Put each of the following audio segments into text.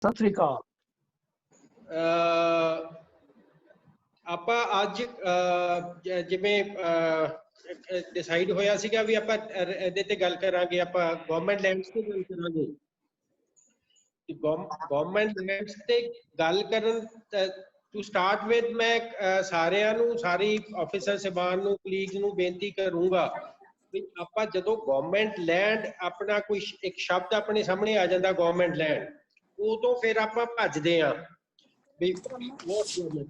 ਸਤਿ ਸ੍ਰੀ ਅਕਾਲ। ਆਪਾਂ ਅੱਜ ਜਿਵੇਂ ਡਿਸਾਈਡ ਹੋਇਆ ਸੀਗਾ ਵੀ ਆਪਾਂ ਇਹਦੇ ਤੇ ਗੱਲ ਕਰਾਂਗੇ, ਆਪਾਂ ਗਵਰਨਮੈਂਟ ਲੈਂਡਸ ਤੇ ਗੱਲ ਕਰਾਂਗੇ। ਗਵਰਨਮੈਂਟ ਲੈਂਡਸ ਤੇ ਗੱਲ ਕਰਨ ਟੂ ਸਟਾਰਟ ਵਿਦ ਮੈਂ ਸਾਰਿਆਂ ਨੂੰ, ਸਾਰੀ ਆਫਿਸਰ ਸਾਹਿਬਾਨ ਨੂੰ, ਕਲੀਗਸ ਨੂੰ ਬੇਨਤੀ ਕਰੂੰਗਾ ਵੀ ਆਪਾਂ ਜਦੋਂ ਗਵਰਨਮੈਂਟ ਲੈਂਡ ਆਪਣਾ ਕੋਈ ਇੱਕ ਸ਼ਬਦ ਆਪਣੇ ਸਾਹਮਣੇ ਆ ਜਾਂਦਾ ਗਵਰਨਮੈਂਟ ਲੈਂਡ, ਉਦੋਂ ਫਿਰ ਆਪਾਂ ਭੱਜਦੇ ਆ ਵੀ ਤੇ ਉਸ ਲਈ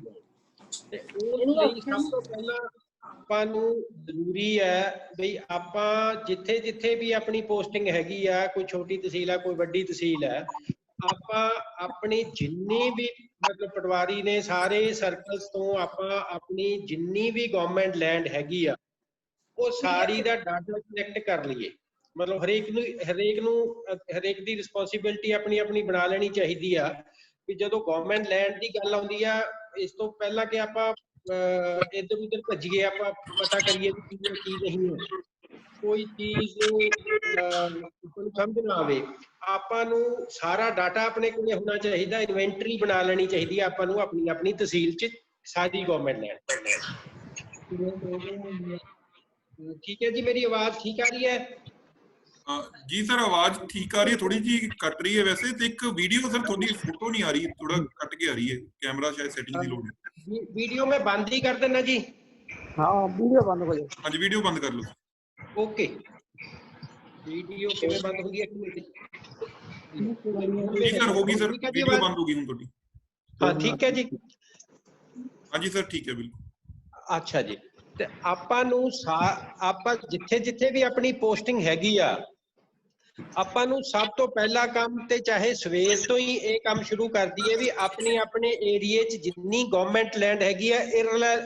ਸਭ ਤੋਂ ਪਹਿਲਾਂ ਆਪਾਂ ਨੂੰ ਜ਼ਰੂਰੀ ਹੈ ਵੀ ਆਪਾਂ ਜਿੱਥੇ ਜਿੱਥੇ ਵੀ ਆਪਣੀ ਪੋਸਟਿੰਗ ਹੈਗੀ ਆ, ਕੋਈ ਛੋਟੀ ਤਹਿਸੀਲ ਆ, ਕੋਈ ਵੱਡੀ ਤਹਿਸੀਲ ਹੈ, ਆਪਾਂ ਆਪਣੀ ਜਿੰਨੀ ਵੀ ਮਤਲਬ ਪਟਵਾਰੀ ਨੇ ਸਾਰੇ ਸਰਕਲਸ ਤੋਂ ਆਪਾਂ ਆਪਣੀ ਜਿੰਨੀ ਵੀ ਗਵਰਨਮੈਂਟ ਲੈਂਡ ਹੈਗੀ ਆ ਉਹ ਸਾਰੀ ਦਾ ਡਾਟਾ ਕਲੈਕਟ ਕਰ ਲਈਏ। ਮਤਲਬ ਹਰੇਕ ਦੀ ਰਿਸਪੌਂਸਿਬਿਲਟੀ ਆਪਣੀ ਆਪਣੀ ਬਣਾ ਲੈਣੀ ਚਾਹੀਦੀ ਆ ਵੀ ਜਦੋਂ ਗਵਰਨਮੈਂਟ ਲੈਂਡ ਦੀ ਗੱਲ ਆਉਂਦੀ ਆ, ਇਸ ਤੋਂ ਪਹਿਲਾਂ ਕਿ ਆਪਾਂ ਇੱਧਰ ਉੱਧਰ ਭੱਜੀਏ, ਆਪਾਂ ਪਤਾ ਕਰੀਏ ਕੀ ਹੈ ਕੀ ਨਹੀਂ ਹੈ, ਕੋਈ ਚੀਜ਼ ਨੂੰ ਸਮਝ ਨਾ ਆਵੇ, ਆਪਾਂ ਨੂੰ ਸਾਰਾ ਡਾਟਾ ਆਪਣੇ ਕੋਲ ਹੋਣਾ ਚਾਹੀਦਾ, ਇਨਵੈਂਟਰੀ ਬਣਾ ਲੈਣੀ ਚਾਹੀਦੀ ਹੈ ਆਪਾਂ ਨੂੰ ਆਪਣੀ ਆਪਣੀ ਤਹਿਸੀਲ 'ਚ ਸਾਰੀ ਗਵਰਨਮੈਂਟ ਲੈਂਡ। ठीक है जी, मेरी आवाज ठीक आ रही है? जी सर, आवाज ठीक आ रही है, थोड़ी जी कट रही है वैसे। तो एक वीडियो सर थोड़ी फोटो नहीं आ रही, थोड़ा कट के आ रही है, कैमरा शायद सेटिंग की लोड है। वीडियो में बंद ही कर देना जी। हाँ, वीडियो बंद हो जाए। हाँ जी, वीडियो बंद कर लो। ओके, वीडियो किਵੇਂ ਬੰਦ ਹੋ ਗਈ? ਇੱਕ ਮਿੰਟ जी सर, होगी सर, वीडियो बंद होगी ਹੁਣ ਤੁਹਾਡੀ। हाँ ठीक है जी। हाँ जी सर, ठीक है बिल्कुल। अच्छा जी, ਤੇ ਆਪਾਂ ਨੂੰ ਆਪਾਂ ਜਿੱਥੇ ਜਿੱਥੇ ਵੀ ਆਪਣੀ ਪੋਸਟਿੰਗ ਹੈਗੀ ਆ, ਆਪਾਂ ਨੂੰ ਸਭ ਤੋਂ ਪਹਿਲਾ ਕੰਮ ਤੇ ਚਾਹੇ ਸਵੇਰ ਤੋਂ ਹੀ ਇਹ ਕੰਮ ਸ਼ੁਰੂ ਕਰ ਦਈਏ ਵੀ ਆਪਣੀ ਆਪਣੇ ਏਰੀਏ 'ਚ ਜਿੰਨੀ ਗਵਰਨਮੈਂਟ ਲੈਂਡ ਹੈਗੀ ਆ,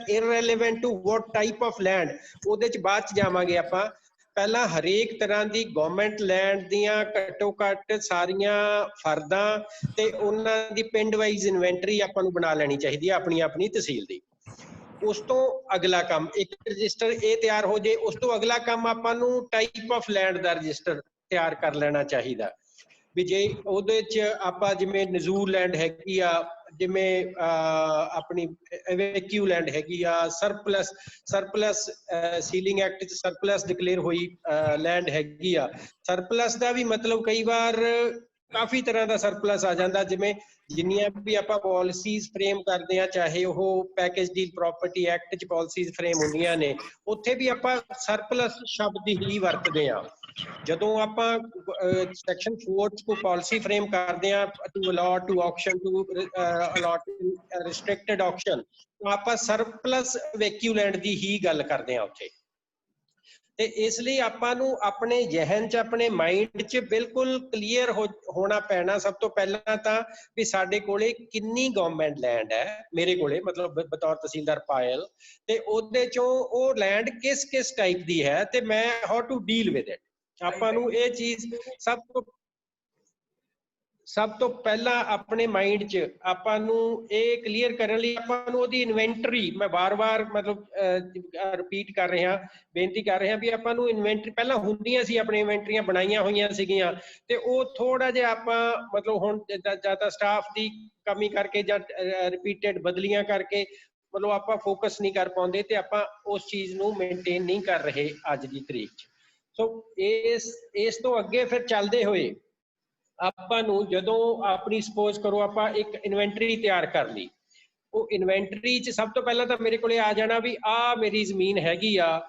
irrelevant to what type of land, ਉਹਦੇ 'ਚ ਬਾਅਦ 'ਚ ਜਾਵਾਂਗੇ ਆਪਾਂ। ਪਹਿਲਾਂ ਹਰੇਕ ਤਰ੍ਹਾਂ ਦੀ ਗਵਰਨਮੈਂਟ ਲੈਂਡ ਦੀਆਂ ਘੱਟੋ ਘੱਟ ਸਾਰੀਆਂ ਫਰਦਾਂ ਤੇ ਉਹਨਾਂ ਦੀ ਪਿੰਡ ਵਾਈਜ਼ ਇਨਵੈਂਟਰੀ ਆਪਾਂ ਨੂੰ ਬਣਾ ਲੈਣੀ ਚਾਹੀਦੀ ਹੈ ਆਪਣੀ ਆਪਣੀ ਤਹਿਸੀਲ ਦੀ। ਉਸ ਤੋਂ ਅਗਲਾ ਕੰਮ ਇੱਕ ਰਜਿਸਟਰ ਇਹ ਤਿਆਰ ਹੋ ਜੇ, ਉਸ ਤੋਂ ਅਗਲਾ ਕੰਮ ਆਪਾਂ ਨੂੰ type of land the register ਤਿਆਰ ਕਰ ਲੈਣਾ ਚਾਹੀਦਾ ਵੀ ਜੇ ਉਹਦੇ 'ਚ ਆਪਾਂ ਜਿਵੇਂ ਨਜ਼ੂਰ ਲੈਂਡ ਹੈਗੀ ਆ, ਜਿਵੇਂ ਆਪਣੀ ਐਵੇਕਿਊ ਲੈਂਡ ਹੈਗੀ ਆ, ਸਰਪਲਸ ਸੀਲਿੰਗ ਐਕਟ 'ਚ ਸਰਪਲਸ ਡਿਕਲੇਅਰ ਹੋਈ ਲੈਂਡ ਹੈਗੀ ਆ। ਸਰਪਲਸ ਦਾ ਵੀ ਮਤਲਬ ਕਈ ਵਾਰ ਕਾਫੀ ਤਰ੍ਹਾਂ ਦਾ ਸਰਪਲਸ ਆ ਜਾਂਦਾ, ਜਿਵੇਂ ਜਿੰਨੀਆਂ ਵੀ ਆਪਾਂ ਪਾਲਿਸੀਜ਼ ਫਰੇਮ ਕਰਦੇ ਆ, ਚਾਹੇ ਉਹ ਪੈਕੇਜ ਡੀਲ ਪ੍ਰਾਪਰਟੀ ਐਕਟ 'ਚ ਪਾਲਿਸੀਜ਼ ਫਰੇਮ ਹੁੰਦੀਆਂ ਨੇ, ਉੱਥੇ ਵੀ ਆਪਾਂ ਸਰਪਲਸ ਸ਼ਬਦ ਹੀ ਵਰਤਦੇ ਆ। ਜਦੋਂ ਆਪਾਂ ਸੈਕਸ਼ਨ 4 'ਚ ਕੋਈ ਪਾਲਿਸੀ ਫਰੇਮ ਕਰਦੇ ਆ to allot to auction to allot restricted auction, ਆਪਾਂ ਸਰਪਲਸ ਵੈਕਿਊ ਲੈਂਡ ਦੀ ਹੀ ਗੱਲ ਕਰਦੇ ਆ ਉੱਥੇ। ਤੇ ਇਸ ਲਈ ਆਪਾਂ ਨੂੰ ਆਪਣੇ ਜ਼ਿਹਨ 'ਚ, ਆਪਣੇ ਮਾਈਂਡ 'ਚ ਬਿਲਕੁਲ ਕਲੀਅਰ ਹੋਣਾ ਪੈਣਾ ਸਭ ਤੋਂ ਪਹਿਲਾਂ ਤਾਂ ਵੀ ਸਾਡੇ ਕੋਲੇ ਕਿੰਨੀ ਗਵਰਨਮੈਂਟ ਲੈਂਡ ਹੈ, ਮੇਰੇ ਕੋਲੇ ਮਤਲਬ ਬਤੌਰ ਤਹਿਸੀਲਦਾਰ ਪਾਇਲ, ਤੇ ਉਹਦੇ 'ਚੋਂ ਉਹ ਲੈਂਡ ਕਿਸ ਕਿਸ ਟਾਈਪ ਦੀ ਹੈ ਤੇ ਮੈਂ how to deal with it. ਆਪਾਂ ਨੂੰ ਇਹ ਚੀਜ਼ ਸਭ ਤੋਂ ਪਹਿਲਾਂ ਆਪਣੇ ਮਾਈਂਡ 'ਚ ਆਪਾਂ ਨੂੰ ਇਹ ਕਲੀਅਰ ਕਰਨ ਲਈ ਆਪਾਂ ਨੂੰ ਉਹਦੀ ਇਨਵੈਂਟਰੀ, ਮੈਂ ਵਾਰ-ਵਾਰ ਮਤਲਬ ਰਿਪੀਟ ਕਰ ਰਿਹਾ, ਬੇਨਤੀ ਕਰ ਰਿਹਾ ਵੀ ਆਪਾਂ ਨੂੰ ਇਨਵੈਂਟਰੀ ਪਹਿਲਾਂ ਹੁੰਦੀਆਂ ਸੀ, ਆਪਣੀ ਇਨਵੈਂਟਰੀਆਂ ਬਣਾਈਆਂ ਹੋਈਆਂ ਸੀਗੀਆਂ, ਤੇ ਉਹ ਥੋੜਾ ਜਿਹਾ ਆਪਾਂ ਮਤਲਬ ਹੁਣ ਜਾਂ ਤਾਂ ਸਟਾਫ ਦੀ ਕਮੀ ਕਰਕੇ ਜਾਂ ਰਿਪੀਟਡ ਬਦਲੀਆਂ ਕਰਕੇ ਮਤਲਬ ਆਪਾਂ ਫੋਕਸ ਨਹੀਂ ਕਰ ਪਾਉਂਦੇ ਤੇ ਆਪਾਂ ਉਸ ਚੀਜ਼ ਨੂੰ ਮੇਨਟੇਨ ਨਹੀਂ ਕਰ ਰਹੇ ਅੱਜ ਦੀ ਤਰੀਕ 'ਚ। ਸੋ ਇਸ ਤੋਂ ਅੱਗੇ ਫਿਰ ਚੱਲਦੇ ਹੋਏ ਆਪਾਂ ਨੂੰ ਜਦੋਂ ਆਪਣੀ ਸਪੋਜ਼ ਕਰੋ ਆਪਾਂ ਇੱਕ ਇਨਵੈਂਟਰੀ ਤਿਆਰ ਕਰ ਲਈ, ਉਹ ਇਨਵੈਂਟਰੀ 'ਚ ਸਭ ਤੋਂ ਪਹਿਲਾਂ ਤਾਂ ਮੇਰੇ ਕੋਲੇ ਆ ਜਾਣਾ ਵੀ ਆਹ ਮੇਰੀ ਜ਼ਮੀਨ ਹੈਗੀ ਆ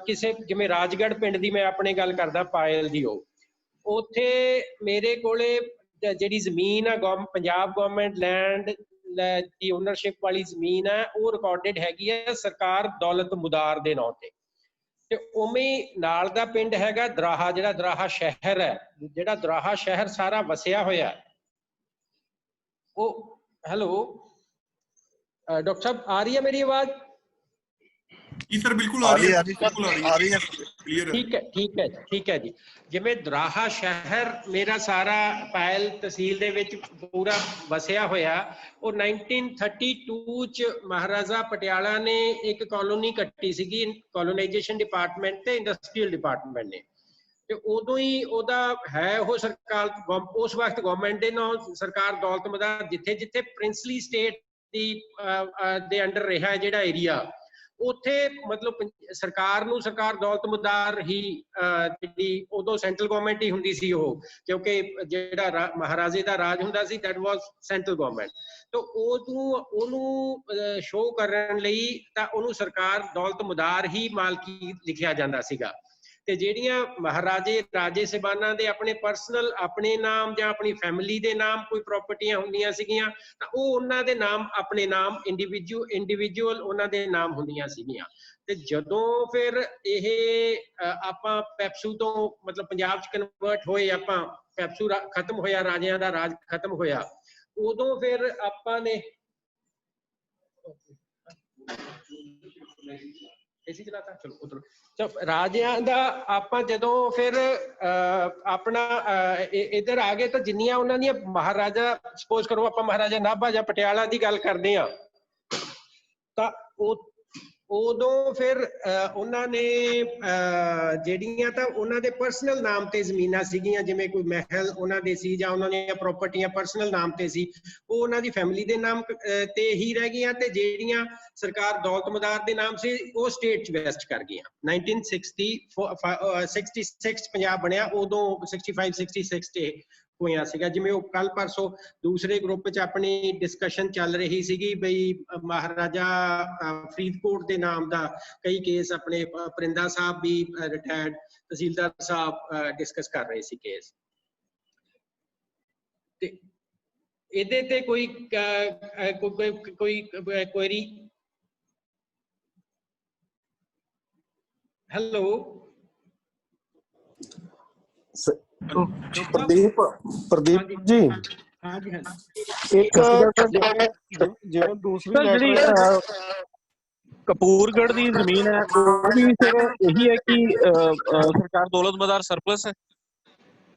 ਕਿਸੇ, ਜਿਵੇਂ ਰਾਜਗੜ੍ਹ ਪਿੰਡ ਦੀ ਮੈਂ ਆਪਣੇ ਗੱਲ ਕਰਦਾ ਪਾਇਲ ਦੀ, ਉਹ ਉੱਥੇ ਮੇਰੇ ਕੋਲੇ ਜਿਹੜੀ ਜ਼ਮੀਨ ਆ ਪੰਜਾਬ ਗਵਰਨਮੈਂਟ ਲੈਂਡ ਦੀ ਓਨਰਸ਼ਿਪ ਵਾਲੀ ਜ਼ਮੀਨ ਹੈ, ਉਹ ਰਿਕਾਰਡਡ ਹੈਗੀ ਹੈ ਸਰਕਾਰ ਦੌਲਤ ਮੁਦਾਰ ਦੇ ਨਾਂ ਤੇ। ਤੇ ਉਵੇਂ ਨਾਲ ਦਾ ਪਿੰਡ ਹੈਗਾ ਦਰਾਹਾ, ਜਿਹੜਾ ਦਰਾਹਾ ਸ਼ਹਿਰ ਹੈ, ਜਿਹੜਾ ਦਰਾਹਾ ਸ਼ਹਿਰ ਸਾਰਾ ਵਸਿਆ ਹੋਇਆ। ਉਹ ਹੈਲੋ ਡਾਕਟਰ ਸਾਹਿਬ, ਆ ਰਹੀ ਹੈ ਮੇਰੀ ਆਵਾਜ਼? ਜੀ ਸਰ ਬਿਲਕੁਲ ਆ ਰਹੀ ਹੈ, ਬਿਲਕੁਲ ਆ ਰਹੀ ਹੈ, ਕਲੀਅਰ ਹੈ। ਠੀਕ ਹੈ ਜੀ। ਜਿਵੇਂ ਦਰਾਹਾ ਸ਼ਹਿਰ ਮੇਰਾ ਸਾਰਾ ਪਾਇਲ ਤਹਿਸੀਲ ਦੇ ਵਿੱਚ ਪੂਰਾ ਵਸਿਆ ਹੋਇਆ, ਉਹ 1932 'ਚ ਮਹਾਰਾਜਾ ਪਟਿਆਲਾ ਨੇ ਇੱਕ ਕਾਲੋਨੀ ਕੱਟੀ ਸੀਗੀ, ਕਾਲੋਨਾਈਜੇਸ਼ਨ ਡਿਪਾਰਟਮੈਂਟ ਤੇ ਇੰਡਸਟਰੀਅਲ ਡਿਪਾਰਟਮੈਂਟ ਨੇ। ਤੇ ਉਦੋਂ ਹੀ ਉਹਦਾ ਹੈ ਉਹ ਸਰਕਾਰ ਉਸ ਵਕਤ ਗਵਰਨਮੈਂਟ ਦੇ ਨਾਲ ਸਰਕਾਰ ਦੌਲਤ ਮਦਾਰ ਜਿੱਥੇ ਜਿੱਥੇ ਪ੍ਰਿੰਸਲੀ ਸਟੇਟ ਦੇ ਅੰਡਰ ਰਿਹਾ ਜਿਹੜਾ ਏਰੀਆ ਉੱਥੇ ਮਤਲਬ ਸਰਕਾਰ ਨੂੰ ਸਰਕਾਰ ਦੌਲਤ ਮਦਾਰ ਹੀ ਜਿਹੜੀ ਉਦੋਂ ਸੈਂਟਰਲ ਗਵਰਨਮੈਂਟ ਹੀ ਹੁੰਦੀ ਸੀ ਉਹ, ਕਿਉਂਕਿ ਜਿਹੜਾ ਮਹਾਰਾਜੇ ਦਾ ਰਾਜ ਹੁੰਦਾ ਸੀ ਦੈਟ ਵਾਸ ਸੈਂਟਰਲ ਗਵਰਨਮੈਂਟ। ਤਾਂ ਉਹਨੂੰ ਸ਼ੋਅ ਕਰਨ ਲਈ ਤਾਂ ਉਹਨੂੰ ਸਰਕਾਰ ਦੌਲਤ ਮਦਾਰ ਹੀ ਮਾਲਕੀ ਲਿਖਿਆ ਜਾਂਦਾ ਸੀਗਾ। ਤੇ ਜਿਹੜੀਆਂ ਮਹਾਰਾਜੇ ਰਾਜੇ ਸਾਹਿਬਾਨਾਂ ਦੇ ਆਪਣੇ ਪਰਸਨਲ ਆਪਣੇ ਨਾਮ ਜਾਂ ਆਪਣੀ ਫੈਮਿਲੀ ਦੇ ਨਾਮ ਕੋਈ ਪ੍ਰਾਪਰਟੀਆਂ ਹੁੰਦੀਆਂ ਸੀਗੀਆਂ ਤਾਂ ਉਹ ਉਹਨਾਂ ਦੇ ਨਾਮ ਆਪਣੇ ਨਾਮ ਇੰਡੀਵਿਜੂਅਲ ਉਹਨਾਂ ਦੇ ਨਾਮ ਹੁੰਦੀਆਂ ਸੀਗੀਆਂ। ਤੇ ਜਦੋਂ ਫਿਰ ਇਹ ਆਪਾਂ ਪੈਪਸੂ ਤੋਂ ਮਤਲਬ ਪੰਜਾਬ 'ਚ ਕਨਵਰਟ ਹੋਏ, ਆਪਾਂ ਪੈਪਸੂ ਖਤਮ ਹੋਇਆ, ਰਾਜਿਆਂ ਦਾ ਰਾਜ ਖਤਮ ਹੋਇਆ, ਉਦੋਂ ਫਿਰ ਆਪਾਂ ਨੇ ਇਸੇ ਚਲਾਤਾ ਚਲੋ ਉਧਰ ਰਾਜਿਆਂ ਦਾ ਆਪਾਂ ਜਦੋਂ ਫਿਰ ਆਪਣਾ ਇੱਧਰ ਆ ਗਏ ਤਾਂ ਜਿੰਨੀਆਂ ਉਹਨਾਂ ਦੀਆਂ ਮਹਾਰਾਜਾ ਸਪੋਜ਼ ਕਰੋ ਆਪਾਂ ਮਹਾਰਾਜਾ ਨਾਭਾ ਜਾਂ ਪਟਿਆਲਾ ਦੀ ਗੱਲ ਕਰਦੇ ਹਾਂ ਤਾਂ ਉਦੋਂ ਫਿਰ ਉਹਨਾਂ ਨੇ ਜਿਹੜੀਆਂ ਤਾਂ ਉਹਨਾਂ ਦੇ ਪਰਸਨਲ ਨਾਮ ਤੇ ਜ਼ਮੀਨਾਂ ਸੀਗੀਆਂ, ਜਿਵੇਂ ਕੋਈ ਮਹਿਲ ਉਹਨਾਂ ਦੇ ਸੀ ਜਾਂ ਉਹਨਾਂ ਦੀਆਂ ਪ੍ਰਾਪਰਟੀਆਂ ਪਰਸਨਲ ਨਾਮ ਤੇ ਸੀ, ਉਹ ਉਹਨਾਂ ਦੀ ਫੈਮਿਲੀ ਦੇ ਨਾਮ ਤੇ ਹੀ ਰਹਿ ਗਈਆਂ ਤੇ ਜਿਹੜੀਆਂ ਸਰਕਾਰ ਦੌਲਤ ਮਦਾਰ ਦੇ ਨਾਮ ਸੀ ਉਹ ਸਟੇਟ 'ਚ ਵੈਸਟ ਕਰ ਗਈਆਂ। 1966 ਪੰਜਾਬ ਬਣਿਆ, ਉਦੋਂ 65-66 ਤੇ ਹੋਇਆ ਸੀਗਾ। ਜਿਵੇਂ ਉਹ ਕੱਲ ਪਰਸੋਂ ਦੂਸਰੇ ਗਰੁੱਪ 'ਚ ਆਪਣੀ ਡਿਸਕਸ਼ਨ ਚੱਲ ਰਹੀ ਸੀਗੀ ਬਈ ਮਹਾਰਾਜਾ ਫਰੀਦਕੋਟ ਦੇ ਨਾਮ ਦਾ ਕਈ ਕੇਸ ਆਪਣੇ ਪਰਿੰਦਾ ਸਾਹਿਬ ਵੀ ਰਿਟਾਇਰਡ ਤਹਿਸੀਲਦਾਰ ਸਾਹਿਬ ਡਿਸਕਸ ਕਰ ਰਹੇ ਸੀ ਕੇਸ। ਤੇ ਇਹਦੇ ਤੇ ਕੋਈ ਕੁਐਰੀ? ਹੈਲੋ ਪ੍ਰਦੀਪ ਜੀ, ਇੱਕ ਜਿਹੜਾ ਦੂਸਰੀ ਕਪੂਰਗੜ੍ਹ ਦੀ ਜ਼ਮੀਨ ਹੈ ਉਹ ਵੀ ਫਿਰ ਇਹੀ ਹੈ ਕਿ ਸਰਕਾਰ ਦੌਲਤ ਮਦਾਰ ਸਰਪਲਸ ਹੈ?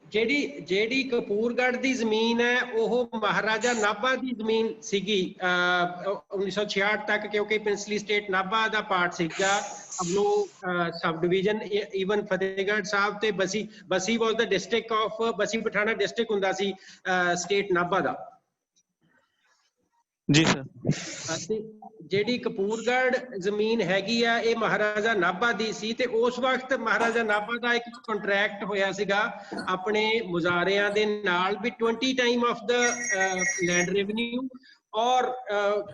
ਜਿਹੜੀ ਕਪੂਰਗੜ੍ਹ ਦੀ ਜ਼ਮੀਨ ਹੈ ਉਹ ਮਹਾਰਾਜਾ ਨਾਭਾ ਦੀ ਜ਼ਮੀਨ ਸੀਗੀ 1966 ਤੱਕ, ਕਿਉਂਕਿ ਪ੍ਰਿੰਸਲੀ ਸਟੇਟ ਨਾਭਾ ਦਾ ਪਾਰਟ ਸੀਗਾ। Subdivision even Fatehgarh Sahib ਤੇ Bassi was the district of Bassi Pathana district ਹੁੰਦਾ ਸੀ ਸਟੇਟ ਨਾਭਾ ਦਾ। ਜੀ ਸਰ। ਅਤੇ ਜਿਹੜੀ ਕਪੂਰਗੜ੍ਹ ਜ਼ਮੀਨ ਹੈਗੀ ਆ ਇਹ ਮਹਾਰਾਜਾ ਨਾਭਾ ਦੀ ਸੀ ਤੇ ਉਸ ਵਕਤ ਮਹਾਰਾਜਾ ਨਾਭਾ ਦਾ ਇੱਕ ਕੰਟਰੈਕਟ ਹੋਇਆ ਸੀਗਾ ਆਪਣੇ ਮੁਜ਼ਾਰਿਆਂ ਦੇ ਨਾਲ ਵੀ 20 time of the land revenue ਔਰ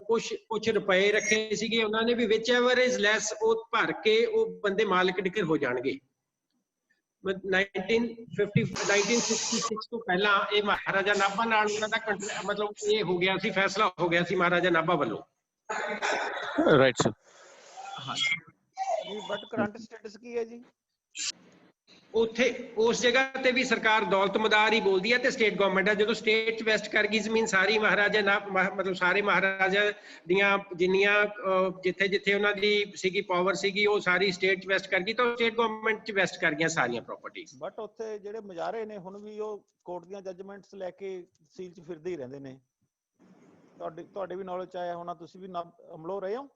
ਕੁਛ ਰੁਪਏ ਰੱਖੇ ਸੀਗੇ ਉਹਨਾਂ ਨੇ ਵੀ ਵਿਚ ਐਵਰ ਇਜ਼ ਲੈਸ ਉਹ ਭਰ ਕੇ ਉਹ ਬੰਦੇ ਮਾਲਕ ਡਿਕਲੇਅਰ ਹੋ ਜਾਣਗੇ। 1966 ਤੋਂ ਪਹਿਲਾਂ ਇਹ ਮਹਾਰਾਜਾ ਨਾਭਾ ਨਾਲ ਉਹਨਾਂ ਦਾ ਮਤਲਬ ਇਹ ਹੋ ਗਿਆ ਸੀ, ਫੈਸਲਾ ਹੋ ਗਿਆ ਸੀ ਮਹਾਰਾਜਾ ਨਾਭਾ ਵੱਲੋਂ। Right sir. ਜੀ ਬਟ ਕਰੰਟ ਸਟੇਟਸ ਕੀ ਹੈ ਜੀ? ਉੱਥੇ ਉਸ ਜਗ੍ਹਾ ਤੇ ਵੀ ਸਰਕਾਰ ਦੌਲਤ ਮਦਾਰ ਹੀ ਬੋਲਦੀ ਹੈ ਤੇ ਸਟੇਟ ਗਵਰਨਮੈਂਟ ਹੈ। ਜਦੋਂ ਸਟੇਟ 'ਚ ਵੈਸਟ ਕਰ ਗਈ ਜ਼ਮੀਨ ਸਾਰੀ ਮਹਾਰਾਜਾ ਮਤਲਬ ਸਾਰੇ ਮਹਾਰਾਜਾ ਦੀਆਂ ਜਿੰਨੀਆਂ ਜਿੱਥੇ ਜਿੱਥੇ ਉਹਨਾਂ ਦੀ ਸੀਗੀ ਪਾਵਰ ਸੀਗੀ ਉਹ ਸਾਰੀ ਸਟੇਟ 'ਚ ਵੈਸਟ ਕਰ ਗਈ ਤਾਂ ਸਟੇਟ ਗਵਰਨਮੈਂਟ 'ਚ ਵੈਸਟ ਕਰ ਗਈਆਂ ਸਾਰੀਆਂ ਪ੍ਰਾਪਰਟੀਆਂ। ਬਟ ਉੱਥੇ ਜਿਹੜੇ ਮੁਜ਼ਾਹਰੇ ਨੇ ਹੁਣ ਵੀ ਉਹ ਕੋਰਟ ਦੀਆਂ ਜੱਜਮੈਂਟਸ ਲੈ ਕੇ ਸੀਲ 'ਚ ਫਿਰਦੇ ਹੀ ਰਹਿੰਦੇ ਨੇ। ਤੁਹਾਡੇ ਵੀ ਨੌਲੇਜ 'ਚ ਆਇਆ ਹੋਣਾ, ਤੁਸੀਂ ਵੀ ਅਮਲੋ ਰਹੇ ਹੋ?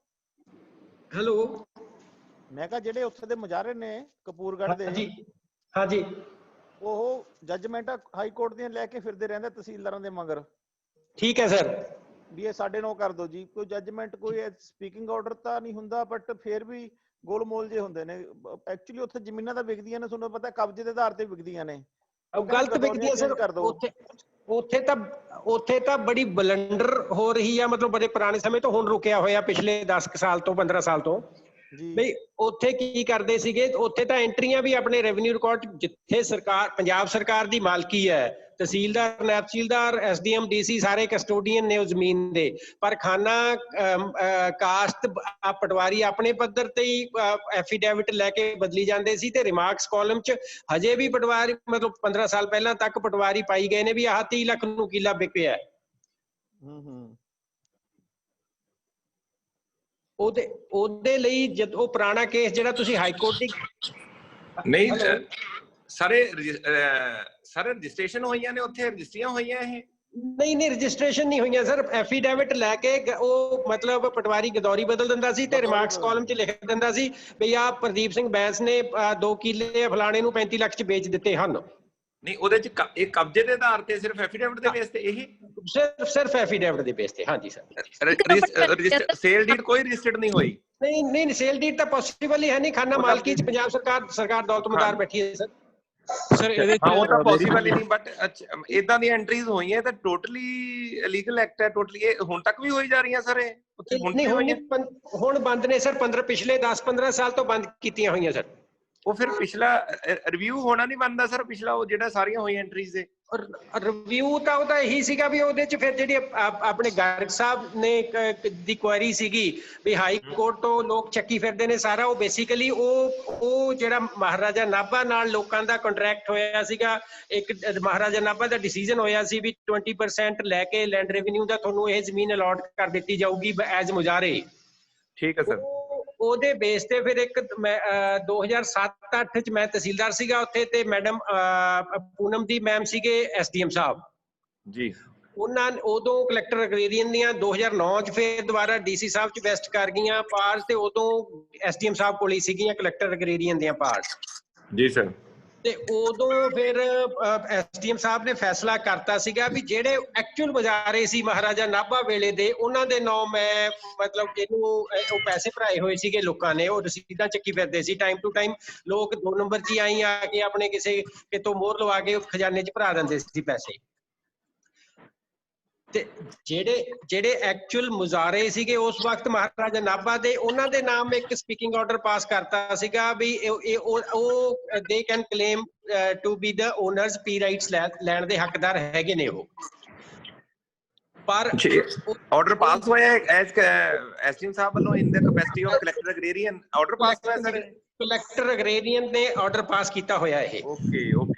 ਹੈਲੋ, ਮੈਂ ਕਿਹਾ ਜਿਹੜੇ ਉੱਥੇ ਦੇ ਮੁਜ਼ਾਹਰੇ ਨੇ ਕਪੂਰਗੜ੍ਹ ਦੇ, ਹਾਂਜੀ, ਉਹ ਜੱਜਮੈਂਟ ਹਾਈ ਕੋਰਟ ਦੀਆਂ ਲੈ ਕੇ ਫਿਰਦੇ ਰਹਿੰਦੇ ਤਹਿਸੀਲਦਾਰਾਂ ਦੇ ਮਗਰ। ਠੀਕ ਹੈ ਸਰ। ਵੀ ਇਹ ਸਾਡੇ ਨਾਲ ਕਰ ਦਿਓ ਜੀ। ਕੋਈ ਜੱਜਮੈਂਟ ਕੋਈ ਸਪੀਕਿੰਗ ਆਰਡਰ ਤਾਂ ਨਹੀਂ ਹੁੰਦਾ ਬਟ ਫਿਰ ਵੀ ਗੋਲਮੋਲ ਜੇ ਹੁੰਦੇ ਨੇ। ਐਕਚੁਅਲੀ ਉੱਥੇ ਜ਼ਮੀਨਾਂ ਤਾਂ ਵਿਕਦੀਆਂ ਨੇ, ਤੁਹਾਨੂੰ ਪਤਾ ਕਬਜ਼ੇ ਦੇ ਆਧਾਰ ਤੇ ਵਿਕਦੀਆਂ ਨੇ। ਗਲਤ ਵਿਕਦੀਆਂ ਸਰ। ਉੱਥੇ ਤਾਂ ਬੜੀ ਬਲੰਡਰ ਹੋ ਰਹੀ ਆ, ਮਤਲਬ ਬੜੇ ਪੁਰਾਣੇ ਸਮੇਂ ਤੋਂ ਹੁਣ ਰੁਕਿਆ ਹੋਇਆ ਪਿਛਲੇ 10 ਸਾਲ ਤੋਂ 15 ਸਾਲ ਤੋਂ। ਬਈ ਉੱਥੇ ਕੀ ਕਰਦੇ ਸੀਗੇ, ਉੱਥੇ ਤਾਂ ਐਂਟਰੀਆਂ ਵੀ ਆਪਣੇ ਰੈਵਨਿਊ ਰਿਕਾਰਡ ਜਿੱਥੇ ਸਰਕਾਰ ਪੰਜਾਬ ਸਰਕਾਰ ਦੀ ਮਾਲਕੀ ਹੈ, ਤਹਿਸੀਲਦਾਰ ਨਾਇਬ ਤਹਿਸੀਲਦਾਰ SDM DC ਸਾਰੇ ਕਸਟੋਡੀਅਨ ਨੇ ਉਸ ਜ਼ਮੀਨ ਦੇ, ਪਰ ਖਾਨਾ ਕਾਸਟ ਪਟਵਾਰੀ ਆਪਣੇ ਪੱਧਰ ਤੇ ਹੀ ਐਫੀਡੇਵਿਟ ਲੈ ਕੇ ਬਦਲੀ ਜਾਂਦੇ ਸੀ ਤੇ ਰਿਮਾਰਕਸ ਕਾਲਮ 'ਚ ਹਜੇ ਵੀ ਪਟਵਾਰੀ ਮਤਲਬ 15 ਸਾਲ ਪਹਿਲਾਂ ਤੱਕ ਪਟਵਾਰੀ ਪਾਈ ਗਏ ਨੇ ਵੀ ਆਹ 30 ਲੱਖ ਨੂੰ ਕਿੱਲਾ ਵਿਕਿਆ। ਉਹਦੇ ਲਈ ਜਦ ਉਹ ਪੁਰਾਣਾ ਕੇਸ ਜਿਹੜਾ ਤੁਸੀਂ ਹਾਈ ਕੋਰਟ ਦੀ ਨਹੀਂ ਸਾਰੇ ਰਜਿਸਟ੍ਰੇਸ਼ਨ ਹੋਈਆਂ ਨੇ, ਉੱਥੇ ਰਜਿਸਟਰੀਆਂ ਹੋਈਆਂ ਇਹ ਨਹੀਂ ਰਜਿਸਟ੍ਰੇਸ਼ਨ ਨਹੀਂ ਹੋਈਆਂ ਸਰ। ਐਫੀਡੇਵਿਟ ਲੈ ਕੇ ਉਹ ਮਤਲਬ ਪਟਵਾਰੀ ਗਦੌਰੀ ਬਦਲ ਦਿੰਦਾ ਸੀ ਤੇ ਰਿਮਾਰਕਸ ਕਾਲਮ 'ਚ ਲਿਖ ਦਿੰਦਾ ਸੀ ਵੀ ਆਹ ਪ੍ਰਦੀਪ ਸਿੰਘ ਬੈਂਸ ਨੇ 2 ਕਿੱਲੇ ਫਲਾਣੇ ਨੂੰ 35 ਲੱਖ 'ਚ ਵੇਚ ਦਿੱਤੇ ਹਨ। ਨਹੀਂ ਉਹਦੇ 'ਚ ਇਹ ਕਬਜ਼ੇ ਦੇ ਆਧਾਰ ਤੇ ਸਿਰਫ ਐਫੀਡੇਵਿਟ ਦੇ ਬੇਸ ਤੇ ਇਹੀ ਸਿਰਫ ਐਫੀਡੇਵਿਟ ਦੇ ਬੇਸ ਤੇ। ਹਾਂਜੀ ਸਰ। ਸੇਲ ਡੀਡ ਕੋਈ ਰਜਿਸਟਰਡ ਨਹੀਂ ਹੋਈ? ਨਹੀਂ ਸੇਲ ਡੀਡ ਤਾਂ ਪੋਸੀਬਲ ਹੀ ਹੈ ਨਹੀਂ। ਖਾਨਾ ਮਾਲਕੀ 'ਚ ਪੰਜਾਬ ਸਰਕਾਰ ਦੌਲਤਮਦਾਰ ਬੈਠੀ ਹੈ ਸਰ। ਸਰ ਇਹਦੇ ਉਹ ਤਾਂ ਪੋਸੀਬਲ ਹੀ ਨਹੀਂ, ਬਟ ਇਦਾਂ ਦੀਆਂ ਐਂਟਰੀਜ਼ ਹੋਈਆਂ ਤਾਂ ਟੋਟਲੀ ਇਲੀਗਲ ਐਕਟ ਹੈ। ਟੋਟਲੀ ਇਹ ਹੁਣ ਤੱਕ ਵੀ ਹੋਈ ਜਾ ਰਹੀਆਂ ਸਰ? ਇਹ ਉੱਥੇ ਹੁਣ ਬੰਦ ਨੇ ਸਰ। ਪਿਛਲੇ 10-15 ਸਾਲ ਤੋਂ ਬੰਦ ਕੀਤੀਆਂ ਹੋਈਆਂ ਸਰ। ਉਹ ਫਿਰ ਪਿਛਲਾ ਰਿਵਿਊ ਹੋਣਾ ਨਹੀਂ ਬਣਦਾ ਸਰ? ਪਿਛਲਾ ਉਹ ਜਿਹੜਾ ਸਾਰੀਆਂ ਹੋਈਆਂ ਐਂਟਰੀਜ਼ ਦੇ ਰਿਵਿਊ ਤਾਂ ਉਹਦਾ ਇਹੀ ਸੀਗਾ ਵੀ ਉਹਦੇ 'ਚ ਫਿਰ ਜਿਹੜੀ ਆਪਣੇ ਗਾਰਗ ਸਾਹਿਬ ਨੇ ਦੀ ਕੁਐਰੀ ਸੀਗੀ ਵੀ ਹਾਈ ਕੋਰਟ ਤੋਂ ਲੋਕ ਚੱਕੀ ਫਿਰਦੇ ਨੇ ਸਾਰਾ। ਉਹ ਬੇਸਿਕਲੀ ਉਹ ਜਿਹੜਾ ਮਹਾਰਾਜਾ ਨਾਭਾ ਨਾਲ ਲੋਕਾਂ ਦਾ ਕੰਟਰੈਕਟ ਹੋਇਆ ਸੀਗਾ। ਇੱਕ ਮਹਾਰਾਜਾ ਨਾਭਾ ਦਾ ਡਿਸੀਜਨ ਹੋਇਆ ਸੀ ਵੀ 20% ਲੈ ਕੇ ਲੈਂਡ ਰੈਵਨਿਊ ਦਾ ਤੁਹਾਨੂੰ ਇਹ ਜ਼ਮੀਨ ਅਲਾਟ ਕਰ ਦਿੱਤੀ ਜਾਊਗੀ ਐਜ਼ ਮੁਜ਼ਾਰੇ। ਠੀਕ ਹੈ ਸਰ। ਉਹਦੇ ਬੇਸ ਤੇ ਫਿਰ ਇੱਕ 2007-08 ਚ ਮੈਂ ਤਹਿਸੀਲਦਾਰ ਸੀਗਾ ਉੱਥੇ ਤੇ ਮੈਡਮ ਪੂਨਮ ਦੀ ਮੈਮ ਸੀਗੇ SDM ਸਾਹਿਬ ਜੀ। ਉਹਨਾਂ ਉਦੋਂ ਕਲੈਕਟਰ ਅਗਰੇਰੀਅਨ ਦੀਆਂ 2009 ਚ ਫਿਰ ਦੁਬਾਰਾ DC ਸਾਹਿਬ ਚ ਵੈਸਟ ਕਰ ਗਈਆਂ ਪਾਰਸ ਤੇ ਉਦੋਂ SDM ਸਾਹਿਬ ਕੋਲ ਹੀ ਸੀਗੀਆਂ ਕਲੈਕਟਰ ਅਗਰੇਰੀਅਨ ਦੀਆਂ ਪਾਰਸ। ਜੀ ਸਰ। ਤੇ ਉਦੋਂ ਫਿਰ SDM ਸਾਹਿਬ ਨੇ ਫੈਸਲਾ ਕਰਤਾ ਸੀਗਾ ਵੀ ਜਿਹੜੇ ਐਕਚੁਅਲ ਮੁਜ਼ਾਰੇ ਸੀ ਮਹਾਰਾਜਾ ਨਾਭਾ ਵੇਲੇ ਦੇ ਉਹਨਾਂ ਦੇ ਨਾਂ ਮੈਂ ਮਤਲਬ ਇਹਨੂੰ ਉਹ ਪੈਸੇ ਭਰਾਏ ਹੋਏ ਸੀਗੇ ਲੋਕਾਂ ਨੇ। ਉਹ ਰਸੀਦਾਂ ਚੱਕੀ ਫਿਰਦੇ ਸੀ ਟਾਈਮ ਟੂ ਟਾਈਮ। ਲੋਕ 2 ਨੰਬਰ 'ਚ ਆਈ ਆ ਕੇ ਆਪਣੇ ਕਿਸੇ ਕਿਤੋਂ ਮੋਹਰ ਲਵਾ ਕੇ ਖਜ਼ਾਨੇ 'ਚ ਭਰਾ ਦਿੰਦੇ ਸੀ ਪੈਸੇ। ਤੇ ਜਿਹੜੇ ਐਕਚੁਅਲ ਮੁਜ਼ਾਰੇ ਸੀਗੇ ਉਸ ਵਕਤ ਮਹਾਰਾਜਾ ਨਾਭਾ ਦੇ ਉਹਨਾਂ ਦੇ ਨਾਮ ਇੱਕ ਸਪੀਕਿੰਗ ਆਰਡਰ ਪਾਸ ਕਰਤਾ ਸੀਗਾ ਵੀ ਉਹ they can claim to be the owners ਪੀ ਰਾਈਟਸ ਲੈਣ ਦੇ ਹੱਕਦਾਰ ਹੈਗੇ ਨੇ ਉਹ। ਪਰ ਆਰਡਰ ਪਾਸ ਹੋਇਆ ਐਸ SDM ਸਾਹਿਬ ਵੱਲੋਂ in the capacity of collector agrarian order pass ਹੋਇਆ ਸਰ? ਕਲੈਕਟਰ ਅਗਰੇਰੀਅਨ ਨੇ ਆਰਡਰ ਪਾਸ ਕੀਤਾ ਹੋਇਆ ਇਹ। ਓਕੇ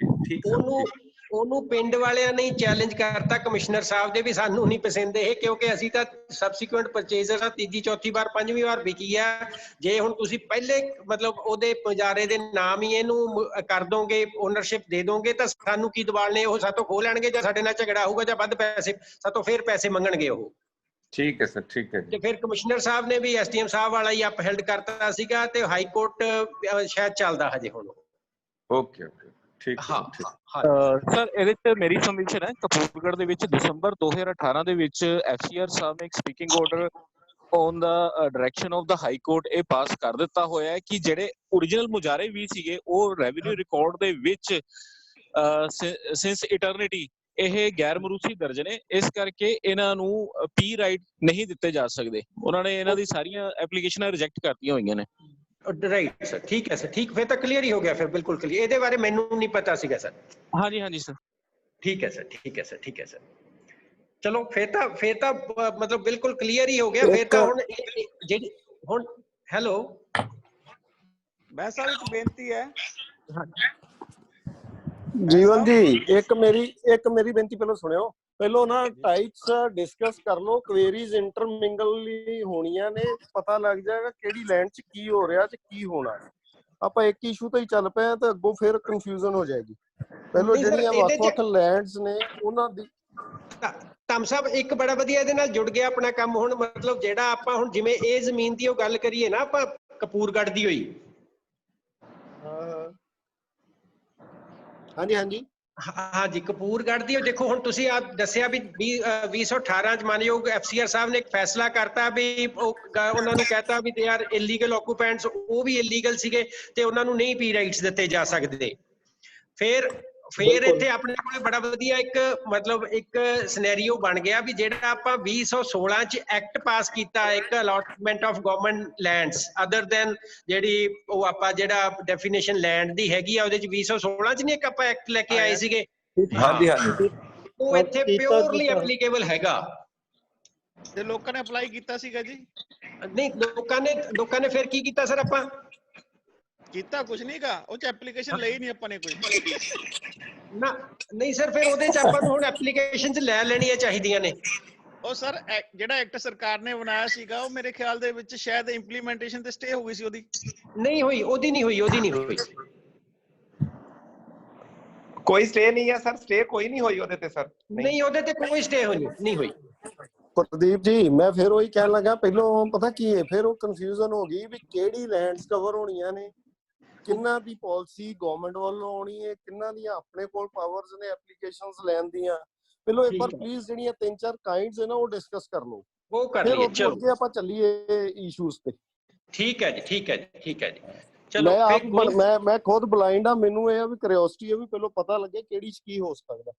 ਠੀਕ ਹੈ। ਉਹਨੂੰ ਪਿੰਡ ਵਾਲਿਆਂ ਨੇ ਚੈਲੰਜ ਕਰਤਾ ਕਮਿਸ਼ਨਰ ਸਾਹਿਬ ਦੇ ਵੀ ਸਾਨੂੰ ਨਹੀਂ ਪਸੰਦ ਇਹ ਕਿਉਂਕਿ ਅਸੀਂ ਤਾਂ ਸਬਸੀਕੁਐਂਟ ਪਰਚੇਜ਼ਰ ਆ। 3ਜੀ 4ਥੀ ਵਾਰ 5ਵੀਂ ਵਾਰ ਵਿਕੀ ਆ। ਜੇ ਹੁਣ ਤੁਸੀਂ ਪਹਿਲੇ ਮਤਲਬ ਉਹਦੇ ਪੁਜਾਰੇ ਦੇ ਨਾਮ ਹੀ ਇਹਨੂੰ ਕਰ ਦੋਗੇ ਓਨਰਸ਼ਿਪ ਦੇ ਦੋਗੇ ਤਾਂ ਸਾਨੂੰ ਕੀ ਦਬਾਲ ਨੇ ਉਹ ਸਾਤੋਂ ਖੋਹ ਲੈਣਗੇ ਜਾਂ ਸਾਡੇ ਨਾਲ ਝਗੜਾ ਹੋਊਗਾ ਜਾਂ ਵੱਧ ਪੈਸੇ ਸਾਤੋਂ ਫਿਰ ਪੈਸੇ ਮੰਗਣਗੇ ਉਹ। ਠੀਕ ਹੈ ਸਰ। ਠੀਕ ਹੈ। ਤੇ ਫਿਰ ਕਮਿਸ਼ਨਰ ਸਾਹਿਬ ਨੇ ਵੀ SDM ਸਾਹਿਬ ਵਾਲਾ ਹੀ ਅਪਹੈਲਡ ਕਰਤਾ ਸੀਗਾ ਤੇ ਹਾਈ ਕੋਰਟ ਸ਼ਾਇਦ ਚੱਲਦਾ ਹਜੇ ਹੁਣ। ਓਕੇ ਠੀਕ ਹੈ। ਸਰ ਇਹਦੇ ਚ ਮੇਰੀ ਸਬਮਿਸ਼ਨ ਹੈ ਕਪੂਰਗੜ੍ਹ ਦੇ ਵਿੱਚ ਦਸੰਬਰ 2018 ਦੇ ਵਿੱਚ FCR ਸਾਹਿਬ ਨੇ ਇੱਕ speaking order on the direction of the high court ਇਹ ਪਾਸ ਕਰ ਦਿੱਤਾ ਹੋਇਆ ਹੈ ਕਿ ਜਿਹੜੇ ਓਰੀਜਨਲ ਮੁਜ਼ਾਰੇ ਵੀ ਸੀਗੇ ਉਹ ਰੈਵਨਿਊ ਰਿਕਾਰਡ ਦੇ ਵਿੱਚ ਸਿੰਸ ਇਟਰਨਿਟੀ ਇਹ ਗੈਰ ਮਰੂਸੀ ਦਰਜ ਨੇ। ਇਸ ਕਰਕੇ ਇਹਨਾਂ ਨੂੰ ਪੀ ਰਾਈਟ ਨਹੀਂ ਦਿੱਤੇ ਜਾ ਸਕਦੇ। ਉਹਨਾਂ ਨੇ ਇਹਨਾਂ ਦੀ ਸਾਰੀਆਂ ਐਪਲੀਕੇਸ਼ਨਾਂ ਰਿਜੈਕਟ ਕਰਤੀਆਂ ਹੋਈਆਂ ਨੇ। Right sir. ਠੀਕ ਹੈ ਸਰ। ਠੀਕ ਫਿਰ ਤਾਂ ਕਲੀਅਰ ਹੀ ਹੋ ਗਿਆ ਫਿਰ ਬਿਲਕੁਲ ਕਲੀਅਰ। ਇਹਦੇ ਬਾਰੇ ਮੈਨੂੰ ਨਹੀਂ ਪਤਾ ਸੀਗਾ ਸਰ। ਹਾਂਜੀ ਸਰ। ਠੀਕ ਹੈ ਸਰ। ਚਲੋ ਫਿਰ ਤਾਂ ਮਤਲਬ ਬਿਲਕੁਲ ਕਲੀਅਰ ਹੀ ਹੋ ਗਿਆ ਫਿਰ ਤਾਂ। ਹੁਣ ਜਿਹੜੀ ਹੁਣ ਹੈਲੋ ਮੈਂ ਸਾਹਿਬ ਇੱਕ ਬੇਨਤੀ ਹੈ ਜੀਵਨ ਜੀ। ਇੱਕ ਮੇਰੀ ਬੇਨਤੀ ਪਹਿਲਾਂ ਸੁਣਿਓ। ਪਹਿਲਾਂ ਨਾ ਟਾਈਪਸ ਡਿਸਕਸ ਕਰ ਲਓ। ਕੁਐਰੀਜ਼ ਇੰਟਰਮਿੰਗਲ ਹੋਣੀਆਂ ਨੇ। ਪਤਾ ਲੱਗ ਜਾਏਗਾ ਕਿਹੜੀ ਲੈਂਡ 'ਚ ਕੀ ਹੋ ਰਿਹਾ ਤੇ ਕੀ ਹੋਣਾ। ਆਪਾਂ ਇੱਕ ਇਸ਼ੂ ਤੇ ਹੀ ਚੱਲ ਪਏ ਤਾਂ ਅੱਗੋਂ ਫਿਰ ਕਨਫਿਊਜ਼ਨ ਹੋ ਜਾਏਗੀ। ਪਹਿਲਾਂ ਜਿਹੜੀਆਂ ਵੱਖ-ਵੱਖ ਲੈਂਡਸ ਨੇ ਉਹਨਾਂ ਦੀ ਧੰਮ ਸਾਹਿਬ ਇੱਕ ਬੜਾ ਵਧੀਆ ਇਹਦੇ ਨਾਲ ਜੁੜ ਗਿਆ ਆਪਣਾ ਕੰਮ। ਹੁਣ ਮਤਲਬ ਜਿਹੜਾ ਆਪਾਂ ਹੁਣ ਜਿਵੇਂ ਇਹ ਜ਼ਮੀਨ ਦੀ ਉਹ ਗੱਲ ਕਰੀਏ ਨਾ ਆਪਾਂ ਕਪੂਰਗੜ੍ਹ ਦੀ ਹੋਈ। ਹਾਂਜੀ ਕਪੂਰਗੜ੍ਹ ਦੀ। ਦੇਖੋ ਹੁਣ ਤੁਸੀਂ ਆਪ ਦੱਸਿਆ ਵੀ 2018 ਚ ਮਾਨਯੋਗ FCR ਸਾਹਿਬ ਨੇ ਇੱਕ ਫੈਸਲਾ ਕਰਤਾ ਵੀ ਉਹਨਾਂ ਨੂੰ ਕਹਿਤਾ ਵੀ ਦੇ ਆਰ ਇਲੀਗਲ ਆਕੂਪੈਂਟਸ। ਉਹ ਵੀ ਇਲੀਗਲ ਸੀਗੇ ਤੇ ਉਹਨਾਂ ਨੂੰ ਨਹੀਂ ਪੀ ਰਾਈਟਸ ਦਿੱਤੇ ਜਾ ਸਕਦੇ। ਫਿਰ ਇੱਥੇ ਆਪਣੇ ਕੋਲ ਬੜਾ ਵਧੀਆ ਇੱਕ ਮਤਲਬ ਇੱਕ ਸਿਨੈਰੀਓ ਬਣ ਗਿਆ ਵੀ ਜਿਹੜਾ ਆਪਾਂ 2016 ਚ ਐਕਟ ਪਾਸ ਕੀਤਾ ਇੱਕ allotment of government lands other than ਜਿਹੜੀ ਉਹ ਆਪਾਂ ਜਿਹੜਾ ਡੈਫੀਨੇਸ਼ਨ ਲੈਂਡ ਦੀ ਹੈਗੀ ਆ ਉਹਦੇ ਚ 2016 ਚ ਨਹੀਂ ਇੱਕ ਆਪਾਂ ਐਕਟ ਲੈ ਕੇ ਆਏ ਸੀਗੇ। ਹਾਂਜੀ ਉਹ ਇੱਥੇ ਪਿਓਰਲੀ ਐਪਲੀਕੇਬਲ ਹੈਗਾ ਤੇ ਲੋਕਾਂ ਨੇ ਅਪਲਾਈ ਕੀਤਾ ਸੀਗਾ ਜੀ? ਨਹੀਂ ਲੋਕਾਂ ਨੇ ਫਿਰ ਕੀ ਕੀਤਾ ਸਰ? ਆਪਾਂ ਕੀਤਾ ਕੁਝ ਨਹੀਂਗਾ ਉਹ ਚ ਐਪਲੀਕੇਸ਼ਨ ਲਈ ਨਹੀਂ ਆਪਾਂ ਨੇ ਕੋਈ ਨਾ। ਨਹੀਂ ਸਰ ਫਿਰ ਉਹਦੇ ਚ ਆਪਾਂ ਨੂੰ ਹੁਣ ਐਪਲੀਕੇਸ਼ਨ ਚ ਲੈ ਲੈਣੀਆਂ ਚਾਹੀਦੀਆਂ ਨੇ। ਉਹ ਸਰ ਜਿਹੜਾ ਐਕਟ ਸਰਕਾਰ ਨੇ ਬਣਾਇਆ ਸੀਗਾ ਉਹ ਮੇਰੇ ਖਿਆਲ ਦੇ ਵਿੱਚ ਸ਼ਾਇਦ ਇੰਪਲੀਮੈਂਟੇਸ਼ਨ ਤੇ ਸਟੇ ਹੋ ਗਈ ਸੀ। ਉਹਦੀ ਨਹੀਂ ਹੋਈ। ਕੋਈ ਸਟੇ ਨਹੀਂ ਹੈ ਸਰ, ਸਟੇ ਕੋਈ ਨਹੀਂ ਹੋਈ ਉਹਦੇ ਤੇ ਸਰ। ਨਹੀਂ ਉਹਦੇ ਤੇ ਕੋਈ ਸਟੇ ਨਹੀਂ ਹੋਈ। ਪ੍ਰਦੀਪ ਜੀ ਮੈਂ ਫਿਰ ਉਹੀ ਕਹਿਣ ਲੱਗਾ, ਪਹਿਲੋਂ ਪਤਾ ਕੀ ਹੈ, ਫਿਰ ਉਹ ਕਨਫਿਊਜ਼ਨ ਹੋ ਗਈ ਵੀ ਕਿਹੜੀ ਲੈਂਡਸ ਕਵਰ ਹੋਣੀਆਂ ਨੇ, ਕਿੰਨਾਂ ਦੀ ਪਾਲਿਸੀ ਗਵਰਨਮੈਂਟ ਵੱਲੋਂ ਆਉਣੀ ਹੈ, ਕਿੰਨਾਂ ਦੀਆਂ ਆਪਣੇ ਕੋਲ ਪਾਵਰਸ ਨੇ ਐਪਲੀਕੇਸ਼ਨਸ ਲੈਣ ਦੀਆਂ। ਪਹਿਲੋਂ ਇੱਕ ਵਾਰ ਪਲੀਜ਼ ਜਿਹੜੀਆਂ 3-4 ਕਾਈਂਡਸ ਹੈ ਨਾ ਉਹ ਡਿਸਕਸ ਕਰ ਲਓ, ਉਹ ਕਰ ਫਿਰ ਲਈਏ। ਅੱਗੇ ਅੱਗੇ ਆਪਾਂ ਚੱਲੀਏ ਇਸ਼ੂਜ਼ ਤੇ। ਠੀਕ ਹੈ ਜੀ, ਠੀਕ ਹੈ ਜੀ, ਠੀਕ ਹੈ ਜੀ। ਚਲੋ ਮੈਂ ਖੁਦ ਬਲਾਈਂਡ ਆ, ਮੈਨੂੰ ਇਹ ਆ ਵੀ ਕਿਉਰਿਓਸਿਟੀ ਹੈ ਵੀ ਪਹਿਲੋਂ ਪਤਾ ਲੱਗੇ ਕਿਹੜੀ ਚ ਕੀ ਹੋ ਸਕਦਾ।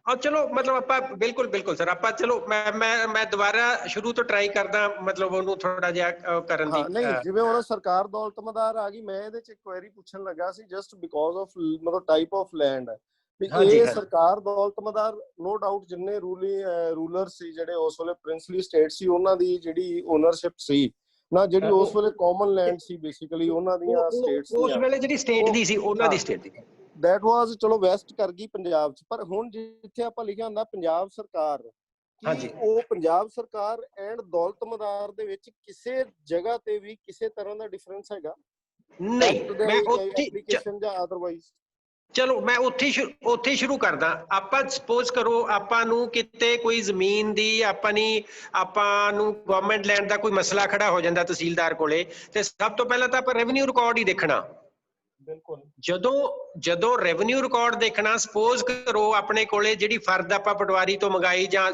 ਹਾਂ ਚਲੋ ਮਤਲਬ ਆਪਾਂ ਬਿਲਕੁਲ ਸਰ, ਆਪਾਂ ਚਲੋ ਮੈਂ ਦੁਬਾਰਾ ਸ਼ੁਰੂ ਤੋਂ ਟਰਾਈ ਕਰਦਾ, ਮਤਲਬ ਉਹਨੂੰ ਥੋੜਾ ਜਿਹਾ ਕਰਨ ਦੀ। ਨਹੀਂ ਜਿਵੇਂ ਹੁਣ ਸਰਕਾਰ ਦੌਲਤਮਦਾਰ ਆ ਗਈ, ਮੈਂ ਇਹਦੇ ਚ ਕੁਐਰੀ ਪੁੱਛਣ ਲੱਗਾ ਸੀ ਜਸਟ ਬਿਕੋਜ਼ ਆਫ ਮਤਲਬ ਟਾਈਪ ਆਫ ਲੈਂਡ ਹੈ ਵੀ ਇਹ ਸਰਕਾਰ ਦੌਲਤਮਦਾਰ ਨੋ ਡਾਊਟ ਜਿੰਨੇ ਰੂਲਰ ਸੀ ਜਿਹੜੇ ਉਸ ਵੇਲੇ ਪ੍ਰਿੰਸਲੀ ਸਟੇਟ ਸੀ ਉਹਨਾਂ ਦੀ ਜਿਹੜੀ ਓਨਰਸ਼ਿਪ ਸੀ ਨਾ, ਜਿਹੜੀ ਉਸ ਵੇਲੇ ਕਾਮਨ ਲੈਂਡ ਸੀ ਬੇਸਿਕਲੀ ਉਹਨਾਂ ਦੀਆਂ ਸਟੇਟਸ ਦੀਆਂ, ਉਸ ਵੇਲੇ ਜਿਹੜੀ ਸਟੇਟ ਦੀ ਸੀ ਉਹਨਾਂ ਦੀ ਸਟੇਟ ਦੀ that was ਚਲੋ ਵੈਸਟ ਕਰ ਗਈ ਪੰਜਾਬ ਚ। ਪਰ ਹੁਣ ਜਿੱਥੇ ਆਪਾਂ ਲਿਖਿਆ ਹੁੰਦਾ ਪੰਜਾਬ ਸਰਕਾਰ, ਕੀ ਉਹ ਪੰਜਾਬ ਸਰਕਾਰ ਐਂਡ ਦੌਲਤਮਦਾਰ ਦੇ ਵਿੱਚ ਕਿਸੇ ਜਗ੍ਹਾ ਤੇ ਵੀ ਕਿਸੇ ਤਰ੍ਹਾਂ ਦਾ ਡਿਫਰੈਂਸ ਹੈਗਾ? ਨਹੀਂ ਮੈਂ ਐਪਲੀਕੇਸ਼ਨ ਜਾਂ ਅਦਰਵਾਈਜ਼। ਚਲੋ ਮੈਂ ਉੱਥੇ ਸ਼ੁਰੂ ਕਰਦਾ। ਆਪਾਂ ਸਪੋਜ਼ ਕਰੋ ਆਪਾਂ ਨੂੰ ਕਿਤੇ ਕੋਈ ਜ਼ਮੀਨ ਦੀ ਆਪਾਂ ਨੂੰ ਗਵਰਨਮੈਂਟ ਲੈਂਡ ਦਾ ਕੋਈ ਮਸਲਾ ਖੜਾ ਹੋ ਜਾਂਦਾ ਤਹਿਸੀਲਦਾਰ ਕੋਲੇ, ਤੇ ਸਭ ਤੋਂ ਪਹਿਲਾਂ ਤਾਂ ਆਪਾਂ ਰੈਵਨਿਊ ਰਿਕਾਰਡ ਹੀ ਦੇਖਣਾ। ਬਿਲਕੁਲ ਜਦੋਂ ਰੈਵਨਿਊ ਰਿਕਾਰਡ ਦੇਖਣਾ, ਸਪੋਜ਼ ਕਰੋ ਆਪਣੇ ਕੋਲੇ ਜਿਹੜੀ ਫਰਦ ਆਪਾਂ ਪਟਵਾਰੀ ਤੋਂ ਮੰਗਾਈ ਜਾਂ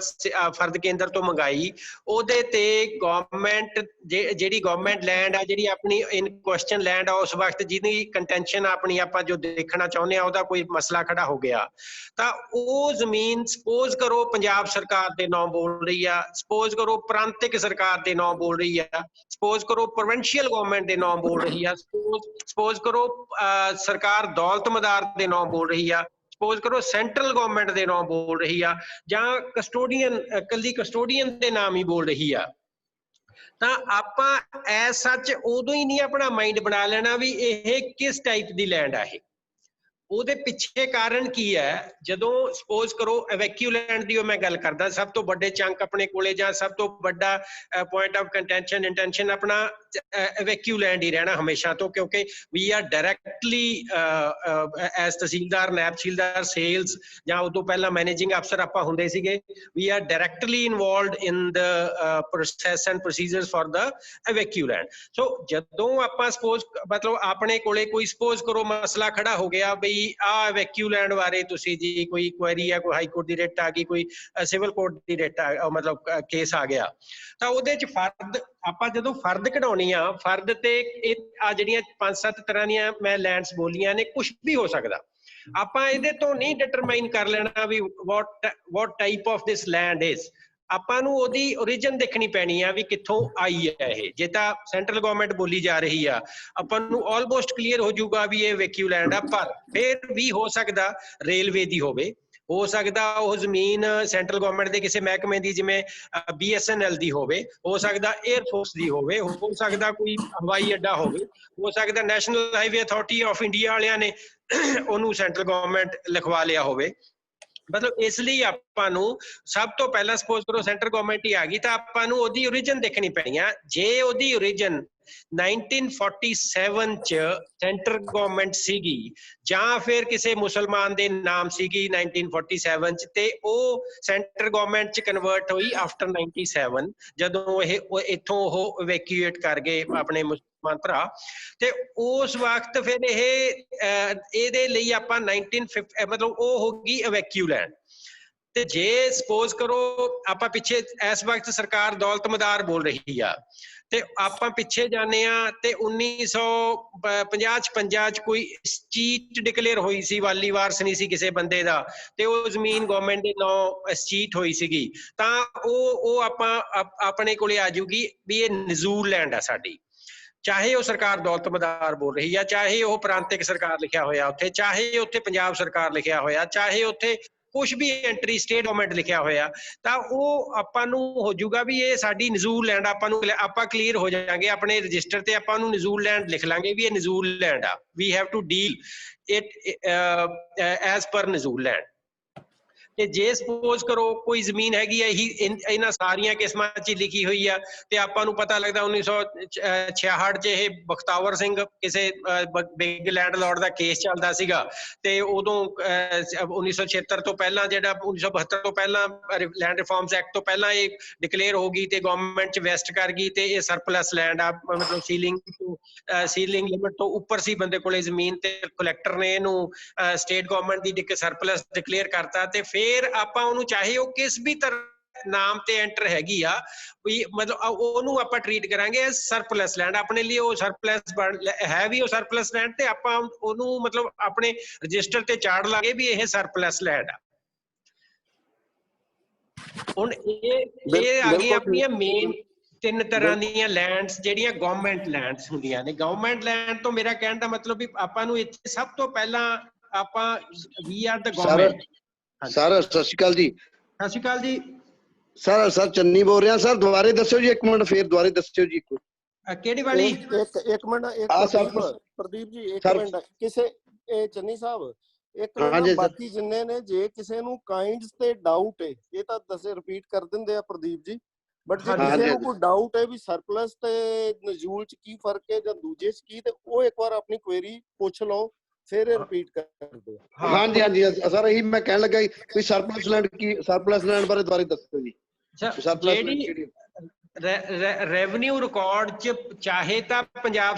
ਫਰਦ ਕੇਂਦਰ ਤੋਂ ਮੰਗਾਈ, ਉਹਦੇ ਤੇ ਗਵਰਨਮੈਂਟ ਜਿਹੜੀ ਗਵਰਨਮੈਂਟ ਲੈਂਡ ਆ, ਜਿਹੜੀ ਆਪਣੀ ਇਨ ਕੁਐਸਚਨ ਲੈਂਡ ਆ, ਉਸ ਵਕਤ ਜਿਹਦੀ ਕੰਟੈਂਸ਼ਨ ਆਪਣੀ ਆਪਾਂ ਜੋ ਦੇਖਣਾ ਚਾਹੁੰਦੇ ਆ, ਉਹਦਾ ਕੋਈ ਮਸਲਾ ਖੜਾ ਹੋ ਗਿਆ, ਤਾਂ ਉਹ ਜ਼ਮੀਨ ਸਪੋਜ਼ ਕਰੋ ਪੰਜਾਬ ਸਰਕਾਰ ਦੇ ਨਾਂ ਬੋਲ ਰਹੀ ਆ, ਸਪੋਜ਼ ਕਰੋ ਪ੍ਰਾਂਤਿਕ ਸਰਕਾਰ ਦੇ ਨਾਂ ਬੋਲ ਰਹੀ ਆ, ਸਪੋਜ਼ ਕਰੋ ਪ੍ਰੋਵਿੰਸ਼ੀਅਲ ਗਵਰਨਮੈਂਟ ਦੇ ਨਾਂ ਬੋਲ ਰਹੀ ਆ, ਸਪੋਜ਼ ਕਰੋ ਸਰਕਾਰ ਦੌਲਤਮਦਾਰ ਦੇ ਨਾਂ ਬੋਲ ਰਹੀ ਆ, ਸਪੋਜ਼ ਕਰੋ ਸੈਂਟਰਲ ਗਵਰਨਮੈਂਟ ਦੇ ਨਾਂ ਬੋਲ ਰਹੀ ਆ, ਜਾਂ ਕੱਲੀ ਕਸਟੋਡੀਅਨ ਦੇ ਨਾਮ ਹੀ ਬੋਲ ਰਹੀ ਆ, ਤਾਂ ਆਪਾਂ ਐ ਸੱਚ ਉਦੋਂ ਹੀ ਨਹੀਂ ਆਪਣਾ ਮਾਈਂਡ ਬਣਾ ਲੈਣਾ ਵੀ ਇਹ ਕਿਸ ਟਾਈਪ ਦੀ ਲੈਂਡ ਆ। ਇਹ ਉਹਦੇ ਪਿੱਛੇ ਕਾਰਨ ਕੀ ਹੈ? ਜਦੋਂ ਸਪੋਜ਼ ਕਰੋ ਐਵੈਕਿਊ ਲੈਂਡ ਦੀ ਮੈਂ ਗੱਲ ਕਰਦਾ, ਸਭ ਤੋਂ ਵੱਡੇ ਚੰਕ ਆਪਣੇ ਕੋਲੇ ਜਾਂ ਸਭ ਤੋਂ ਵੱਡਾ ਪੁਆਇੰਟ ਆਫ ਕੰਟੈਂਸ਼ਨ ਇੰਟੈਂਸ਼ਨ ਆਪਣਾ ਐਵੈਕਿਊ ਲੈਂਡ ਹੀ ਰਹਿਣਾ ਹਮੇਸ਼ਾ ਤੋਂ, ਕਿਉਂਕਿ we are directly as tehsildar, naib tehsildar, sales ਜਾਂ ਉਦੋਂ ਪਹਿਲਾਂ ਮੈਨੇਜਿੰਗ ਅਫਸਰ ਆਪਾਂ ਹੁੰਦੇ ਸੀਗੇ, we are directly involved in the process and procedures for the evacuee land. So ਜਦੋਂ ਆਪਾਂ ਸਪੋਜ਼ ਮਤਲਬ ਆਪਣੇ ਕੋਲੇ ਕੋਈ ਸਪੋਜ਼ ਕਰੋ ਮਸਲਾ ਖੜਾ ਹੋ ਗਿਆ ਬਈ ਆ ਵੈਕਿਊ ਲੈਂਡ ਬਾਰੇ ਤੁਸੀਂ ਜੀ ਕੋਈ ਕੁਐਰੀ ਹੈ, ਕੋਈ ਹਾਈ ਕੋਰਟ ਦੀ ਰਿਟ ਆ ਗਈ, ਕੋਈ ਸਿਵਲ ਕੋਰਟ ਦੀ ਰਿਟ ਆ, ਮਤਲਬ ਕੇਸ ਆ ਗਿਆ, ਤਾਂ ਉਹਦੇ ਚ ਫਰਦ ਆਪਾਂ ਜਦੋਂ ਫਰਦ ਕਢਾਉਣੀ ਆ, ਫਰਦ ਤੇ ਇਹ ਆ ਜਿਹੜੀਆਂ 5-7 ਤਰ੍ਹਾਂ ਦੀਆਂ ਮੈਂ ਲੈਂਡਸ ਬੋਲੀਆਂ ਨੇ, ਕੁਝ ਵੀ ਹੋ ਸਕਦਾ। ਆਪਾਂ ਇਹਦੇ ਤੋਂ ਨਹੀਂ ਡਿਟਰਮਾਈਨ ਕਰ ਲੈਣਾ ਵੀ what type of this land is। ਆਪਾਂ ਨੂੰ ਉਹਦੀ origin ਦੇਖਣੀ ਪੈਣੀ ਆ ਵੀ ਕਿੱਥੋਂ ਆਈ ਹੈ ਇਹ। ਜੇ ਤਾਂ ਸੈਂਟਰਲ ਗਵਰਨਮੈਂਟ ਬੋਲੀ ਜਾ ਰਹੀ ਆ, ਆਪਾਂ ਨੂੰ ਆਲਮੋਸਟ ਕਲੀਅਰ ਹੋ ਜਾਊਗਾ ਵੀ ਇਹ ਵੈਕਿਊ ਲੈਂਡ ਆ, ਪਰ ਫਿਰ ਵੀ ਹੋ ਸਕਦਾ ਰੇਲਵੇ ਦੀ ਹੋਵੇ, ਹੋ ਸਕਦਾ ਉਹ ਜ਼ਮੀਨ ਸੈਂਟਰਲ ਗਵਰਨਮੈਂਟ ਦੇ ਕਿਸੇ ਮਹਿਕਮੇ ਦੀ ਜਿਵੇਂ BSNL ਦੀ ਹੋਵੇ, ਹੋ ਸਕਦਾ 에ਅਰ ਫੋਰਸ ਦੀ ਹੋਵੇ, ਹੋ ਸਕਦਾ ਕੋਈ ਹਵਾਈ ਅੱਡਾ ਹੋਵੇ, ਹੋ ਸਕਦਾ national highway authority of India ਵਾਲਿਆਂ ਨੇ ਉਹਨੂੰ ਸੈਂਟਰਲ ਗਵਰਨਮੈਂਟ ਲਿਖਵਾ ਲਿਆ ਹੋਵੇ। ਮਤਲਬ ਇਸ ਲਈ ਆਪਾਂ ਨੂੰ ਸਭ ਤੋਂ ਪਹਿਲਾਂ ਸਪੋਜ਼ ਕਰੋ ਸੈਂਟਰ ਗਵਰਨਮੈਂਟ ਹੀ ਆ ਗਈ, ਤਾਂ ਆਪਾਂ ਨੂੰ ਉਹਦੀ origin ਦੇਖਣੀ ਪੈਣੀ ਆ। ਜੇ ਉਹਦੀ origin 1947 ਚ ਸੈਂਟਰ ਗਵਰਨਮੈਂਟ ਸੀਗੀ ਜਾਂ ਫਿਰ ਕਿਸੇ ਮੁਸਲਮਾਨ ਦੇ ਨਾਮ ਸੀਗੀ 1947 ਚ, ਤੇ ਉਹ ਸੈਂਟਰ ਗਵਰਨਮੈਂਟ ਚ ਕਨਵਰਟ ਹੋਈ ਆਫਟਰ 97 ਜਦੋਂ ਇਹ ਇੱਥੋਂ ਉਹ ਇਵੈਕਿਊਏਟ ਕਰ ਗਏ ਆਪਣੇ ਮੁਸਲਮਾਨ ਭਰਾ, ਤੇ ਉਸ ਵਕਤ ਫਿਰ ਇਹਦੇ ਲਈ ਆਪਾਂ 1950 ਮਤਲਬ ਉਹ ਹੋ ਗਈ ਇਵੈਕਿਊ ਲੈਂਡ। ਤੇ ਜੇ ਸਪੋਜ਼ ਕਰੋ ਆਪਾਂ ਪਿੱਛੇ ਇਸ ਵਕਤ ਸਰਕਾਰ ਦੌਲਤਮਦਾਰ ਬੋਲ ਰਹੀ ਆ, ਤੇ ਆਪਾਂ ਪਿੱਛੇ ਜਾਂਦੇ ਆ ਤੇ 1950-56 ਚ ਕੋਈ ਸਟੀਟ ਡਿਕਲੇਅਰ ਹੋਈ ਸੀ, ਵਾਲੀ ਵਾਰਸ ਨਹੀਂ ਸੀ ਕਿਸੇ ਬੰਦੇ ਦਾ, ਤੇ ਉਹ ਜ਼ਮੀਨ ਗਵਰਨਮੈਂਟ ਦੇ ਨਾਂ ਸਟੀਟ ਹੋਈ ਸੀਗੀ, ਤਾਂ ਉਹ ਆਪਾਂ ਆਪਣੇ ਕੋਲੇ ਆ ਜੂਗੀ ਵੀ ਇਹ ਨਜ਼ੂਲ ਲੈਂਡ ਆ ਸਾਡੀ। ਚਾਹੇ ਉਹ ਸਰਕਾਰ ਦੌਲਤਮਦਾਰ ਬੋਲ ਰਹੀ ਆ, ਚਾਹੇ ਉਹ ਪ੍ਰਾਂਤਿਕ ਸਰਕਾਰ ਲਿਖਿਆ ਹੋਇਆ ਉੱਥੇ, ਚਾਹੇ ਉੱਥੇ ਪੰਜਾਬ ਸਰਕਾਰ ਲਿਖਿਆ ਹੋਇਆ, ਚਾਹੇ ਉੱਥੇ ਕੁਛ ਵੀ ਐਂਟਰੀ ਸਟੇਟ ਗਵਰਨਮੈਂਟ ਲਿਖਿਆ ਹੋਇਆ, ਤਾਂ ਉਹ ਆਪਾਂ ਨੂੰ ਹੋ ਜਾਊਗਾ ਵੀ ਇਹ ਸਾਡੀ ਨਜ਼ੂਲ ਲੈਂਡ। ਆਪਾਂ ਕਲੀਅਰ ਹੋ ਜਾਵਾਂਗੇ ਆਪਣੇ ਰਜਿਸਟਰ ਤੇ, ਆਪਾਂ ਨੂੰ ਨਜ਼ੂਲ ਲੈਂਡ ਲਿਖ ਲਾਂਗੇ ਵੀ ਇਹ ਨਜ਼ੂਲ ਲੈਂਡ ਆ। We have to deal it as per nazul land. ਤੇ ਜੇ ਸਪੋਜ਼ ਕਰੋ ਕੋਈ ਜ਼ਮੀਨ ਹੈਗੀ ਹੈ ਇਹਨਾਂ ਸਾਰੀਆਂ ਕਿਸਮਾਂ 'ਚ ਲਿਖੀ ਹੋਈ ਆ ਤੇ ਆਪਾਂ ਨੂੰ ਪਤਾ ਲੱਗਦਾ 1966 'ਚ ਇਹ ਬਖਤਾਵਰ ਸਿੰਘ ਕਿਸੇ ਬਿਗ ਲੈਂਡਲੋਰਡ ਦਾ ਕੇਸ ਚੱਲਦਾ ਸੀਗਾ ਤੇ ਉਦੋਂ 1976 ਤੋਂ ਪਹਿਲਾਂ ਜਿਹੜਾ 1972 ਤੋਂ ਪਹਿਲਾਂ ਲੈਂਡ ਰਿਫਾਰਮਸ ਐਕਟ ਤੋਂ ਪਹਿਲਾਂ ਇਹ ਡਿਕਲੇਅਰ ਹੋ ਗਈ ਤੇ ਗਵਰਨਮੈਂਟ 'ਚ ਵੈਸਟ ਕਰ ਗਈ ਤੇ ਇਹ ਸਰਪਲਸ ਲੈਂਡ ਆ, ਮਤਲਬ ਸੀਲਿੰਗ ਲਿਮਿਟ ਤੋਂ ਉੱਪਰ ਸੀ ਬੰਦੇ ਕੋਲੇ ਜ਼ਮੀਨ ਤੇ ਕਲੈਕਟਰ ਨੇ ਇਹਨੂੰ ਸਟੇਟ ਗਵਰਨਮੈਂਟ ਦੀ ਸਰਪਲਸ ਡਿਕਲੇਅਰ ਕਰਤਾ ਤੇ ਫਿਰ ਆਪਾਂ ਉਹਨੂੰ ਚਾਹੇ ਉਹ ਕਿਸ ਵੀ ਤਰ੍ਹਾਂ ਨਾਮ ਤੇ ਐਂਟਰ ਹੈਗੀ ਆ ਵੀ ਮਤਲਬ ਉਹਨੂੰ ਆਪਾਂ ਟ੍ਰੀਟ ਕਰਾਂਗੇ ਐਸ ਸਰਪਲਸ ਲੈਂਡ। ਆਪਣੇ ਲਈ ਉਹ ਸਰਪਲਸ ਹੈ ਵੀ ਉਹ ਸਰਪਲਸ ਲੈਂਡ ਤੇ ਆਪਾਂ ਉਹਨੂੰ ਮਤਲਬ ਆਪਣੇ ਰਜਿਸਟਰ ਤੇ ਚਾੜ ਲਾਂਗੇ ਵੀ ਇਹ ਸਰਪਲਸ ਲੈਂਡ ਆ। ਹੁਣ ਇਹ ਆ ਗਈਆਂ ਆਪਣੀਆਂ ਮੇਨ 3 ਤਰ੍ਹਾਂ ਦੀਆਂ ਲੈਂਡਸ ਜਿਹੜੀਆਂ ਗਵਰਨਮੈਂਟ ਲੈਂਡਸ ਹੁੰਦੀਆਂ ਨੇ। ਗਵਰਨਮੈਂਟ ਲੈਂਡ ਤੋਂ ਮੇਰਾ ਕਹਿਣ ਦਾ ਮਤਲਬ ਵੀ ਆਪਾਂ ਨੂੰ ਇੱਥੇ ਸਭ ਤੋਂ ਪਹਿਲਾਂ ਆਪਾਂ we are the government. Sir ਸਤਿ ਸ਼੍ਰੀ ਅਕਾਲ ਜੀ। ਸਤਿ ਸ਼੍ਰੀ ਅਕਾਲ ਜੀ ਸਰ ਚੰਨੀ ਬੋਲ ਰਿਹਾ ਸਰ। ਦੁਬਾਰੇ ਦੱਸਿਓ ਜੀ, ਇੱਕ ਮਿੰਟ ਫੇਰ ਦੁਬਾਰੇ ਦੱਸਿਓ ਜੀ। ਕਿਹੜੀ ਵਾਲੀ? ਇੱਕ ਮਿੰਟ ਪ੍ਰਦੀਪ ਜੀ ਇੱਕ ਮਿੰਟ ਕਿਸੇ ਚੰਨੀ ਸਾਹਿਬ ਇੱਕ ਮਿੰਟ ਬਾਕੀ ਜਿੰਨੇ ਨੇ ਜੇ ਕਿਸੇ ਨੂੰ ਕਾਈਂਡਸ ਤੇ ਡਾਊਟ ਹੈ ਇਹ ਤਾਂ ਦੱਸੇ ਰਿਪੀਟ ਕਰ ਦਿੰਦੇ ਆ ਪ੍ਰਦੀਪ ਜੀ, ਬਟ ਜੇ ਕਿਸੇ ਨੂੰ ਕੋਈ ਡਾਊਟ ਹੈ ਵੀ ਸਰਪਲਸ ਤੇ ਨਜ਼ੂਲ ਚ ਕੀ ਫਰਕ ਹੈ ਜਾਂ ਦੂਜੇ ਚ ਕੀ, ਤੇ ਉਹ ਇੱਕ ਵਾਰ ਆਪਣੀ ਕੁਐਰੀ ਪੁੱਛ ਲਓ ਫਿਰ ਰਿਪੀਟ ਕਰ ਦਿਓ। ਹਾਂਜੀ ਸਰ ਇਹੀ ਮੈਂ ਕਹਿਣ ਲੱਗਾ ਵੀ ਸਰਪਲਸ ਲੈਂਡ ਬਾਰੇ ਦੁਬਾਰੇ ਦੱਸੋ ਜੀ। ਜਿਹੜੀ ਰੈਵਨਿਊ ਰਿਕਾਰਡ ਚ ਚਾਹੇ ਤਾਂ ਪੰਜਾਬ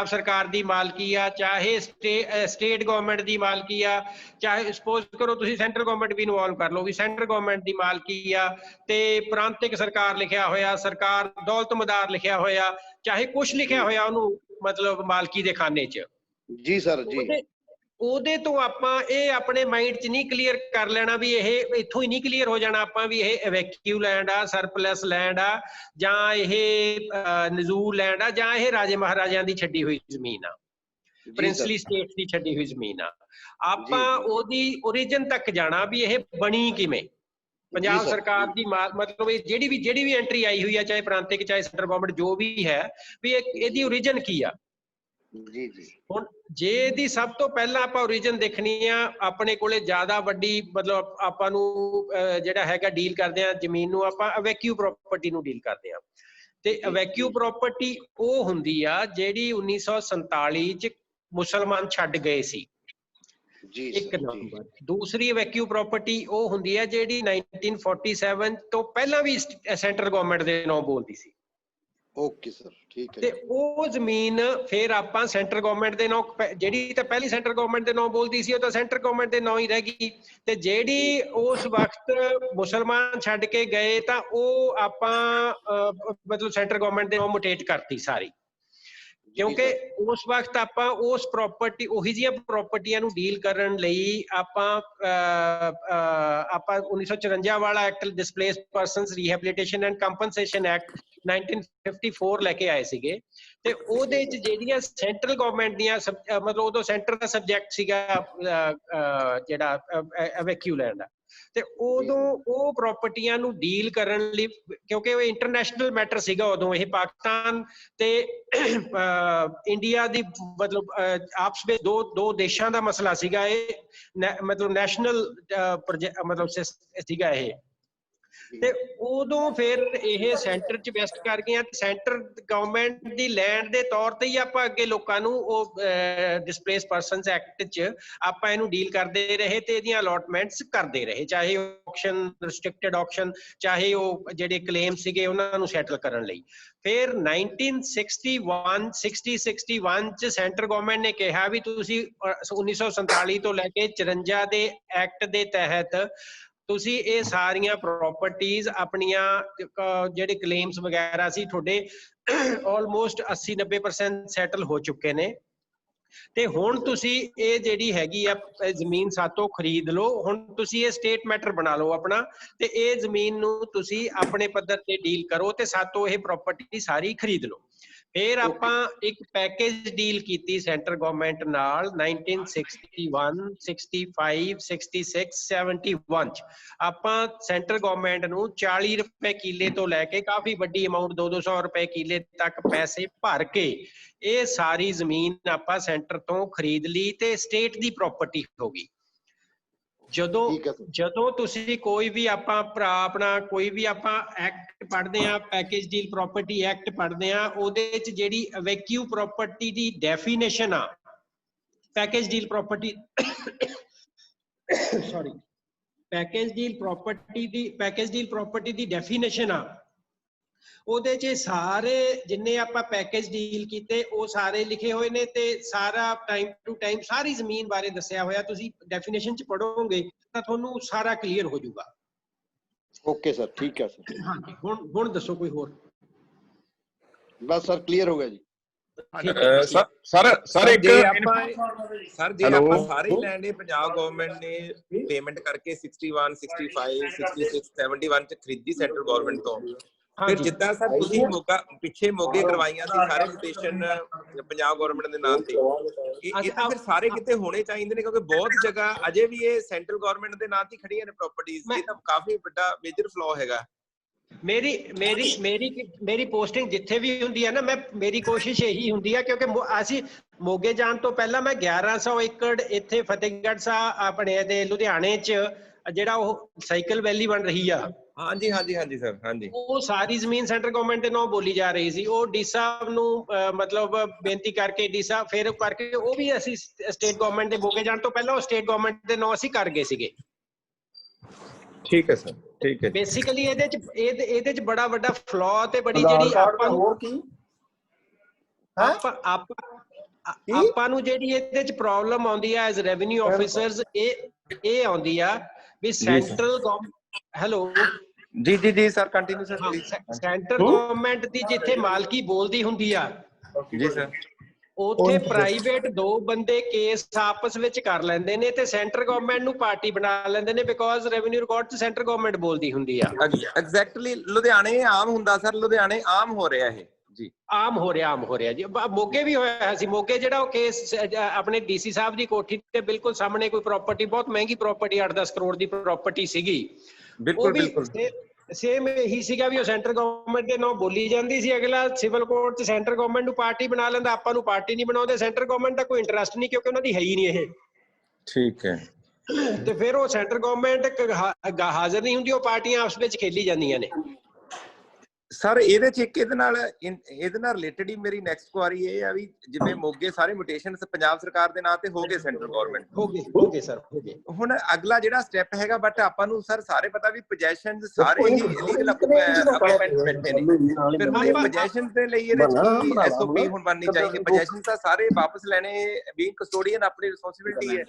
ਸਰਕਾਰ ਦੀ ਮਾਲਕੀ ਆ, ਚਾਹੇ ਸਟੇਟ ਗਵਰਨਮੈਂਟ ਦੀ ਮਾਲਕੀ ਆ, ਚਾਹੇ ਸਪੋਜ਼ ਕਰੋ ਤੁਸੀਂ ਸੈਂਟਰ ਗਵਰਨਮੈਂਟ ਵੀ ਇਨਵੋਲਵ ਕਰ ਲਓ ਵੀ ਸੈਂਟਰ ਗਵਰਨਮੈਂਟ ਦੀ ਮਾਲਕੀ ਆ ਤੇ ਪ੍ਰਾਂਤਿਕ ਸਰਕਾਰ ਲਿਖਿਆ ਹੋਇਆ, ਸਰਕਾਰ ਦੌਲਤਮਦਾਰ ਲਿਖਿਆ ਹੋਇਆ, ਚਾਹੇ ਕੁਛ ਲਿਖਿਆ ਹੋਇਆ ਉਹਨੂੰ ਮਤਲਬ ਮਾਲਕੀ ਦੇ ਖਾਨੇ ਚ ਜੀ ਸਰ ਜੀ। ਉਹਦੇ ਤੋਂ ਆਪਾਂ ਇਹ ਆਪਣੇ ਮਾਈਂਡ 'ਚ ਨਹੀਂ ਕਲੀਅਰ ਕਰ ਲੈਣਾ ਵੀ ਇਹ ਇੱਥੋਂ ਹੀ ਨਹੀਂ ਕਲੀਅਰ ਹੋ ਜਾਣਾ ਆਪਾਂ ਵੀ ਇਹ ਐਵੈਕਿਊ ਲੈਂਡ ਆ, ਸਰਪਲਸ ਲੈਂਡ ਆ, ਜਾਂ ਇਹ ਨਜ਼ੂਲ ਲੈਂਡ ਆ, ਜਾਂ ਇਹ ਰਾਜੇ ਮਹਾਰਾਜਿਆਂ ਦੀ ਛੱਡੀ ਹੋਈ ਜ਼ਮੀਨ ਆ, ਪ੍ਰਿੰਸਲੀ ਸਟੇਟਸ ਦੀ ਛੱਡੀ ਹੋਈ ਜ਼ਮੀਨ ਆ। ਆਪਾਂ ਉਹਦੀ ਓਰੀਜਨ ਤੱਕ ਜਾਣਾ ਵੀ ਇਹ ਬਣੀ ਕਿਵੇਂ। ਪੰਜਾਬ ਸਰਕਾਰ ਦੀ ਮਤਲਬ ਜਿਹੜੀ ਵੀ ਐਂਟਰੀ ਆਈ ਹੋਈ ਆ, ਚਾਹੇ ਪ੍ਰਾਂਤਿਕ ਚਾਹੇ ਸੈਂਟਰ ਗਵਰਨਮੈਂਟ ਜੋ ਵੀ ਹੈ, ਵੀ ਇਹਦੀ ਓਰੀਜਨ ਕੀ ਆ। ਜੀ ਹੁਣ ਜੇ ਇਹਦੀ ਸਭ ਤੋਂ ਪਹਿਲਾਂ ਆਪਾਂ ਓਰੀਜਨ ਦੇਖਣੀ ਆ, ਆਪਣੇ ਕੋਲੇ ਜ਼ਿਆਦਾ ਵੱਡੀ ਮਤਲਬ ਆਪਾਂ ਨੂੰ ਜਿਹੜਾ ਹੈਗਾ ਡੀਲ ਕਰਦੇ ਆ ਜ਼ਮੀਨ ਨੂੰ, ਆਪਾਂ ਐਵੈਕਿਊ ਪ੍ਰਾਪਰਟੀ ਨੂੰ ਡੀਲ ਕਰਦੇ ਆ। ਤੇ ਐਵੈਕਿਊ ਪ੍ਰਾਪਰਟੀ ਉਹ ਹੁੰਦੀ ਆ ਜਿਹੜੀ 1947 ਚ ਮੁਸਲਮਾਨ ਛੱਡ ਗਏ ਸੀ, ਇੱਕ ਨੰਬਰ। ਦੂਸਰੀ ਐਵੈਕਿਊ ਪ੍ਰਾਪਰਟੀ ਉਹ ਹੁੰਦੀ ਆ ਜਿਹੜੀ 1947 ਤੋਂ ਪਹਿਲਾਂ ਵੀ ਸੈਂਟਰ ਗਵਰਨਮੈਂਟ ਦੇ ਨਾਂ ਬੋਲਦੀ ਸੀ। ਓਕੇ ਸਰ ਠੀਕ ਹੈ। ਤੇ ਉਹ ਜ਼ਮੀਨ ਫਿਰ ਆਪਾਂ ਸੈਂਟਰ ਗਵਰਨਮੈਂਟ ਦੇ ਨਾਂ, ਜਿਹੜੀ ਤਾਂ ਪਹਿਲੀ ਸੈਂਟਰ ਗਵਰਨਮੈਂਟ ਦੇ ਨਾਂ ਬੋਲਦੀ ਸੀ ਉਹ ਤਾਂ ਸੈਂਟਰ ਗਵਰਨਮੈਂਟ ਦੇ ਨਾਂ ਹੀ ਰਹਿ ਗਈ, ਤੇ ਜਿਹੜੀ ਉਸ ਵਕਤ ਮੁਸਲਮਾਨ ਛੱਡ ਕੇ ਗਏ ਤਾਂ ਉਹ ਆਪਾਂ ਮਤਲਬ ਸੈਂਟਰ ਗਵਰਨਮੈਂਟ ਦੇ ਨਾਂ ਮੁਟੇਟ ਕਰਤੀ ਸਾਰੀ, ਕਿਉਂਕਿ ਉਸ ਵਕਤ ਆਪਾਂ ਉਸ ਪ੍ਰਾਪਰਟੀ ਉਹੀ ਜਿਹੀਆਂ ਪ੍ਰਾਪਰਟੀਆਂ ਨੂੰ ਡੀਲ ਕਰਨ ਲਈ ਆਪਾਂ 1954 ਵਾਲਾ act displaced persons rehabilitation and compensation act 1954 ਲੈ ਕੇ ਆਏ ਸੀਗੇ। ਤੇ ਉਹਦੇ ਚ ਜਿਹੜੀਆਂ ਸੈਂਟਰਲ ਗਵਰਨਮੈਂਟ ਦੀਆਂ ਮਤਲਬ ਉਦੋਂ ਸੈਂਟਰ ਦਾ ਸਬਜੈਕਟ ਸੀਗਾ ਜਿਹੜਾ ਐਵੈਕਿਊ ਲੈਂਡ ਆ, ਤੇ ਉਦੋਂ ਉਹ ਪ੍ਰਾਪਰਟੀਆਂ ਨੂੰ ਡੀਲ ਕਰਨ ਲਈ, ਕਿਉਂਕਿ ਉਹ ਇੰਟਰਨੈਸ਼ਨਲ ਮੈਟਰ ਸੀਗਾ ਉਦੋਂ, ਇਹ ਪਾਕਿਸਤਾਨ ਤੇ ਇੰਡੀਆ ਦੀ ਮਤਲਬ ਆਪਸ ਵਿੱਚ ਦੋ ਦੇਸ਼ਾਂ ਦਾ ਮਸਲਾ ਸੀਗਾ, ਇਹ ਮਤਲਬ ਨੈਸ਼ਨਲ ਮਤਲਬ ਸੀਗਾ ਇਹ। ਤੇ ਉਦੋਂ ਫਿਰ ਇਹ ਸੈਂਟਰ ਚ ਵੈਸਟ ਕਰ ਗਈਆਂ। ਸੈਂਟਰ ਗਵਰਨਮੈਂਟ ਦੀ ਲੈਂਡ ਦੇ ਤੌਰ ਤੇ ਹੀ ਆਪਾਂ ਅੱਗੇ ਲੋਕਾਂ ਨੂੰ ਉਹ ਡਿਸਪਲੇਸ ਪਰਸਨਸ ਐਕਟ ਚ ਆਪਾਂ ਇਹਨੂੰ ਡੀਲ ਕਰਦੇ ਰਹੇ ਤੇ ਇਹਦੀਆਂ ਅਲੋਟਮੈਂਟਸ ਕਰਦੇ ਰਹੇ, ਚਾਹੇ ਆਕਸ਼ਨ, ਰਿਸਟ੍ਰਿਕਟਡ ਆਕਸ਼ਨ, ਚਾਹੇ ਉਹ ਜਿਹੜੇ ਕਲੇਮ ਸੀਗੇ ਉਹਨਾਂ ਨੂੰ ਸੈਟਲ ਕਰਨ ਲਈ। ਫਿਰ 1961 ਚ ਸੈਂਟਰ ਗਵਰਨਮੈਂਟ ਨੇ ਕਿਹਾ ਵੀ ਤੁਸੀਂ 1947 ਤੋਂ ਲੈ ਕੇ 54 ਦੇ ਐਕਟ ਦੇ ਤਹਿਤ ਤੁਸੀਂ ਇਹ ਸਾਰੀਆਂ ਪ੍ਰਾਪਰਟੀਆਂ ਆਪਣੀਆਂ ਜਿਹੜੇ ਕਲੇਮਸ ਵਗੈਰਾ ਸੀ ਤੁਹਾਡੇ ਆਲਮੋਸਟ 80-90% ਸੈਟਲ ਹੋ ਚੁੱਕੇ ਨੇ, ਤੇ ਹੁਣ ਤੁਸੀਂ ਇਹ ਜਿਹੜੀ ਹੈਗੀ ਆ ਜ਼ਮੀਨ ਸਾਤੋਂ ਖਰੀਦ ਲਓ। ਹੁਣ ਤੁਸੀਂ ਇਹ ਸਟੇਟ ਮੈਟਰ ਬਣਾ ਲਓ ਆਪਣਾ, ਤੇ ਇਹ ਜ਼ਮੀਨ ਨੂੰ ਤੁਸੀਂ ਆਪਣੇ ਪੱਧਰ ਤੇ ਡੀਲ ਕਰੋ ਤੇ ਸਾਤੋਂ ਇਹ ਪ੍ਰਾਪਰਟੀ ਸਾਰੀ ਖਰੀਦ ਲਓ। ਫਿਰ ਆਪਾਂ ਇੱਕ ਪੈਕੇਜ ਡੀਲ ਕੀਤੀ ਸੈਂਟਰ ਗਵਰਨਮੈਂਟ ਨਾਲ 1961, 65, 66, 71 ਚ ਆਪਾਂ ਸੈਂਟਰ ਗਵਰਨਮੈਂਟ ਨੂੰ 40 ਰੁਪਏ ਕਿੱਲੇ ਤੋਂ ਲੈ ਕੇ ਕਾਫੀ ਵੱਡੀ ਅਮਾਉਂਟ 200 ਰੁਪਏ ਕਿੱਲੇ ਤੱਕ ਪੈਸੇ ਭਰ ਕੇ ਇਹ ਸਾਰੀ ਜ਼ਮੀਨ ਆਪਾਂ ਸੈਂਟਰ ਤੋਂ ਖਰੀਦ ਲਈ ਤੇ ਸਟੇਟ ਦੀ ਪ੍ਰਾਪਰਟੀ ਹੋ ਗਈ। ਜਦੋਂ ਠੀਕ ਹੈ ਸਰ। ਜਦੋਂ ਤੁਸੀਂ ਕੋਈ ਵੀ ਆਪਾਂ ਭਰਾ ਆਪਣਾ ਕੋਈ ਵੀ ਆਪਾਂ ਐਕਟ ਪੜ੍ਹਦੇ ਆ, ਪੈਕੇਜ ਡੀਲ ਪ੍ਰਾਪਰਟੀ ਐਕਟ ਪੜ੍ਹਦੇ ਆ, ਉਹਦੇ ਵਿੱਚ ਜਿਹੜੀ ਅਵੈਕਿਊ ਪ੍ਰਾਪਰਟੀ ਦੀ ਡੈਫੀਨੇਸ਼ਨ ਆ, package deal property sorry package deal property ਦੀ ਡੈਫੀਨੇਸ਼ਨ ਆ, ਉਹਦੇ 'ਚ ਸਾਰੇ ਜਿੰਨੇ ਆਪਾਂ ਪੈਕੇਜ ਡੀਲ ਕੀਤੇ ਉਹ ਸਾਰੇ ਲਿਖੇ ਹੋਏ ਨੇ ਤੇ ਸਾਰਾ ਟਾਈਮ ਟੂ ਟਾਈਮ ਸਾਰੀ ਜ਼ਮੀਨ ਬਾਰੇ ਦੱਸਿਆ ਹੋਇਆ। ਤੁਸੀਂ ਡੈਫੀਨੇਸ਼ਨ 'ਚ ਪੜ੍ਹੋਗੇ ਤਾਂ ਤੁਹਾਨੂੰ ਸਾਰਾ ਕਲੀਅਰ ਹੋ ਜਾਊਗਾ। ਓਕੇ ਸਰ, ਠੀਕ ਹੈ ਸਰ। ਹਾਂਜੀ, ਹੁਣ ਦੱਸੋ ਕੋਈ ਹੋਰ? ਬਸ ਸਰ ਕਲੀਅਰ ਹੋ ਗਿਆ ਜੀ। ਸਰ ਇੱਕ ਸਰ ਜੇ ਆਪਾਂ ਸਾਰੇ ਲੈਂਡ ਪੰਜਾਬ ਗਵਰਨਮੈਂਟ ਨੇ ਪੇਮੈਂਟ ਕਰਕੇ 61 65 66 71 ਚ ਖਰੀਦੀ ਸੈਂਟਰਲ ਗਵਰਨਮੈਂਟ ਤੋਂ, ਫਿਰ ਜਿੱਦਾਂ ਸਰ ਤੁਸੀਂ ਪਿੱਛੇ ਮੋਗੇ ਕਰਵਾਈਆਂ ਸੀ ਸਾਰੇ ਲੋਕੇਸ਼ਨ ਪੰਜਾਬ ਗਵਰਨਮੈਂਟ ਦੇ ਨਾਮ ਤੇ, ਇਹ ਤਾਂ ਫਿਰ ਸਾਰੇ ਕਿਤੇ ਹੋਣੇ ਚਾਹੀਦੇ ਨੇ ਕਿਉਂਕਿ ਬਹੁਤ ਜਗ੍ਹਾ ਅਜੇ ਵੀ ਇਹ ਸੈਂਟਰਲ ਗਵਰਨਮੈਂਟ ਦੇ ਨਾਂ ਤੇ ਖੜੀਆਂ ਨੇ ਪ੍ਰਾਪਰਟੀਆਂ। ਇਹ ਤਾਂ ਕਾਫੀ ਵੱਡਾ ਮੇਜਰ ਫਲੋ ਹੈਗਾ। ਮੇਰੀ ਪੋਸਟਿੰਗ ਜਿੱਥੇ ਵੀ ਹੁੰਦੀ ਹੈ ਨਾ, ਮੇਰੀ ਕੋਸ਼ਿਸ਼ ਇਹੀ ਹੁੰਦੀ ਹੈ ਕਿਉਂਕਿ ਅਸੀਂ ਮੋਗੇ ਜਾਣ ਤੋਂ ਪਹਿਲਾਂ ਮੈਂ 1100 ਏਕੜ ਇੱਥੇ ਫਤਿਹਗੜ੍ਹ ਸਾਹਿਬ ਆਪਣੇ ਤੇ ਲੁਧਿਆਣੇ 'ਚ ਜਿਹੜਾ ਉਹ ਸਾਈਕਲ ਵੈਲੀ ਬਣ ਰਹੀ ਆ, ਹਾਂਜੀ ਹਾਂਜੀ ਹਾਂਜੀ ਸਰ, ਹਾਂਜੀ, ਉਹ ਸਾਰੀ ਜ਼ਮੀਨ ਸੈਂਟਰ ਗਵਰਨਮੈਂਟ ਦੇ ਨਾਂ ਬੋਲੀ ਜਾ ਰਹੀ ਸੀ। ਉਹ ਡੀ ਸਾਹਿਬ ਨੂੰ ਮਤਲਬ ਬੇਨਤੀ ਕਰਕੇ ਡੀ ਸਾਹਿਬ ਫਿਰ ਕਰਕੇ ਉਹ ਵੀ ਅਸੀਂ ਸਟੇਟ ਗਵਰਨਮੈਂਟ ਦੇ ਮੋਗੇ ਜਾਣ ਤੋਂ ਪਹਿਲਾਂ ਉਹ ਸਟੇਟ ਗਵਰਨਮੈਂਟ ਦੇ ਨਾਂ ਅਸੀਂ ਕਰ ਗਏ ਸੀਗੇ। ਠੀਕ ਹੈ ਸਰ, ਠੀਕ ਹੈ। ਬੇਸਿਕਲੀ ਇਹਦੇ ਚ ਬੜਾ ਵੱਡਾ ਫਲੋ ਤੇ ਬੜੀ ਜਿਹੜੀ ਆਪਾਂ ਨੂੰ ਹੋਰ ਕੀ ਆਪਾਂ ਨੂੰ ਜਿਹੜੀ ਇਹਦੇ ਚ ਪ੍ਰੋਬਲਮ ਆਉਂਦੀ ਆ ਐਜ਼ ਰੈਵਨਿਊ ਆਫੀਸਰਸ, ਇਹ ਆਉਂਦੀ ਆ ਵੀ ਸੈਂਟਰਲ ਗਵਰਨਮੈਂਟ ਹੈਲੋ ਜੀ sir, continue sir please. Centre government ਦੀ ਜਿੱਥੇ ਮਾਲਕੀ ਬੋਲਦੀ ਹੁੰਦੀ ਆ ਜੀ ਸਰ, ਉੱਥੇ ਪ੍ਰਾਈਵੇਟ ਦੋ ਬੰਦੇ ਕੇਸ ਆਪਸ ਵਿੱਚ ਕਰ ਲੈਂਦੇ ਨੇ ਤੇ ਸੈਂਟਰ ਗਵਰਨਮੈਂਟ ਨੂੰ ਪਾਰਟੀ ਬਣਾ ਲੈਂਦੇ ਨੇ ਬਿਕੋਜ਼ ਰੈਵਨਿਊ ਰਿਕਾਰਡ 'ਚ ਸੈਂਟਰ ਗਵਰਨਮੈਂਟ ਬੋਲਦੀ ਹੁੰਦੀ ਆ। ਐਗਜ਼ੈਕਟਲੀ ਲੁਧਿਆਣੇ ਆਮ ਹੁੰਦਾ ਸਰ, ਲੁਧਿਆਣੇ ਆਮ ਹੋ ਰਿਹਾ ਇਹ ਜੀ, ਆਮ ਹੋ ਰਿਹਾ ਜੀ। ਮੋਗੇ ਵੀ ਹੋਇਆ ਸੀ। ਮੋਗੇ ਜਿਹੜਾ ਉਹ ਕੇਸ ਆਪਣੇ ਡੀਸੀ ਸਾਹਿਬ ਦੀ ਕੋਠੀ ਤੇ ਬਿਲਕੁਲ ਸਾਹਮਣੇ ਕੋਈ ਪ੍ਰਾਪਰਟੀ, ਬਹੁਤ ਮਹਿੰਗੀ ਪ੍ਰਾਪਰਟੀ 8-10 ਕਰੋੜ ਦੀ ਪ੍ਰਾਪਰਟੀ ਸੀਗੀ, ਬਿਲਕੁਲ ਸੇਮ ਇਹੀ ਸੀਗਾ ਵੀ ਉਹ ਸੈਂਟਰ ਗਵਰਨਮੈਂਟ ਦੇ ਨਾਂ ਬੋਲੀ ਜਾਂਦੀ ਸੀ। ਅਗਲਾ ਸਿਵਲ ਕੋਰਟ 'ਚ ਸੈਂਟਰ ਗਵਰਨਮੈਂਟ ਨੂੰ ਪਾਰਟੀ ਬਣਾ ਲੈਂਦਾ, ਆਪਾਂ ਨੂੰ ਪਾਰਟੀ ਨਹੀਂ ਬਣਾਉਂਦੇ, ਸੈਂਟਰ ਗਵਰਨਮੈਂਟ ਦਾ ਕੋਈ ਇੰਟਰਸਟ ਨਹੀਂ ਕਿਉਂਕਿ ਉਹਨਾਂ ਦੀ ਹੈ ਹੀ ਨਹੀਂ ਇਹ। ਠੀਕ ਹੈ। ਤੇ ਫਿਰ ਉਹ ਸੈਂਟਰ ਗਵਰਨਮੈਂਟ ਹਾਜ਼ਰ ਨਹੀਂ ਹੁੰਦੀ, ਉਹ ਪਾਰਟੀਆਂ ਆਪਸ ਵਿੱਚ ਖੇਲੀ ਜਾਂਦੀਆਂ ਨੇ। ਸਰ ਇਹਦੇ ਚ ਇੱਕ ਇਹਦੇ ਨਾਲ ਰਿਲੇਟਡ ਹੀ ਮੇਰੀ ਨੈਕਸਟ ਕੁਆਰੀ ਇਹ ਆ ਵੀ ਜਿਵੇਂ ਮੋਗੇ ਸਾਰੇ ਮਿਊਟੇਸ਼ਨਸ ਪੰਜਾਬ ਸਰਕਾਰ ਦੇ ਨਾਂ ਤੇ ਹੋ ਗਏ, ਸੈਂਟਰਲ ਗਵਰਨਮੈਂਟ ਹੋ ਗਏ ਸਰ, ਹੋ ਗਏ। ਹੁਣ ਅਗਲਾ ਜਿਹੜਾ ਸਟੈਪ ਹੈਗਾ, ਬਟ ਆਪਾਂ ਨੂੰ ਸਰ ਸਾਰੇ ਪਤਾ ਵੀ ਪੋਜੈਸ਼ਨ ਸਾਰੇ ਹੀ ਇਲੀਗਲ ਆਕੂਪੈਂਟਸ ਬੈਠੇ ਨੇ, ਫਿਰ ਹੁਣ ਇਹ ਪੋਜੈਸ਼ਨ ਦੇ ਲਈ ਇਹਦੇ ਚ ਕੀ ਐਸਓਪੀ ਹੁਣ ਬਣਨੀ ਚਾਹੀਦੀ? ਪੋਜੈਸ਼ਨ ਤਾਂ ਸਾਰੇ ਵਾਪਸ ਲੈਣੇ ਬੀਇੰਗ ਕਸਟੋਡੀਅਨ ਆਪਣੀ ਰਿਸਪੌਂਸਿਬਿਲਟੀ ਹੈ।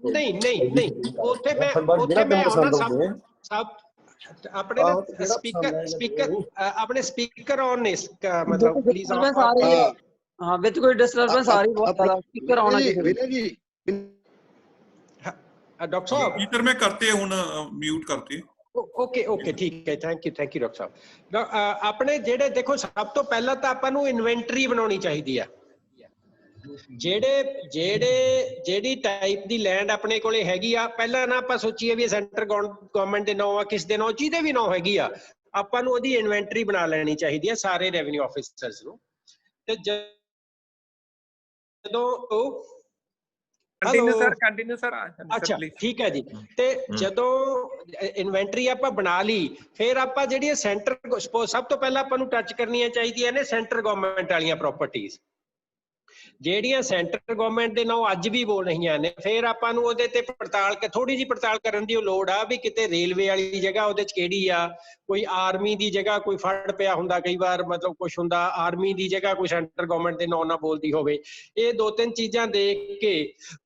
ਨਹੀਂ ਉੱਥੇ ਮੈਂ ਆਉਣਾ ਸਭ ਆਪਣੇ ਸਪੀਕਰ ਆਪਣੇ ਸਪੀਕਰ ਔਨ ਨੇ, ਮਤਲਬ ਪਲੀਜ਼ ਹਾਂ ਵਿੱਚ ਕੋਈ ਡਿਸਟਰਬੈਂਸ ਆ ਰਹੀ ਬਹੁਤ ਜ਼ਿਆਦਾ, ਸਪੀਕਰ ਆਉਣਾ ਚਾਹੀਦਾ ਜੀ। डॉक्टर साहब इधर में करते हैं म्यूट करते ओके ठीक है, थैंक यू डॉक्टर साहब। अपने जेड़े देखो सब तो पहला तो आपां नूं इन्वेंटरी बनाउणी चाहिदी है, ਜਿਹੜੀ ਟਾਈਪ ਦੀ ਲੈਂਡ ਆਪਣੇ ਕੋਲੇ ਹੈਗੀ ਆ, ਪਹਿਲਾਂ ਨਾ ਆਪਾਂ ਸੋਚੀਏ ਵੀ ਸੈਂਟਰ ਗਵਰਨਮੈਂਟ ਦੇ ਨਾਂ ਆ, ਕਿਸ ਦੇ ਨਾਂ, ਜਿਹਦੇ ਵੀ ਨਾਂ ਹੈਗੀ ਆ, ਆਪਾਂ ਨੂੰ ਉਹਦੀ ਇਨਵੈਂਟਰੀ ਬਣਾ ਲੈਣੀ ਚਾਹੀਦੀ ਹੈ ਸਾਰੇ ਰੈਵਨਿਊ ਆਫੀਸਰਸ ਨੂੰ। ਤੇ ਜਦੋਂ ਕੰਟੀਨਿਊ ਸਰ ਅੱਛਾ ਠੀਕ ਹੈ ਜੀ। ਤੇ ਜਦੋਂ ਇਨਵੈਂਟਰੀ ਆਪਾਂ ਬਣਾ ਲਈ, ਫਿਰ ਆਪਾਂ ਜਿਹੜੀਆਂ ਸੈਂਟਰ ਸਭ ਤੋਂ ਪਹਿਲਾਂ ਆਪਾਂ ਨੂੰ ਟੱਚ ਕਰਨੀਆਂ ਚਾਹੀਦੀਆਂ ਨੇ ਸੈਂਟਰ ਗਵਰਨਮੈਂਟ ਵਾਲੀਆਂ ਪ੍ਰਾਪਰਟੀਜ਼, ਜਿਹੜੀਆਂ ਸੈਂਟਰ ਗਵਰਨਮੈਂਟ ਦੇ ਨਾਂ ਅੱਜ ਵੀ ਬੋਲ ਰਹੀਆਂ ਨੇ। ਫਿਰ ਆਪਾਂ ਨੂੰ ਉਹਦੇ ਤੇ ਥੋੜੀ ਜਿਹੀ ਪੜਤਾਲ ਕਰਨ ਦੀ ਲੋੜ ਆ ਵੀ ਕਿਤੇ ਰੇਲਵੇ ਵਾਲੀ ਜਗ੍ਹਾ ਉਹਦੇ ਚ ਕਿਹੜੀ ਆ, ਕੋਈ ਆਰਮੀ ਦੀ ਜਗ੍ਹਾ ਕੋਈ ਫੜ ਪਿਆ ਹੁੰਦਾ, ਕਈ ਵਾਰ ਮਤਲਬ ਕੁਛ ਹੁੰਦਾ ਆਰਮੀ ਦੀ ਜਗ੍ਹਾ ਕੋਈ ਸੈਂਟਰ ਗਵਰਨਮੈਂਟ ਦੇ ਨਾਂ ਨਾ ਬੋਲਦੀ ਹੋਵੇ। ਇਹ 2-3 ਚੀਜ਼ਾਂ ਦੇਖ ਕੇ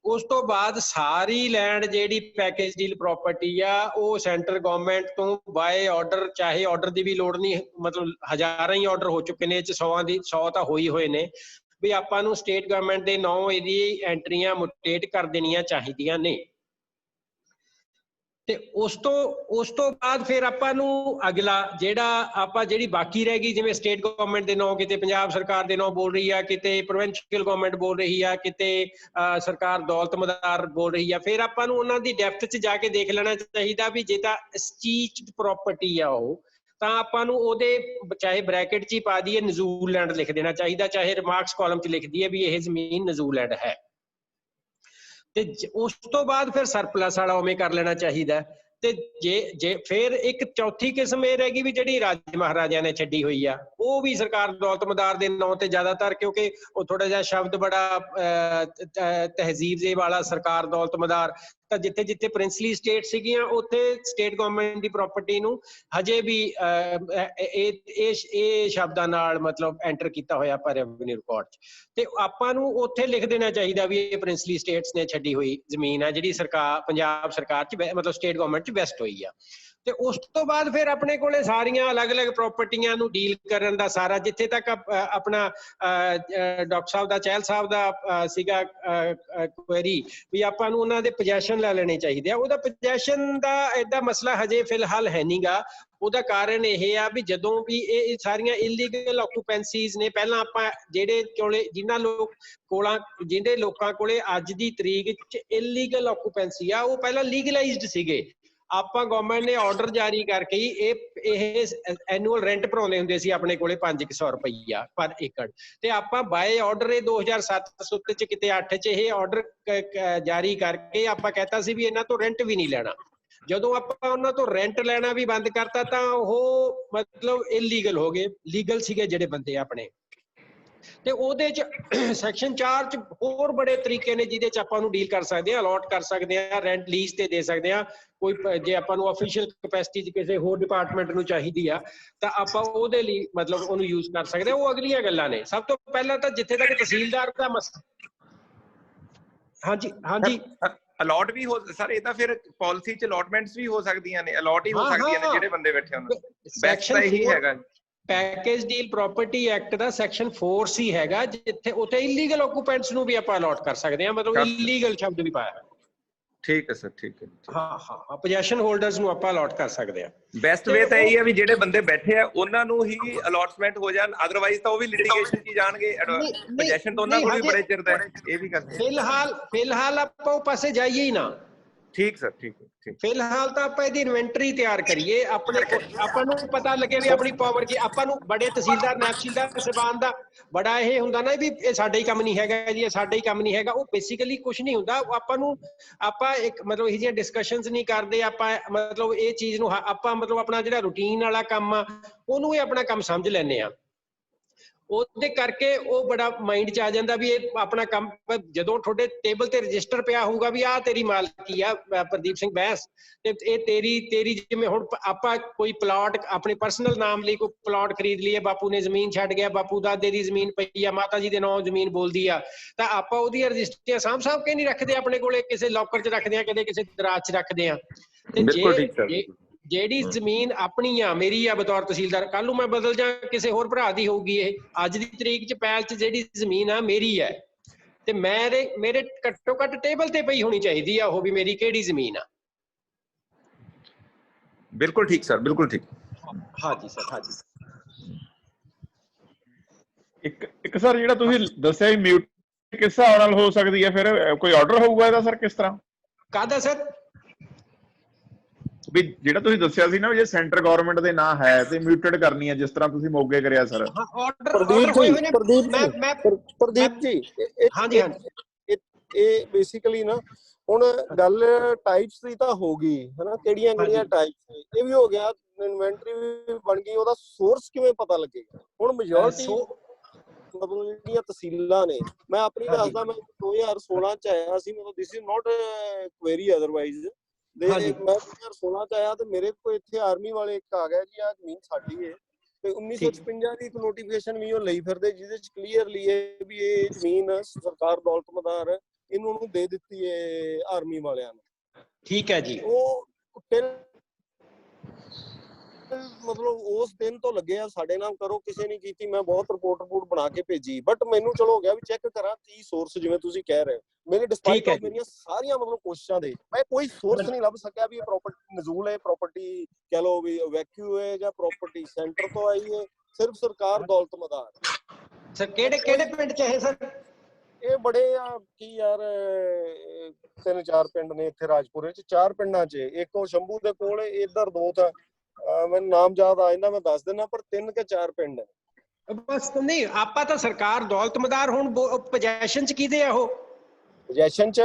ਉਸ ਤੋਂ ਬਾਅਦ ਸਾਰੀ ਲੈਂਡ ਜਿਹੜੀ ਪੈਕੇਜ ਡੀਲ ਪ੍ਰਾਪਰਟੀ ਆ ਉਹ ਸੈਂਟਰ ਗਵਰਨਮੈਂਟ ਤੋਂ ਬਾਏ ਆਰਡਰ, ਚਾਹੇ ਆਰਡਰ ਦੀ ਵੀ ਲੋੜ ਨਹੀਂ, ਮਤਲਬ ਹਜ਼ਾਰਾਂ ਹੀ ਆਰਡਰ ਹੋ ਚੁੱਕੇ ਨੇ, ਇਹ ਚ 100 ਤਾਂ ਹੋਈ ਹੋਏ ਨੇ, ਵੀ ਆਪਾਂ ਨੂੰ ਸਟੇਟ ਗਵਰਨਮੈਂਟ ਦੇ ਨਾਂ ਇਹਦੀ ਐਂਟਰੀਆਂ ਮੁਟੇਟ ਕਰ ਦੇਣੀਆਂ ਚਾਹੀਦੀਆਂ ਨੇ। ਤੇ ਉਸ ਤੋਂ ਬਾਅਦ ਫਿਰ ਆਪਾਂ ਨੂੰ ਅਗਲਾ ਜਿਹੜੀ ਬਾਕੀ ਰਹਿ ਗਈ, ਜਿਵੇਂ ਸਟੇਟ ਗਵਰਨਮੈਂਟ ਦੇ ਨਾਂ ਕਿਤੇ ਪੰਜਾਬ ਸਰਕਾਰ ਦੇ ਨਾਂ ਬੋਲ ਰਹੀ ਆ, ਕਿਤੇ ਪ੍ਰੋਵਿੰਸ਼ੀਅਲ ਗਵਰਨਮੈਂਟ ਬੋਲ ਰਹੀ ਆ, ਕਿਤੇ ਸਰਕਾਰ ਦੌਲਤ ਮਦਾਰ ਬੋਲ ਰਹੀ ਆ, ਫਿਰ ਆਪਾਂ ਨੂੰ ਉਹਨਾਂ ਦੀ ਡੈਪਥ 'ਚ ਜਾ ਕੇ ਦੇਖ ਲੈਣਾ ਚਾਹੀਦਾ ਵੀ ਜੇ ਤਾਂ ਅਸਚੀਚਡ ਪ੍ਰਾਪਰਟੀ ਆ ਉਹ, ਤਾਂ ਆਪਾਂ ਨੂੰ ਉਹਦੇ ਚਾਹੇ ਬ੍ਰੈਕਟ 'ਚ ਹੀ ਪਾ ਦਈਏ ਨਜ਼ੂਲ ਲੈਂਡ ਲਿਖ ਦੇਣਾ ਚਾਹੀਦਾ, ਚਾਹੇ ਰਿਮਾਰਕਸ ਕਾਲਮ 'ਚ ਲਿਖ ਦਈਏ ਵੀ ਇਹ ਜ਼ਮੀਨ ਨਜ਼ੂਲ ਲੈਂਡ ਹੈ। ਤੇ ਉਸ ਤੋਂ ਬਾਅਦ ਫਿਰ ਸਰਪਲਸ ਵਾਲਾ ਉਵੇਂ ਕਰ ਲੈਣਾ ਚਾਹੀਦਾ। ਤੇ ਜੇ ਫਿਰ ਇੱਕ ਚੌਥੀ ਕਿਸਮ ਇਹ ਰਹਿ ਗਈ ਵੀ ਜਿਹੜੀ ਰਾਜੇ ਮਹਾਰਾਜਿਆਂ ਨੇ ਛੱਡੀ ਹੋਈ ਆ, ਉਹ ਵੀ ਸਰਕਾਰ ਦੌਲਤ ਮਦਾਰ ਦੇ ਨਾਂ ਤੇ ਜ਼ਿਆਦਾਤਰ, ਕਿਉਂਕਿ ਉਹ ਥੋੜਾ ਜਿਹਾ ਸ਼ਬਦ ਬੜਾ ਤਹਿਜ਼ੀਬ ਜੇ ਵਾਲਾ ਸਰਕਾਰ ਦੌਲਤ ਮਦਾਰ, ਤਾਂ ਜਿੱਥੇ ਜਿੱਥੇ ਪ੍ਰਿੰਸਲੀ ਸਟੇਟ ਸੀਗੀਆਂ ਉੱਥੇ ਸਟੇਟ ਗਵਰਨਮੈਂਟ ਦੀ ਪ੍ਰਾਪਰਟੀ ਨੂੰ ਹਜੇ ਵੀ ਇਹ ਸ਼ਬਦਾਂ ਨਾਲ ਮਤਲਬ ਐਂਟਰ ਕੀਤਾ ਹੋਇਆ ਪਰ ਰੈਵਨਿਊ ਰਿਕਾਰਡ 'ਚ। ਤੇ ਆਪਾਂ ਨੂੰ ਉੱਥੇ ਲਿਖ ਦੇਣਾ ਚਾਹੀਦਾ ਵੀ ਇਹ ਪ੍ਰਿੰਸਲੀ ਸਟੇਟਸ ਨੇ ਛੱਡੀ ਹੋਈ ਜ਼ਮੀਨ ਆ ਜਿਹੜੀ ਸਰਕਾਰ ਪੰਜਾਬ ਸਰਕਾਰ 'ਚ ਮਤਲਬ ਸਟੇਟ ਗਵਰਨਮੈਂਟ 'ਚ ਵੈਸਟ ਹੋਈ ਆ। ਤੇ ਉਸ ਤੋਂ ਬਾਅਦ ਫਿਰ ਆਪਣੇ ਕੋਲੇ ਸਾਰੀਆਂ ਅਲੱਗ-ਅਲੱਗ ਪ੍ਰਾਪਰਟੀਆਂ ਨੂੰ ਡੀਲ ਕਰਨ ਦਾ ਸਾਰਾ, ਜਿੱਥੇ ਤੱਕ ਆਪਣਾ ਡਾਕਟਰ ਸਾਹਿਬ ਦਾ ਚਹਿਲ ਸਾਹਿਬ ਦਾ ਸੀਗਾ ਕੁਐਰੀ ਵੀ ਆਪਾਂ ਨੂੰ ਉਹਨਾਂ ਦੇ ਪੋਜੈਸ਼ਨ ਲੈ ਲੈਣੇ ਚਾਹੀਦੇ ਆ। ਉਹਦਾ ਪੋਜੈਸ਼ਨ ਦਾ ਐਡਾ ਮਸਲਾ ਹਜੇ ਫਿਲਹਾਲ ਹੈ ਨਹੀਂਗਾ। ਉਹਦਾ ਕਾਰਨ ਇਹ ਆ ਵੀ ਜਦੋਂ ਵੀ ਇਹ ਸਾਰੀਆਂ ਇਲੀਗਲ ਆਕੂਪੈਂਸੀਜ਼ ਨੇ, ਪਹਿਲਾਂ ਆਪਾਂ ਜਿਹੜੇ ਕੋਲੇ ਜਿਹਦੇ ਲੋਕਾਂ ਕੋਲੇ ਅੱਜ ਦੀ ਤਰੀਕ 'ਚ ਇਲੀਗਲ ਆਕੂਪੈਂਸੀ ਆ, ਉਹ ਪਹਿਲਾਂ ਲੀਗਲਾਈਜ਼ਡ ਸੀਗੇ। ਆਪਾਂ ਗਵਰਨਮੈਂਟ ਨੇ ਆਰਡਰ ਜਾਰੀ ਕਰਕੇ ਹੀ ਇਹ ਐਨੂਅਲ ਰੈਂਟ ਭਰਾਉਂਦੇ ਹੁੰਦੇ ਸੀ ਆਪਣੇ ਕੋਲੇ 500 ਰੁਪਈਆ ਪਰ ਏਕੜ, ਤੇ ਆਪਾਂ ਬਾਏ ਆਰਡਰ ਇਹ 2007 ਚ ਕਿਤੇ 8 ਚ ਇਹ ਆਰਡਰ ਜਾਰੀ ਕਰਕੇ ਆਪਾਂ ਕਹਿਤਾ ਸੀ ਵੀ ਇਹਨਾਂ ਤੋਂ ਰੈਂਟ ਵੀ ਨਹੀਂ ਲੈਣਾ। ਜਦੋਂ ਆਪਾਂ ਉਹਨਾਂ ਤੋਂ ਰੈਂਟ ਲੈਣਾ ਵੀ ਬੰਦ ਕਰਤਾ ਤਾਂ ਉਹ ਮਤਲਬ ਇਲੀਗਲ ਹੋ ਗਏ। ਲੀਗਲ ਸੀਗੇ ਜਿਹੜੇ ਬੰਦੇ ਆਪਣੇ। ਤੇ ਉਹਦੇ ਚ ਸੈਕਸ਼ਨ 4 ਚ ਹੋਰ ਬੜੇ ਤਰੀਕੇ ਨੇ ਜਿਹਦੇ ਚ ਆਪਾਂ ਨੂੰ ਡੀਲ ਕਰ ਸਕਦੇ ਆ, ਅਲਾਟ ਕਰ ਸਕਦੇ ਆ, ਰੈਂਟ ਲੀਜ਼ ਤੇ ਦੇ ਸਕਦੇ ਆ। ਕੋਈ ਜੇ ਆਪਾਂ ਨੂੰ ਅਫੀਸ਼ੀਅਲ ਕਪੈਸਿਟੀ ਚ ਕਿਸੇ ਹੋਰ ਡਿਪਾਰਟਮੈਂਟ ਨੂੰ ਚਾਹੀਦੀ ਆ ਤਾਂ ਆਪਾਂ ਉਹਦੇ ਲਈ ਮਤਲਬ ਉਹਨੂੰ ਯੂਜ਼ ਕਰ ਸਕਦੇ ਆ। ਉਹ ਅਗਲੀਆਂ ਗੱਲਾਂ ਨੇ। ਸਭ ਤੋਂ ਪਹਿਲਾਂ ਤਾਂ ਜਿੱਥੇ ਤੱਕ ਤਹਿਸੀਲਦਾਰ ਦਾ ਮਸਲਾ, ਹਾਂਜੀ ਅਲਾਟ ਵੀ ਹੋ ਸਰ, ਇਹ ਤਾਂ ਫਿਰ ਪਾਲਿਸੀ ਚ ਅਲਾਟਮੈਂਟਸ ਵੀ ਹੋ ਸਕਦੀਆਂ ਨੇ, ਅਲਾਟ ਹੀ ਹੋ ਸਕਦੀਆਂ ਨੇ ਜਿਹੜੇ ਬੰਦੇ ਬੈਠੇ ਉਹਨਾਂ ਨੂੰ। ਬੈਸਟ ਤਾਂ ਇਹੀ ਹੈਗਾ। ਪੈਕੇਜ ਡੀਲ ਪ੍ਰਾਪਰਟੀ ਐਕਟ ਦਾ ਸੈਕਸ਼ਨ 4C ਹੈਗਾ, ਜਿੱਥੇ ਉੱਥੇ ਇਲੀਗਲ ਆਕੂਪੈਂਟਸ ਨੂੰ ਵੀ ਆਪਾਂ ਅਲਾਟ ਕਰ ਸਕਦੇ ਹਾਂ, ਮਤਲਬ ਇਲੀਗਲ ਸ਼ਬਦ ਵੀ ਪਾਇਆ। ਠੀਕ ਹੈ ਸਰ, ਠੀਕ ਹੈ। ਹਾਂ ਪੋਜੈਸ਼ਨ ਹੋਲਡਰਸ ਨੂੰ ਆਪਾਂ ਅਲਾਟ ਕਰ ਸਕਦੇ ਹਾਂ। ਬੈਸਟ ਵੇ ਤਾਂ ਇਹ ਹੈ ਵੀ ਜਿਹੜੇ ਬੰਦੇ ਬੈਠੇ ਆ ਉਹਨਾਂ ਨੂੰ ਹੀ ਅਲਾਟਮੈਂਟ ਹੋ ਜਾਣ, ਅਦਰਵਾਈਜ਼ ਤਾਂ ਉਹ ਵੀ ਲਿਟੀਗੇਸ਼ਨ 'ਚ ਜਾਣਗੇ। ਪੋਜੈਸ਼ਨ ਤਾਂ ਉਹਨਾਂ ਕੋਲ ਵੀ ਬੜੇ ਚਿਰ ਦਾ ਹੈ, ਇਹ ਵੀ ਕਰਦੇ। ਫਿਲਹਾਲ ਆਪਾਂ ਉਹ ਪਾਸੇ ਜਾਈਏ ਹੀ ਨਾ। ਠੀਕ ਸਰ, ਠੀਕ ਹੈ। ਫਿਲਹਾਲ ਤਾਂ ਆਪਾਂ ਇਹਦੀ ਇਨਵੈਂਟਰੀ ਤਿਆਰ ਕਰੀਏ। ਆਪਾਂ ਨੂੰ ਪਤਾ ਲੱਗੇ ਵੀ ਆਪਣੀ ਪਾਵਰ ਕੀ। ਆਪਾਂ ਨੂੰ ਬੜੇ ਤਹਿਸੀਲਦਾਰ ਨਾਇਬ ਤਹਿਸੀਲਦਾਰ ਸਾਹਿਬਾਨ ਦਾ ਬੜਾ ਇਹ ਹੁੰਦਾ ਨਾ ਵੀ ਇਹ ਸਾਡਾ ਹੀ ਕੰਮ ਨਹੀਂ ਹੈਗਾ ਜੀ, ਇਹ ਸਾਡਾ ਹੀ ਕੰਮ ਨਹੀਂ ਹੈਗਾ। ਉਹ ਬੇਸਿਕਲੀ ਕੁਝ ਨਹੀਂ ਹੁੰਦਾ। ਆਪਾਂ ਇੱਕ ਮਤਲਬ ਇਹ ਜਿਹੀਆਂ ਡਿਸਕਸ਼ਨਸ ਨਹੀਂ ਕਰਦੇ। ਆਪਾਂ ਮਤਲਬ ਇਹ ਚੀਜ਼ ਨੂੰ ਆਪਾਂ ਮਤਲਬ ਆਪਣਾ ਜਿਹੜਾ ਰੂਟੀਨ ਵਾਲਾ ਕੰਮ ਆ ਉਹਨੂੰ ਹੀ ਆਪਣਾ ਕੰਮ ਸਮਝ ਲੈਂਦੇ ਆ। ਉਹਦੇ ਕਰਕੇ ਉਹ ਬੜਾ ਮਾਈਂਡ 'ਚ ਆ ਜਾਂਦਾ ਵੀ ਇਹ ਆਪਣਾ ਕੰਮ। ਜਦੋਂ ਤੁਹਾਡੇ ਟੇਬਲ ਤੇ ਰਜਿਸਟਰ ਪਿਆ ਹੋਊਗਾ ਵੀ ਆਹ ਤੇਰੀ ਮਾਲਕੀ ਆ ਪ੍ਰਦੀਪ ਸਿੰਘ ਬੈਂਸ, ਤੇ ਇਹ ਤੇਰੀ ਜਿਵੇਂ ਹੁਣ ਆਪਾਂ ਕੋਈ ਪਲਾਟ ਆਪਣੇ ਪਰਸਨਲ ਨਾਮ ਲਈ ਕੋਈ ਪਲਾਟ ਖਰੀਦ ਲਈਏ, ਬਾਪੂ ਨੇ ਜ਼ਮੀਨ ਛੱਡ ਗਿਆ, ਬਾਪੂ ਦਾਦੇ ਦੀ ਜ਼ਮੀਨ ਪਈ ਆ, ਮਾਤਾ ਜੀ ਦੇ ਨਾਂ ਜ਼ਮੀਨ ਬੋਲਦੀ ਆ, ਤਾਂ ਆਪਾਂ ਉਹਦੀਆਂ ਰਜਿਸਟਰੀਆਂ ਸਾਂਭ ਕੇ ਨਹੀਂ ਰੱਖਦੇ ਆਪਣੇ ਕੋਲੇ, ਕਿਸੇ ਲੌਕਰ 'ਚ ਰੱਖਦੇ ਆ, ਕਦੇ ਕਿਸੇ ਦਰਾਜ 'ਚ ਰੱਖਦੇ ਆ। ਤੇ ਜਿਹੜੀ ਜ਼ਮੀਨ ਆਪਣੀ ਆ, ਮੇਰੀ ਆ ਬਤੌਰ ਤਹਿਸੀਲਦਾਰ, ਕੱਲ ਨੂੰ ਮੈਂ ਬਦਲ ਜਾ ਕਿਸੇ ਹੋਰ ਭਰਾ ਦੀ ਹੋਊਗੀ, ਇਹ ਅੱਜ ਦੀ ਤਰੀਕ 'ਚ ਪੈਲ 'ਚ ਜਿਹੜੀ ਜ਼ਮੀਨ ਆ ਮੇਰੀ ਹੈ, ਤੇ ਮੇਰੇ ਘੱਟੋ ਘੱਟ ਟੇਬਲ ਤੇ ਪਈ ਹੋਣੀ ਚਾਹੀਦੀ ਆ ਉਹ ਵੀ ਮੇਰੀ ਕਿਹੜੀ ਜ਼ਮੀਨ ਆ। ਬਿਲਕੁਲ ਠੀਕ ਸਰ, ਬਿਲਕੁਲ ਠੀਕ। ਹਾਂਜੀ ਸਰ, ਹਾਂਜੀ। ਇੱਕ ਸਰ ਜਿਹੜਾ ਤੁਸੀਂ ਦੱਸਿਆ ਮਿਊਟ ਕਿਸ ਹਿਸਾਬ ਨਾਲ ਹੋ ਸਕਦੀ ਹੈ, ਫਿਰ ਕੋਈ ਆਰਡਰ ਹੋਊਗਾ ਇਹਦਾ ਸਰ ਕਿਸ ਤਰ੍ਹਾਂ? ਕਾਹਦਾ ਸਰ? ਵੀ ਜਿਹੜਾ ਤੁਸੀਂ ਦੱਸਿਆ ਸੀ ਨਾ, ਜੇ ਸੈਂਟਰ ਗਵਰਨਮੈਂਟ ਦੇ ਨਾਂ ਹੈ ਤੇ ਮਿਊਟਡ ਕਰਨੀ ਹੈ, ਜਿਸ ਤਰ੍ਹਾਂ ਤੁਸੀਂ ਮੋਗੇ ਕਰਿਆ ਸਰ। ਪ੍ਰਦੀਪ ਜੀ ਹਾਂਜੀ ਇਹ ਬੇਸਿਕਲੀ ਨਾ ਹੁਣ ਗੱਲ ਟਾਈਪਸ ਦੀ ਤਾਂ ਹੋ ਗਈ ਹਨਾ, ਕਿਹੜੀਆਂ ਟਾਈਪਸ ਨੇ, ਇਹ ਵੀ ਹੋ ਗਿਆ, ਇਨਵੈਂਟਰੀ ਵੀ ਬਣ ਗਈ, ਉਹਦਾ ਸੋਰਸ ਕਿਵੇਂ ਪਤਾ ਲੱਗੇਗਾ? ਹੁਣ ਮੈਜੋਰਟੀ ਮਤਲਬ ਜਿਹੜੀਆਂ ਤਹਿਸੀਲਾਂ ਨੇ, ਮੈਂ ਆਪਣੀ ਦੱਸਦਾ, ਮੈਂ 2016 ਚ ਆਇਆ ਸੀ, ਮਤਲਬ this is not query otherwise. ਮੈਂ 2016 ਚ ਆਇਆ ਤੇ ਮੇਰੇ ਕੋਲ ਇੱਥੇ ਆਰਮੀ ਵਾਲੇ ਇੱਕ ਆ ਗਿਆ ਜੀ, ਆਹ ਜ਼ਮੀਨ ਸਾਡੀ ਹੈ, ਤੇ 1956 ਦੀ ਇੱਕ ਨੋਟੀਫਿਕੇਸ਼ਨ ਵੀ ਉਹ ਲਈ ਫਿਰਦੇ, ਜਿਹਦੇ ਚ ਕਲੀਅਰਲੀ ਇਹ ਵੀ ਇਹ ਜ਼ਮੀਨ ਸਰਕਾਰ ਦੌਲਤ ਮਦਾਰ ਇਹਨੂੰ ਦੇ ਦਿੱਤੀ ਹੈ ਆਰਮੀ ਵਾਲਿਆਂ ਨੂੰ। ਠੀਕ ਹੈ ਜੀ। ਉਹ ਮਤਲਬ ਉਸ ਦਿਨ ਤੋਂ ਲੱਗੇ ਆ ਸਾਡੇ ਨਾਲ ਕਰੋ, ਕਿਸੇ ਨੇ ਕੀਤੀ। ਮੈਂ ਬਹੁਤ ਰਿਪੋਰਟ ਬਣਾ ਕੇ ਭੇਜੀ, ਬਟ ਮੈਨੂੰ ਚਲੋ ਹੋ ਗਿਆ ਵੀ ਚੈੱਕ ਕਰਾਂ ਕੀ ਸੋਰਸ, ਜਿਵੇਂ ਤੁਸੀਂ ਕਹਿ ਰਹੇ ਹੋ। ਮੇਰੇ ਡਿਸਪਾਈਟ ਆਫ ਮੇਰੀਆਂ ਸਾਰੀਆਂ ਮਤਲਬ ਕੋਸ਼ਿਸ਼ਾਂ ਦੇ ਮੈਂ ਕੋਈ ਸੋਰਸ ਨਹੀਂ ਲੱਭ ਸਕਿਆ ਵੀ ਇਹ ਪ੍ਰਾਪਰਟੀ ਨਜ਼ੂਲ ਹੈ, ਪ੍ਰਾਪਰਟੀ ਕਹਿ ਲਓ ਵੀ ਵੈਕਿਊ ਹੈ, ਜਾਂ ਪ੍ਰਾਪਰਟੀ ਸੈਂਟਰ ਤੋਂ ਆਈ ਹੈ। ਸਿਰਫ ਸਰਕਾਰ ਦੌਲਤ ਮਦਾਰ। ਸਰ ਕਿਹੜੇ ਪਿੰਡ ਚ ਹੈ ਸਰ ਇਹ? ਬੜੇ ਆ ਕੀ ਯਾਰ, 3-4 ਪਿੰਡ ਨੇ ਇੱਥੇ ਰਾਜਪੁਰੇ ਚ, 4 ਪਿੰਡਾਂ ਚ। ਇੱਕ ਉਹ ਸ਼ੰਭੂ ਦੇ ਕੋਲ, ਇੱਧਰ 2 ਤਾਂ ਮੈਨੂੰ ਨਾਮ ਯਾਦ ਆ ਜਾਂਦਾ, ਮੈਂ ਦੱਸ ਦਿੰਦਾ, ਪਰ 3 ਕੇ 4 ਪਿੰਡ ਬਸ। ਨਹੀਂ ਆਪਾਂ ਤਾਂ ਸਰਕਾਰ ਦੌਲਤ ਮਦਾਰ, ਹੁਣ ਪੋਜੈਸ਼ਨ ਚ ਕਿਹਦੇ ਆ ਉਹ? ਪੋਜੈਸ਼ਨ ਚ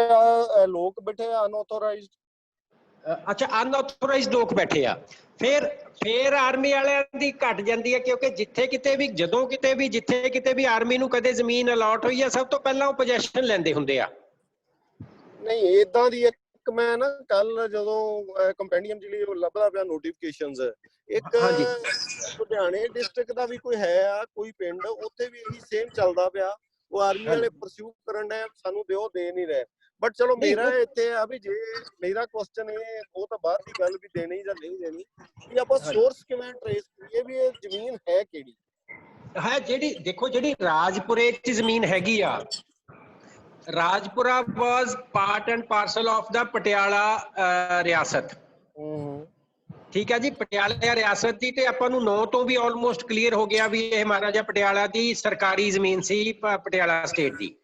ਲੋਕ ਬੈਠੇ ਅਨਆਥੋਰਾਈਜ਼ਡ। ਅੱਛਾ, ਅਨਆਥੋਰਾਈਜ਼ਡ ਲੋਕ ਬੈਠੇ ਆ। ਫਿਰ ਆਰਮੀ ਵਾਲਿਆਂ ਦੀ ਘਟ ਜਾਂਦੀ ਹੈ, ਕਿਉਂਕਿ ਜਿੱਥੇ ਕਿਤੇ ਵੀ ਜਿੱਥੇ ਕਿਤੇ ਵੀ ਆਰਮੀ ਨੂੰ ਕਦੇ ਜ਼ਮੀਨ ਅਲਾਟ ਹੋਈ ਆ, ਸਭ ਤੋਂ ਪਹਿਲਾਂ ਉਹ ਪੋਜੈਸ਼ਨ ਲੈਂਦੇ ਹੁੰਦੇ ਆ। ਨਹੀਂ ਇਦਾਂ ਦੀ ਇੱਕ ਮੈਂ ਨਾ ਕੱਲ ਜਦੋਂ ਕੰਪੈਂਡੀਅਮ ਜਿਹੜੀ ਲੱਭਦਾ ਪਿਆ ਨੋਟੀਫਿਕੇਸ਼ਨਸ, ਇੱਕ ਲੁਧਿਆਣੇ ਡਿਸਟ੍ਰਿਕਟ ਦਾ ਵੀ ਕੋਈ ਹੈ ਆ ਕੋਈ ਪਿੰਡ, ਉੱਥੇ ਵੀ ਇਹੀ ਸੇਮ ਚੱਲਦਾ ਪਿਆ। ਉਹ ਆਰਮੀ ਵਾਲੇ ਪਰਸਿਊ ਕਰਨ ਡਏ, ਸਾਨੂੰ ਦਿਓ, ਦੇ ਨਹੀਂ ਰਹੇ। ਬਟ ਚਲੋ ਮੇਰਾ ਇੱਥੇ ਆ ਵੀ ਜੇ ਮੇਰਾ ਕੁਐਸਚਨ ਇਹ, ਉਹ ਤਾਂ ਬਾਅਦ ਦੀ ਗੱਲ ਵੀ ਦੇਣੀ ਜਾਂ ਨਹੀਂ ਦੇਣੀ, ਕਿ ਆਪਾਂ ਸੋਰਸ ਕਿਵੇਂ ਟ੍ਰੇਸ ਕਰੀਏ ਵੀ ਇਹ ਜ਼ਮੀਨ ਹੈ ਕਿਹੜੀ ਹੈ। ਜਿਹੜੀ ਰਾਜਪੁਰੇ ਚ ਜ਼ਮੀਨ ਹੈਗੀ ਆ, ਰਾਜਪੁਰਾ ਵਾਜ਼ ਪਾਰਟ ਐਂਡ ਪਾਰਸਲ ਆਫ ਦਾ ਪਟਿਆਲਾ ਰਿਆਸਤ। ਠੀਕ ਹੈ ਜੀ, ਪਟਿਆਲਾ ਰਿਆਸਤ ਦੀ ਤੇ ਆਪਾਂ ਨੂੰ 9 ਤੋਂ ਵੀ ਆਲਮੋਸਟ ਕਲੀਅਰ ਹੋ ਗਿਆ ਵੀ ਇਹ ਮਹਾਰਾਜਾ ਪਟਿਆਲਾ ਦੀ ਸਰਕਾਰੀ ਜ਼ਮੀਨ ਸੀ, ਪਟਿਆਲਾ ਸਟੇਟ ਦੀ।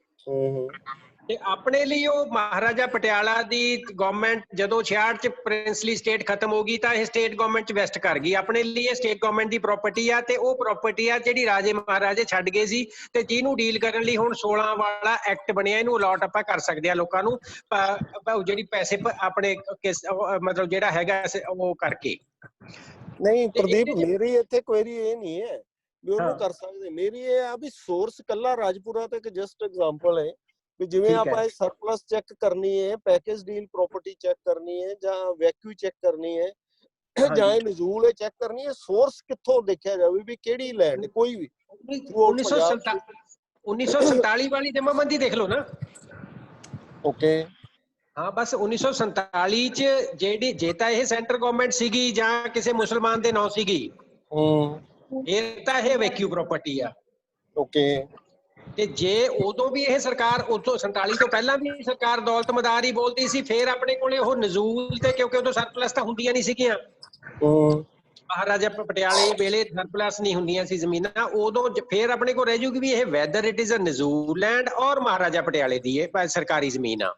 ਤੇ ਆਪਣੇ ਲਈ ਉਹ ਮਹਾਰਾਜਾ ਪਟਿਆਲਾ ਦੀ ਗਵਰਨਮੈਂਟ ਜਦੋਂ 66 ਚ ਪ੍ਰਿੰਸਲੀ ਸਟੇਟ ਖਤਮ ਹੋ ਗਈ ਤਾਂ ਇਹ ਸਟੇਟ ਗਵਰਨਮੈਂਟ ਚ ਵੈਸਟ ਕਰ ਗਈ। ਆਪਣੇ ਲਈ ਇਹ ਸਟੇਟ ਗਵਰਨਮੈਂਟ ਦੀ ਪ੍ਰਾਪਰਟੀ ਆ, ਤੇ ਉਹ ਪ੍ਰਾਪਰਟੀ ਆ ਜਿਹੜੀ ਰਾਜੇ ਮਹਾਰਾਜੇ ਛੱਡ ਗਏ ਸੀ, ਤੇ ਜਿਹਨੂੰ ਡੀਲ ਕਰਨ ਲਈ ਹੁਣ 16 ਵਾਲਾ ਐਕਟ ਬਣਿਆ, ਇਹਨੂੰ ਅਲਾਟ ਆਪਾਂ ਕਰ ਸਕਦੇ ਆ ਲੋਕਾਂ ਨੂੰ, ਜਿਹੜੀ ਪੈਸੇ ਆਪਣੇ ਮਤਲਬ ਜਿਹੜਾ ਹੈਗਾ ਉਹ ਕਰਕੇ। ਨਹੀਂ ਪ੍ਰਦੀਪ, ਮੇਰੀ ਇੱਥੇ ਕੁਐਰੀ ਇਹ ਨਹੀਂ ਹੈ ਵੀ ਉਹਨੂੰ ਕਰ ਸਕਦੇ। ਮੇਰੀ ਇਹ ਆ ਵੀ ਸੋਰਸ ਕੱਲਾ ਰਾਜਪੁਰਾ ਤੇ ਇੱਕ ਜਸਟ ਐਗਜ਼ਾਮਪਲ ਹੈ ਵੀ ਜਿਵੇਂ ਆਪਾਂ ਇਹ ਸਰਪਲਸ ਚੈੱਕ ਕਰਨੀ ਹੈ, ਪੈਕੇਜ ਡੀਲ ਪ੍ਰਾਪਰਟੀ ਚੈੱਕ ਕਰਨੀ ਹੈ, ਜਾਂ ਵੈਕਿਊ ਚੈੱਕ ਕਰਨੀ ਹੈ, ਜਾਂ ਇਹ ਨਜ਼ੂਲ ਹੈ ਚੈੱਕ ਕਰਨੀ ਹੈ, ਸੋਰਸ ਕਿੱਥੋਂ ਦੇਖਿਆ ਜਾਵੇ ਵੀ ਕਿਹੜੀ ਲੈਂਡ ਕੋਈ ਵੀ। 1947 ਵਾਲੀ ਜਮਾਬੰਦੀ ਦੇਖ ਲਓ ਨਾ। ਓਕੇ, ਹਾਂ ਬਸ 1947 ਚ ਜਿਹੜੀ ਜੇ ਤਾਂ ਇਹ ਸੈਂਟਰ ਗਵਰਨਮੈਂਟ ਸੀਗੀ ਜਾਂ ਕਿਸੇ ਮੁਸਲਮਾਨ ਦੇ ਨਾਂ ਸੀਗੀ, ਇਹ ਤਾਂ ਇਹ ਵੈਕਿਊ ਪ੍ਰਾਪਰਟੀ ਆ। ਓਕੇ, ਤੇ ਜੇ ਉਦੋਂ ਵੀ ਇਹ ਸਰਕਾਰ, ਉਦੋਂ 47 ਤੋਂ ਪਹਿਲਾਂ ਵੀ ਸਰਕਾਰ ਦੌਲਤ ਮਦਾਰ ਹੀ ਬੋਲਦੀ ਸੀ, ਫਿਰ ਆਪਣੇ ਕੋਲੇ ਉਹ ਨਜ਼ੂਲ ਤੇ, ਕਿਉਂਕਿ ਉਦੋਂ ਸਰਪਲਸ ਤਾਂ ਹੁੰਦੀਆਂ ਨਹੀਂ ਸੀਗੀਆਂ, ਮਹਾਰਾਜਾ ਪਟਿਆਲੇ ਵੇਲੇ ਸਰਪਲਸ ਨਹੀਂ ਹੁੰਦੀਆਂ ਸੀ ਜ਼ਮੀਨਾਂ, ਉਦੋਂ ਫਿਰ ਆਪਣੇ ਕੋਲ ਰਹਿ ਜੂਗੀ ਵੀ ਇਹ whether it is a nazul land or Maharaja ਪਟਿਆਲੇ ਦੀ ਇਹ ਸਰਕਾਰੀ ਜ਼ਮੀਨ ਆ।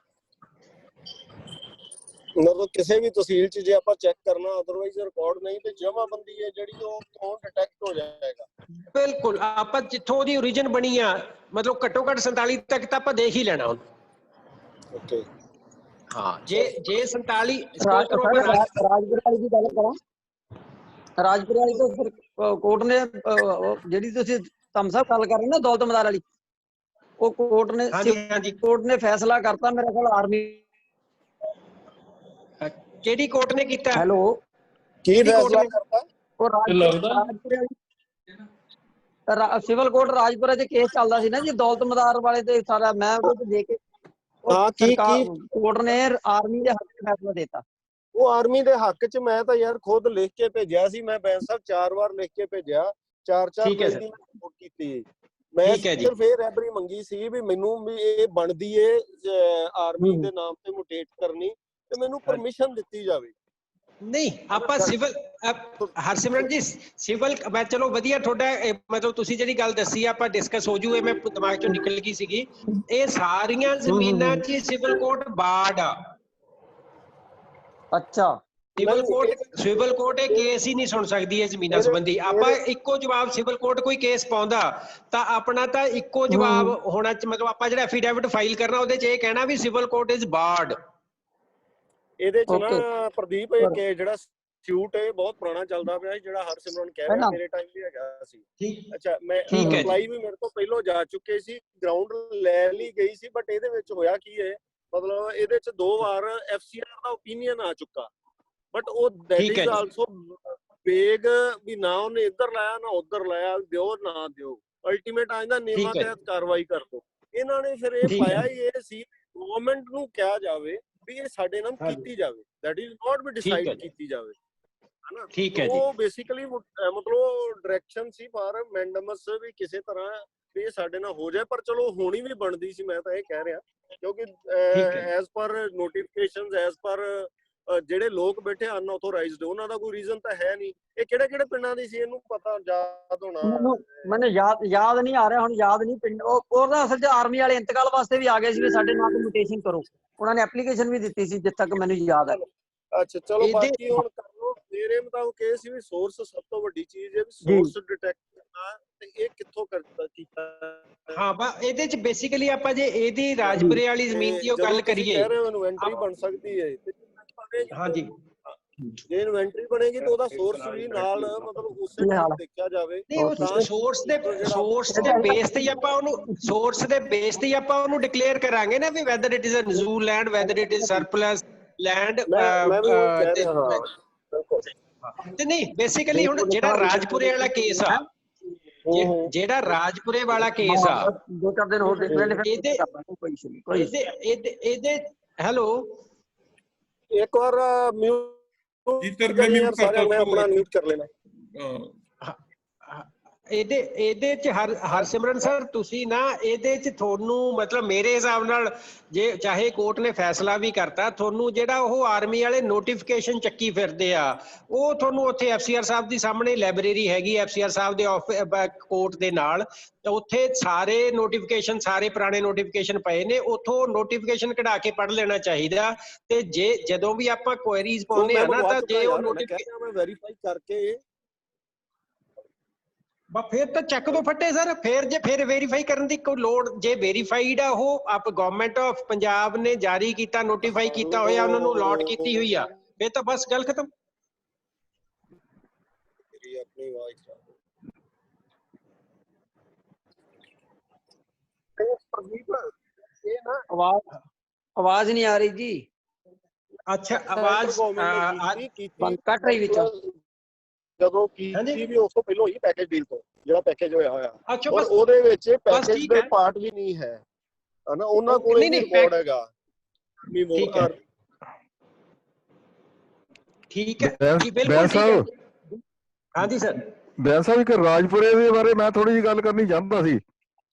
ਮਤਲਬ ਕਿਸੇ ਵੀ ਤਹਿਸੀਲ ਚ ਜੇ ਆਪਾਂ ਚੈੱਕ ਕਰਨਾ, ਅਦਰਵਾਈਜ਼ ਰਿਕਾਰਡ ਨਹੀਂ ਤੇ ਜਮਾਬੰਦੀ ਹੈ ਜਿਹੜੀ ਉਹ ਤੋਂ ਡਿਟੈਕਟ ਹੋ ਜਾਏਗਾ। ਬਿਲਕੁਲ, ਆਪਾਂ ਜਿੱਥੋਂ ਉਹਦੀ ਓਰੀਜਨ ਬਣੀ ਆ, ਮਤਲਬ ਘੱਟੋ ਘੱਟ 47 ਤੱਕ ਤਾਂ ਆਪਾਂ ਦੇਖ ਹੀ ਲੈਣਾ ਹੁਣ। ਓਕੇ, ਹਾਂ, ਜੇ 47 ਰਾਜਪੁਰਾ ਵਾਲੀ ਦੀ ਗੱਲ ਕਰਾਂ, ਰਾਜਪੁਰਾ ਵਾਲੀ ਤਾਂ ਫਿਰ ਕੋਰਟ ਨੇ ਜਿਹੜੀ ਤੁਸੀਂ ਤਮਸਾ ਗੱਲ ਕਰ ਰਹੇ ਨਾ ਦੌਲਤ ਮਦਾਰ ਵਾਲੀ, ਉਹ ਕੋਰਟ ਨੇ ਫੈਸਲਾ ਕਰਤਾ ਮੇਰੇ ਖਿਆਲ ਆਰਮੀ। ਕਿਹੜੀ ਕੋਰਟ ਨੇ ਕੀਤਾ? ਹੈਲੋ, ਕੀ ਫੈਸਲਾ ਕਰਤਾ? ਉਹ ਸਿਵਲ ਕੋਰਟ ਰਾਜਪੁਰਾ ਚ ਕੇਸ ਚੱਲਦਾ ਸੀ ਨਾ ਜੀ ਦੌਲਤ ਮਦਾਰ ਵਾਲੇ ਤੇ ਸਾਰਾ, ਮੈਂ ਉਹਦੇ ਦੇਖ ਕੇ ਕੋਰਟ ਨੇ ਆਰਮੀ ਦੇ ਹੱਕ ਚ ਫੈਸਲਾ ਦਿੱਤਾ। ਉਹ ਆਰਮੀ ਦੇ ਹੱਕ ਚ ਮੈਂ ਤਾਂ ਯਾਰ ਖੁਦ ਲਿਖ ਕੇ ਭੇਜਿਆ ਸੀ, ਮੈਂ ਬੈਂਸ ਸਾਹਿਬ 4 ਵਾਰ ਲਿਖ ਕੇ ਭੇਜਿਆ, 4 ਪੇਜ ਦੀ ਰਿਪੋਰਟ ਕੀਤੀ। ਮੈਂ ਸਿਰਫ ਇਹ ਰੈਬਰੀ ਮੰਗੀ ਸੀ ਵੀ ਮੈਨੂੰ ਵੀ ਇਹ ਬਣਦੀ ਏ ਆਰਮੀ ਦੇ ਨਾਮ ਤੇ ਮੁਟੇਟ ਕਰਨੀ, ਤੇ ਮੈਨੂੰ ਪਰਮਿਸ਼ਨ ਦਿੱਤੀ ਜਾਵੇ। ਨਹੀਂ ਆਪਾਂ ਸਿਵਲ, ਹਰਸਿਮਰਨ ਜੀ ਸਿਵਲ, ਮੈਂ ਚਲੋ ਵਧੀਆ ਤੁਹਾਡਾ ਮਤਲਬ ਤੁਸੀਂ ਜਿਹੜੀ ਗੱਲ ਦੱਸੀ ਆਪਾਂ ਡਿਸਕਸ ਹੋ ਜੂ, ਇਹ ਮੈਂ ਦਿਮਾਗ ਚੋਂ ਨਿਕਲ ਗਈ ਸੀਗੀ। ਇਹ ਸਾਰੀਆਂ ਜ਼ਮੀਨਾਂ 'ਚ ਸਿਵਲ ਕੋਰਟ ਬਾਰਡ ਆ। ਅੱਛਾ, ਸਿਵਲ ਕੋਰਟ ਇਹ ਕੇਸ ਹੀ ਨਹੀਂ ਸੁਣ ਸਕਦੀ ਇਹ ਜ਼ਮੀਨਾਂ ਸੰਬੰਧੀ। ਆਪਾਂ ਇੱਕੋ ਜਵਾਬ, ਸਿਵਲ ਕੋਰਟ ਕੋਈ ਕੇਸ ਪਾਉਂਦਾ ਤਾਂ ਆਪਣਾ ਤਾਂ ਇੱਕੋ ਜਵਾਬ ਹੋਣਾ, ਮਤਲਬ ਆਪਾਂ ਜਿਹੜਾ ਐਫੀਡੇਵਿਟ ਫਾਈਲ ਕਰਨਾ ਉਹਦੇ 'ਚ ਇਹ ਕਹਿਣਾ ਵੀ ਸਿਵਲ ਕੋਰਟ ਇਜ਼ ਬਾਰਡ। ਇਹਦੇ ਚ ਨਾ ਪ੍ਰਦੀਪ ਇਹ ਜਿਹੜਾ ਸੂਟ ਇਹ ਬਹੁਤ ਪੁਰਾਣਾ ਚੱਲਦਾ ਪਿਆ, ਜਿਹੜਾ ਹਰਸਿਮਰਨ ਕਹਿ ਰਿਹਾ ਮੇਰੇ ਟਾਈਮ ਵੀ ਹੈਗਾ ਸੀ। ਅੱਛਾ, ਮੈਂ ਅਪਲਾਈ ਵੀ ਮੇਰੇ ਤੋਂ ਪਹਿਲਾਂ ਜਾ ਚੁੱਕੇ ਸੀ, ਗਰਾਊਂਡ ਲੈ ਲਈ ਗਈ ਸੀ, ਬਟ ਇਹਦੇ ਵਿੱਚ ਹੋਇਆ ਕੀ ਹੈ, ਮਤਲਬ ਇਹਦੇ ਚ 2 ਵਾਰ FCR ਦਾ ਓਪੀਨੀਅਨ ਆ ਚੁੱਕਾ, ਬਟ ਉਹ ਦੈਟ ਇਜ਼ ਆਲਸੋ ਵੇਗ ਵੀ ਨਾ ਉਹਨੇ ਇੱਧਰ ਲਾਇਆ ਨਾ ਉੱਧਰ ਲਾਇਆ, ਦਿਓ ਨਾ ਦਿਓ, ਅਲਟੀਮੇਟ ਆ ਜਾਂਦਾ ਨਿਯਮਾਂ ਤਹਿਤ ਕਾਰਵਾਈ ਕਰ ਦੋ। ਇਹਨਾਂ ਨੇ ਫਿਰ ਇਹ ਪਾਇਆ ਹੀ ਇਹ ਸੀ ਗਵਰਨਮੈਂਟ ਨੂੰ ਕਿਹਾ ਜਾਵੇ ਵੀ ਇਹ ਸਾਡੇ ਨਾਲ ਕੀਤੀ ਜਾਵੇ, that is not we decide ਕੀਤੀ ਜਾਵੇ, ਹਨਾ। ਠੀਕ ਹੈ ਜੀ, ਉਹ ਬੇਸਿਕਲੀ ਮਤਲਬ ਡਾਇਰੈਕਸ਼ਨ ਸੀ ਫਾਰ ਮੈਂਡਮਸ ਵੀ ਕਿਸੇ ਤਰ੍ਹਾਂ ਵੀ ਇਹ ਸਾਡੇ ਨਾਲ ਹੋ ਜਾਏ, ਪਰ ਚਲੋ ਹੋਣੀ ਵੀ ਬਣਦੀ ਸੀ, ਮੈਂ ਤਾਂ ਇਹ ਕਹਿ ਰਿਹਾ, ਕਿਉਂਕਿ as per notifications, as per ਜਿਹੜੇ ਲੋਕ ਬੈਠੇ ਅਨਆਥੋਰਾਈਜ਼ਡ, ਉਹਨਾਂ ਦਾ ਕੋਈ ਰੀਜ਼ਨ ਤਾਂ ਹੈ ਨਹੀਂ। ਇਹ ਕਿਹੜੇ ਕਿਹੜੇ ਪਿੰਡਾਂ ਦੀ ਸੀ, ਇਹਨੂੰ ਪਤਾ ਯਾਦ ਹੋਣਾ? ਮੈਨੂੰ ਯਾਦ ਨਹੀਂ ਆ ਰਿਹਾ ਹੁਣ, ਯਾਦ ਨਹੀਂ ਪਿੰਡ। ਉਹਦਾ ਅਸਲ 'ਚ ਆਰਮੀ ਵਾਲੇ ਇੰਤਕਾਲ ਵਾਸਤੇ ਵੀ ਆ ਗਏ ਸੀ ਵੀ ਸਾਡੇ ਨਾਲ ਮਿਊਟੇਸ਼ਨ ਕਰੋ, ਉਹਨਾਂ ਨੇ ਐਪਲੀਕੇਸ਼ਨ ਵੀ ਦਿੱਤੀ ਸੀ ਜਿੱਥੇ ਤੱਕ ਮੈਨੂੰ ਯਾਦ ਹੈ। ਅੱਛਾ ਚਲੋ, ਬਾਕੀ ਹੁਣ ਕਰ ਲਓ। ਮੇਰੇ ਮੁਤਾਬਕ ਇਹ ਸੀ ਵੀ ਸੋਰਸ ਸਭ ਤੋਂ ਵੱਡੀ ਚੀਜ਼ ਹੈ, ਵੀ ਸੋਰਸ ਡਿਟੈਕਟ ਕਰਨਾ ਤੇ ਇਹ ਕਿੱਥੋਂ ਕੀਤਾ? ਹਾਂ ਬਾ ਇਹਦੇ ਚ ਬੇਸਿਕਲੀ ਆਪਾਂ ਜੇ ਇਹਦੀ ਰਾਜਪੁਰੇ ਵਾਲੀ ਜ਼ਮੀਨ ਦੀ ਉਹ ਗੱਲ ਕਰੀਏ, ਕਹਿ ਰਹੇ ਹੋ ਇਨਵੈਂਟਰੀ ਬਣ ਸਕਦੀ ਹੈ ਹਾਂਜੀ ਜੇ ਇਨਵੈਂਟਰੀ ਬਣੇਗੀ ਤਾਂ ਉਹਦਾ ਸੋਰਸ ਵੀ ਨਾਲ ਮਤਲਬ ਉਸੇ ਨਾਲ ਦੇਖਿਆ ਜਾਵੇ। ਨਹੀਂ ਉਹ ਸੋਰਸ ਦੇ ਬੇਸ ਤੇ ਆਪਾਂ ਉਹਨੂੰ ਡਿਕਲੇਅਰ ਕਰਾਂਗੇ ਨਾ ਵੀ whether it is a nazul land, whether it is surplus land. ਤੇ ਨਹੀਂ ਬੇਸਿਕਲੀ ਹੁਣ ਜਿਹੜਾ ਰਾਜਪੁਰੇ ਵਾਲਾ ਕੇਸ ਆ, ਜਿਹੜਾ ਰਾਜਪੁਰੇ ਵਾਲਾ ਕੇਸ ਆ, 2-4 ਦਿਨ ਹੋਰ ਦੇਖ ਲੈਣੇ ਇਹਦੇ ਹੈਲੋ ਇੱਕ ਵਾਰ ਆਪਣਾ ਮਿਊਟ ਕਰ ਲੈਣਾ। ਇਹਦੇ ਚ ਹਰਸਿਮਰਨ ਸਰ ਤੁਸੀਂ ਨਾ ਇਹਦੇ ਚ ਤੁਹਾਨੂੰ ਮਤਲਬ ਮੇਰੇ ਹਿਸਾਬ ਨਾਲ ਜੇ ਚਾਹੇ ਕੋਰਟ ਨੇ ਫੈਸਲਾ ਵੀ ਕਰਤਾ, ਤੁਹਾਨੂੰ ਜਿਹੜਾ ਉਹ ਆਰਮੀ ਵਾਲੇ ਨੋਟੀਫਿਕੇਸ਼ਨ ਚੱਕੀ ਫਿਰਦੇ ਆ ਉਹ ਤੁਹਾਨੂੰ ਉੱਥੇ FCR ਸਾਹਿਬ ਦੀ ਸਾਹਮਣੇ ਲਾਇਬ੍ਰੇਰੀ ਹੈਗੀ, FCR ਸਾਹਿਬ ਦੇ ਕੋਰਟ ਦੇ ਨਾਲ, ਉੱਥੇ ਸਾਰੇ ਨੋਟੀਫਿਕੇਸ਼ਨ, ਸਾਰੇ ਪੁਰਾਣੇ ਨੋਟੀਫਿਕੇਸ਼ਨ ਪਏ ਨੇ, ਉੱਥੋਂ ਨੋਟੀਫਿਕੇਸ਼ਨ ਕਢਾ ਕੇ ਪੜ੍ਹ ਲੈਣਾ ਚਾਹੀਦਾ। ਤੇ ਜੇ ਜਦੋਂ ਵੀ ਆਪਾਂ ਕੁਐਰੀਜ਼ ਪਾਉਂਦੇ ਆ ਨਾ, ਤਾਂ ਜੇ ਉਹ ਨੋਟੀਫਿਕੇਸ਼ਨ ਵੈਰੀਫਾਈ ਕਰਕੇ ਫਿਰ ਤਾਂ ਚੱਕ ਦੋ ਫੱਟੇ ਸਰ। ਫਿਰ ਵੈਰੀਫਾਈ ਕਰਨ ਦੀ ਕੋਈ ਲੋੜ, ਜੇ ਵੈਰੀਫਾਈਡ ਆ ਉਹ ਆਪ ਗਵਰਨਮੈਂਟ ਆਫ ਪੰਜਾਬ ਨੇ ਜਾਰੀ ਕੀਤਾ, ਨੋਟੀਫਾਈ ਕੀਤਾ ਹੋਇਆ, ਉਹਨਾਂ ਨੂੰ ਅਲਾਟ ਕੀਤੀ ਹੋਈ ਆ, ਫਿਰ ਤਾਂ ਬਸ ਗੱਲ ਖਤਮ। ਆਵਾਜ਼ ਨਹੀਂ ਆ ਰਹੀ ਜੀ। ਅੱਛਾ ਆਵਾਜ਼ ਕੱਟ ਰਹੀ ਵਿੱਚ। ਜਦੋਂ ਕੀਤੀ ਵੀ ਉਸ ਤੋਂ ਪਹਿਲਾਂ ਹੀ ਪੈਕੇਜ ਡੀਲ ਤੋਂ ਜਿਹੜਾ ਪੈਕੇਜ ਹੋਇਆ ਔਰ ਉਹਦੇ ਵਿੱਚ ਪੈਕੇਜ ਦੇ ਪਾਰਟ ਵੀ ਨਹੀਂ ਹੈ ਹਨਾ, ਉਹਨਾਂ ਕੋਲ ਵੀ ਰਿਕਾਰਡ ਹੈਗਾ। ਠੀਕ ਹੈ ਜੀ, ਬਿਲਕੁਲ ਠੀਕ ਹੈ। ਹਾਂਜੀ ਸਰ। ਬੈਂਸ ਸਾਹਿਬ, ਇੱਕ ਰਾਜਪੁਰੇ ਦੇ ਬਾਰੇ ਮੈਂ ਥੋੜੀ ਜਿਹੀ ਗੱਲ ਕਰਨੀ ਚਾਹੁੰਦਾ ਸੀ।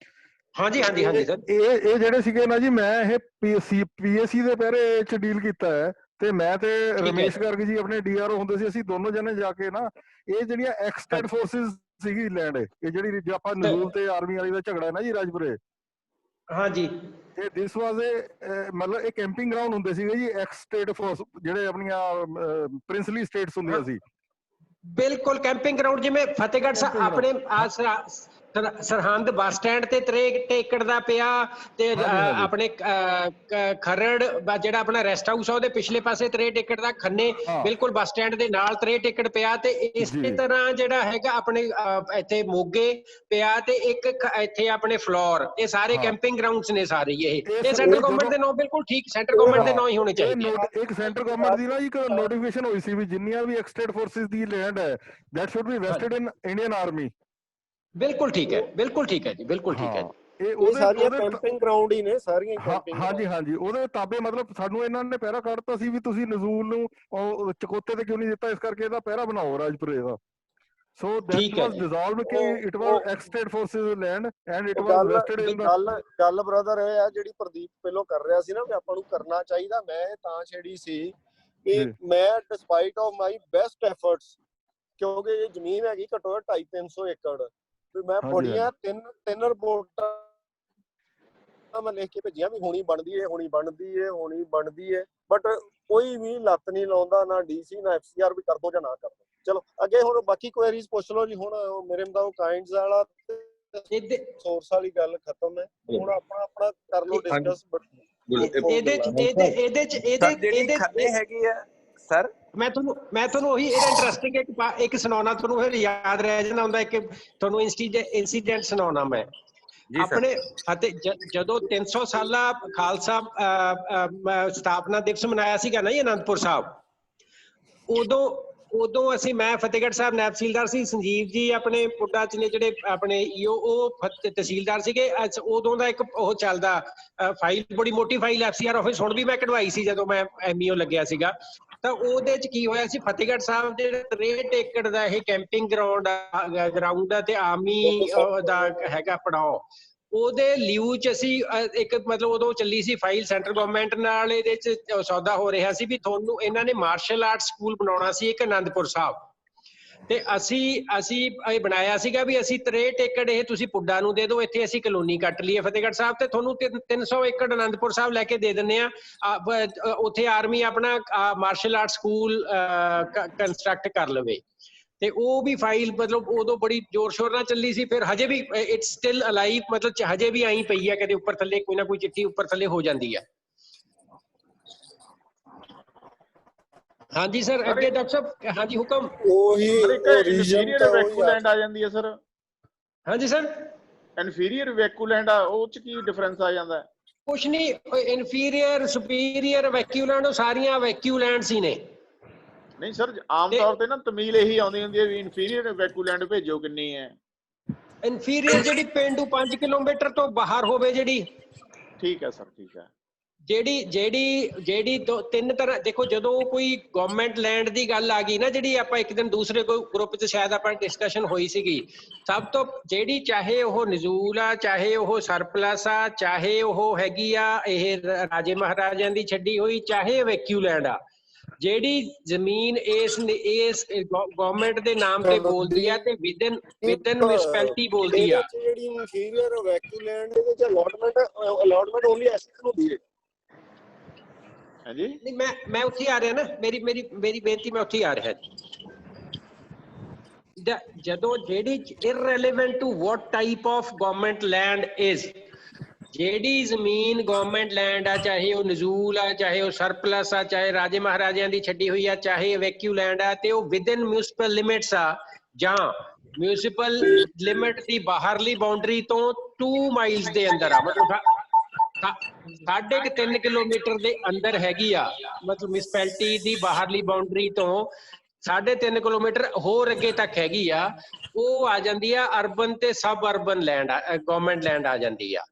ਹਾਂਜੀ ਸਰ। ਇਹ ਜਿਹੜੇ ਸੀਗੇ ਨਾ ਜੀ, ਮੈਂ ਇਹ PSC ਦੇ ਪਹਿਰੇ ਚ ਡੀਲ ਕੀਤਾ ਹੈ, ਤੇ ਮੈਂ ਤੇ ਰਮੇਸ਼ ਗਰਗ ਜੀ ਆਪਣੇ DRO ਹੁੰਦੇ ਸੀ, ਅਸੀਂ ਦੋਨੋਂ ਜਣੇ ਜਾ ਕੇ ਨਾ ਇਹ ਜਿਹੜੀਆਂ ਐਕਸਟੈਂਡ ਫੋਰਸਿਸ ਸੀਗੀ ਲੈਂਡ, ਇਹ ਜਿਹੜੀ ਜੇ ਆਪਾਂ ਨਜ਼ੂਲ ਤੇ ਆਰਮੀ ਵਾਲੀ ਦਾ ਝਗੜਾ ਹੈ ਨਾ ਜੀ ਰਾਜਪੁਰੇ, ਹਾਂਜੀ, ਤੇ ਦਿਸ ਵਾਜ਼ ਮਤਲਬ ਇਹ ਕੈਂਪਿੰਗ ਗਰਾਊਂਡ ਹੁੰਦੇ ਸੀਗੇ ਜੀ ਐਕਸ ਸਟੇਟ ਫੋਰਸ, ਜਿਹੜੇ ਆਪਣੀਆਂ ਪ੍ਰਿੰਸਲੀ ਸਟੇਟਸ ਹੁੰਦੀਆਂ ਸੀ। ਬਿਲਕੁਲ ਕੈਂਪਿੰਗ ਗਰਾਊਂਡ, ਜਿਵੇਂ ਫਤਿਹਗੜ੍ਹ ਸਾਹਿਬ ਆਪਣੇ ਸਰਹੰਦ ਬੱਸ ਸਟੈਂਡ ਤੇ 63 ਏਕੜ ਦਾ ਪਿਆ, ਤੇ ਆਪਣੇ ਖਰੜ ਜਿਹੜਾ ਆਪਣਾ ਰੈਸਟ ਹਾਊਸ ਆ ਉਹਦੇ ਪਿਛਲੇ ਪਾਸੇ 63 ਏਕੜ ਦਾ, ਖੰਨੇ ਬਿਲਕੁਲ ਬੱਸ ਸਟੈਂਡ ਦੇ ਨਾਲ 63 ਏਕੜ ਪਿਆ, ਤੇ ਇਸੇ ਤਰ੍ਹਾਂ ਜਿਹੜਾ ਹੈਗਾ ਆਪਣੇ ਇੱਥੇ ਮੋਗੇ ਪਿਆ, ਤੇ ਇੱਕ ਇੱਥੇ ਆਪਣੇ ਫਲੋਰ, ਇਹ ਸਾਰੇ ਕੈਂਪਿੰਗ ਗਰਾਊਂਡਸ ਨੇ ਸਾਰੇ। ਇਹ ਸੈਂਟਰ ਗਵਰਨਮੈਂਟ ਦੇ ਨਾਂ ਬਿਲਕੁਲ ਠੀਕ, ਸੈਂਟਰ ਗਵਰਨਮੈਂਟ ਦੇ ਨਾਂ ਹੀ ਹੋਣੇ ਚਾਹੀਦੇ। ਇੱਕ ਸੈਂਟਰ ਗਵਰਨਮੈਂਟ ਦੀ ਨਾ ਇੱਕ ਨੋਟੀਫਿਕੇਸ਼ਨ ਹੋਈ ਸੀ ਵੀ ਜਿੰਨੀਆਂ ਵੀ ਐਕਸਟੈਂਡ ਫੋਰਸਿਸ ਦੀ ਲੈਂਡ ਹੈ that should be vested in Indian Army। ਬਿਲਕੁਲ ਠੀਕ ਹੈ, ਬਿਲਕੁਲ ਠੀਕ ਹੈ ਜੀ, ਬਿਲਕੁਲ ਠੀਕ ਹੈ ਜੀ। ਇਹ ਸਾਰੀਆਂ ਕੈਂਪਿੰਗ ਗਰਾਊਂਡ ਹੀ ਨੇ ਸਾਰੀਆਂ ਕੈਂਪਿੰਗ। ਹਾਂਜੀ ਉਹਦੇ ਤਾਬੇ ਮਤਲਬ ਸਾਨੂੰ ਇਹਨਾਂ ਨੇ ਪਹਿਰਾ ਕੱਢਤਾ ਸੀ ਵੀ ਤੁਸੀਂ ਨਜ਼ੂਲ ਨੂੰ ਚਕੋਤੇ ਤੇ ਕਿਉਂ ਨਹੀਂ ਦਿੱਤਾ, ਇਸ ਕਰਕੇ ਇਹਦਾ ਪਹਿਰਾ ਬਣਾਓ ਰਾਜਪੁਰੇ ਦਾ। So that was dissolved ਕਿ it was ex-state forces land and it was vested in the ਗੱਲ ਬ੍ਰਦਰ ਇਹ ਆ ਜਿਹੜੀ ਪ੍ਰਦੀਪ ਪਹਿਲਾਂ ਕਰ ਰਿਹਾ ਸੀ ਨਾ ਵੀ ਆਪਾਂ ਨੂੰ ਕਰਨਾ ਚਾਹੀਦਾ, ਮੈਂ ਤਾਂ ਛੇੜੀ ਸੀ ਕਿ ਮੈਂ despite of my best efforts, ਕਿਉਂਕਿ ਇਹ ਜ਼ਮੀਨ ਹੈਗੀ ਘੱਟੋ ਘੱਟ 250-300 ਏਕੜ, ਵੀ ਮੈਂ ਪੜੀਆਂ ਤਿੰਨ ਰਿਪੋਰਟਾਂ ਮੈਂ ਲਿਖ ਕੇ ਭੇਜੀਆਂ ਵੀ ਹੋਣੀ ਬਣਦੀ ਹੈ, ਬਟ ਕੋਈ ਵੀ ਲੱਤ ਨਹੀਂ ਲਾਉਂਦਾ, ਨਾ DC ਨਾ FCR ਵੀ ਕਰ ਦੋ ਜਾਂ ਨਾ ਕਰ ਦੋ। ਚਲੋ ਅੱਗੇ ਹੁਣ ਬਾਕੀ ਕੁਐਰੀਜ਼ ਪੁੱਛ ਲਓ ਜੀ। ਹੁਣ ਮੇਰੇ ਮੁਤਾਬਕ ਕਾਇੰਡਸ ਵਾਲਾ ਸੋਰਸ ਵਾਲੀ ਗੱਲ ਖਤਮ ਹੈ, ਹੁਣ ਆਪਣਾ ਕਰ ਲਓ ਡਿਸਕਸ। ਇਹਦੇ ਖੰਨੇ ਹੈਗੀ ਆ ਸਰ, ਮੈਂ ਤੁਹਾਨੂੰ ਉਹੀ ਇਹਦਾ ਇੰਟਰਸਟਿੰਗ ਇੱਕ ਸੁਣਾਉਣਾ, ਤੁਹਾਨੂੰ ਫਿਰ ਯਾਦ ਰਹਿ ਜਾਂਦਾ ਹੁੰਦਾ, ਇੱਕ ਤੁਹਾਨੂੰ ਇੰਸੀਡੈਂਟ ਸੁਣਾਉਣਾ ਮੈਂ ਆਪਣੇ। ਅਤੇ ਜਦੋਂ 300 ਸਾਲਾ ਖਾਲਸਾ ਸਥਾਪਨਾ ਦਿਵਸ ਮਨਾਇਆ ਸੀਗਾ ਨਾ ਜੀ ਅਨੰਦਪੁਰ ਸਾਹਿਬ, ਉਦੋਂ ਅਸੀਂ, ਮੈਂ ਫਤਿਹਗੜ੍ਹ ਸਾਹਿਬ ਨਾਇਬ ਤਹਿਸੀਲਦਾਰ ਸੀ, ਸੰਜੀਵ ਜੀ ਆਪਣੇ ਪੁੱਡਾ ਚ ਨੇ ਜਿਹੜੇ ਆਪਣੇ EO ਉਹ ਤਹਿਸੀਲਦਾਰ ਸੀਗੇ। ਉਦੋਂ ਦਾ ਇੱਕ ਉਹ ਚੱਲਦਾ ਫਾਈਲ, ਬੜੀ ਮੋਟੀ ਫਾਈਲ FCR ਆਫਿਸ, ਹੁਣ ਵੀ ਮੈਂ ਕਢਵਾਈ ਸੀ ਜਦੋਂ ਮੈਂ MEO ਲੱਗਿਆ ਸੀਗਾ। ਤਾਂ ਉਹਦੇ ਚ ਕੀ ਹੋਇਆ ਸੀ, ਫਤਿਹਗੜ੍ਹ ਸਾਹਿਬ ਦੇ 63 ਏਕੜ ਦਾ ਇਹ ਕੈਂਪਿੰਗ ਗਰਾਊਂਡ ਆ ਤੇ ਆਰਮੀ ਦਾ ਹੈਗਾ ਪੜਾਓ, ਉਹਦੇ ਲਿਊ ਚ ਅਸੀਂ ਇੱਕ ਮਤਲਬ ਉਦੋਂ ਚੱਲੀ ਸੀ ਫਾਈਲ ਸੈਂਟਰ ਗਵਰਨਮੈਂਟ ਨਾਲ, ਇਹਦੇ ਚ ਸੌਦਾ ਹੋ ਰਿਹਾ ਸੀ ਵੀ ਤੁਹਾਨੂੰ ਇਹਨਾਂ ਨੇ ਮਾਰਸ਼ਲ ਆਰਟ ਸਕੂਲ ਬਣਾਉਣਾ ਸੀ ਇੱਕ ਅਨੰਦਪੁਰ ਸਾਹਿਬ, ਤੇ ਅਸੀਂ ਇਹ ਬਣਾਇਆ ਸੀਗਾ ਵੀ ਅਸੀਂ 63 ਏਕੜ ਇਹ ਤੁਸੀਂ ਪੁੱਡਾ ਨੂੰ ਦੇ ਦਿਓ, ਇੱਥੇ ਅਸੀਂ ਕਲੋਨੀ ਕੱਟ ਲਈਏ ਫਤਿਹਗੜ੍ਹ ਸਾਹਿਬ, ਤੇ ਤੁਹਾਨੂੰ 300 ਏਕੜ ਅਨੰਦਪੁਰ ਸਾਹਿਬ ਲੈ ਕੇ ਦੇ ਦਿੰਦੇ ਆ, ਉੱਥੇ ਆਰਮੀ ਆਪਣਾ ਮਾਰਸ਼ਲ ਆਰਟ ਸਕੂਲ ਕੰਸਟਰਕਟ ਕਰ ਲਵੇ। ਤੇ ਉਹ ਵੀ ਫਾਈਲ ਮਤਲਬ ਉਦੋਂ ਬੜੀ ਜ਼ੋਰ ਸ਼ੋਰ ਨਾਲ ਚੱਲੀ ਸੀ, ਫਿਰ ਹਜੇ ਵੀ ਇਟਸ ਸਟਿਲ ਅਲਾਈਵ, ਮਤਲਬ ਹਜੇ ਵੀ ਆਈ ਪਈ ਹੈ, ਕਦੇ ਉੱਪਰ ਥੱਲੇ ਕੋਈ ਨਾ ਕੋਈ ਚਿੱਠੀ ਉੱਪਰ ਥੱਲੇ ਹੋ ਜਾਂਦੀ ਹੈ। ਹਾਂਜੀ ਸਰ, ਅੱਗੇ ਡਾਕਟਰ ਸਾਹਿਬ, ਹਾਂਜੀ ਹੁਕਮ। ਉਹੀ ਇਨਫੀਰੀਅਰ ਵੈਕੂਲੈਂਡ ਆ ਜਾਂਦੀ ਹੈ ਸਰ। ਹਾਂਜੀ ਸਰ, ਇਨਫੀਰੀਅਰ ਵੈਕੂਲੈਂਡ ਆ, ਉਹ ਚ ਕੀ ਡਿਫਰੈਂਸ ਆ ਜਾਂਦਾ? ਕੁਛ ਨਹੀਂ, ਇਨਫੀਰੀਅਰ ਸੁਪੀਰੀਅਰ ਵੈਕੂਲੈਂਡ ਉਹ ਸਾਰੀਆਂ ਵੈਕੂਲੈਂਡਸ ਹੀ ਨੇ। ਨਹੀਂ ਸਰ, ਆਮ ਤੌਰ ਤੇ ਨਾ ਤਮੀਲ ਇਹੀ ਆਉਂਦੀ ਹੁੰਦੀ ਹੈ ਵੀ ਇਨਫੀਰੀਅਰ ਵੈਕੂਲੈਂਡ ਭੇਜੋ ਕਿੰਨੀ ਹੈ। ਇਨਫੀਰੀਅਰ ਜਿਹੜੀ ਪਿੰਡੂ 5 ਕਿਲੋਮੀਟਰ ਤੋਂ ਬਾਹਰ ਹੋਵੇ ਜਿਹੜੀ। ਠੀਕ ਹੈ ਸਰ, ਠੀਕ ਹੈ। ਜਿਹੜੀ ਤਿੰਨ ਤਰ੍ਹਾਂ, ਦੇਖੋ ਜਦੋਂ ਕੋਈ ਗਵਰਨਮੈਂਟ ਲੈਂਡ ਦੀ ਗੱਲ ਆ ਗਈ ਨਾ, ਜਿਹੜੀ ਆਪਾਂ ਇੱਕ ਦਿਨ ਦੂਸਰੇ ਕੋਈ ਗਰੁੱਪ 'ਚ ਸ਼ਾਇਦ ਆਪਾਂ ਡਿਸਕਸ਼ਨ ਹੋਈ ਸੀਗੀ, ਸਭ ਤੋਂ ਜਿਹੜੀ, ਚਾਹੇ ਉਹ ਨਜ਼ੂਲ ਆ, ਚਾਹੇ ਉਹ ਸਰਪਲਸ ਆ, ਚਾਹੇ ਉਹ ਹੈਗੀ ਆ ਇਹ ਰਾਜੇ ਮਹਾਰਾਜਿਆਂ ਦੀ ਛੱਡੀ ਹੋਈ, ਚਾਹੇ ਵੈਕੂਲੈਂਡ ਆ, ਜਿਹੜੀ ਜ਼ਮੀਨ ਇਸ ਗਵਰਨਮੈਂਟ ਦੇ ਨਾਮ ਤੇ ਬੋਲਦੀ ਆ ਤੇ ਵਿਦਨ ਮਿਊਨਿਸਪੈਲਿਟੀ ਬੋਲਦੀ ਆ। ਜਿਹੜੀ ਇਨਫੀਰੀਅਰ ਵੈਕੂਲੈਂਡ ਦੇ ਵਿੱਚ ਅਲਾਟਮੈਂਟ ਓਨਲੀ ਐਸਸੀ ਨੂੰ ਹੁੰਦੀ ਹੈ। ਹਾਂਜੀ, ਨਹੀਂ ਮੈਂ ਉੱਥੇ ਆ ਰਿਹਾ ਨਾ, ਮੇਰੀ ਬੇਨਤੀ ਮੈਂ ਉੱਥੇ ਆ ਰਿਹਾ। ਜਦੋਂ ਜਿਹੜੀ irrelevant to what type of government land is, ਜਿਹੜੀ ਜ਼ਮੀਨ ਗਵਰਨਮੈਂਟ ਲੈਂਡ ਆ, ਚਾਹੇ ਉਹ ਨਜ਼ੂਲ ਆ, ਚਾਹੇ ਉਹ ਸਰਪਲਸ ਆ, ਚਾਹੇ ਰਾਜੇ ਮਹਾਰਾਜਿਆਂ ਦੀ ਛੱਡੀ ਹੋਈ ਆ, ਚਾਹੇ ਵੈਕੂਲੈਂਡ ਆ, ਤੇ ਉਹ ਵਿਦਨ ਮਿਊਨਿਸਪਲ ਲਿਮਿਟਸ ਆ ਜਾਂ ਮਿਊਨਿਸਪਲ ਲਿਮਿਟ ਦੀ ਬਾਹਰਲੀ ਬਾਉਂਡਰੀ ਤੋਂ 2 ਮਾਈਲਸ ਦੇ ਅੰਦਰ ਆ, ਮਤਲਬ 3.5 ਕਿਲੋਮੀਟਰ ਦੇ ਅੰਦਰ ਹੈਗੀ ਆ, ਮਤਲਬ ਮਿਊਨਿਸਪੈਲਿਟੀ ਦੀ ਬਾਹਰਲੀ ਬਾਉਂਡਰੀ ਤੋਂ 3.5 ਕਿਲੋਮੀਟਰ ਹੋਰ ਅੱਗੇ ਤੱਕ ਹੈਗੀ ਆ, ਉਹ ਆ ਜਾਂਦੀ ਆ ਅਰਬਨ ਤੇ ਸਬ ਅਰਬਨ ਲੈਂਡ, ਗਵਰਨਮੈਂਟ ਲੈਂਡ ਆ ਜਾਂਦੀ ਆ।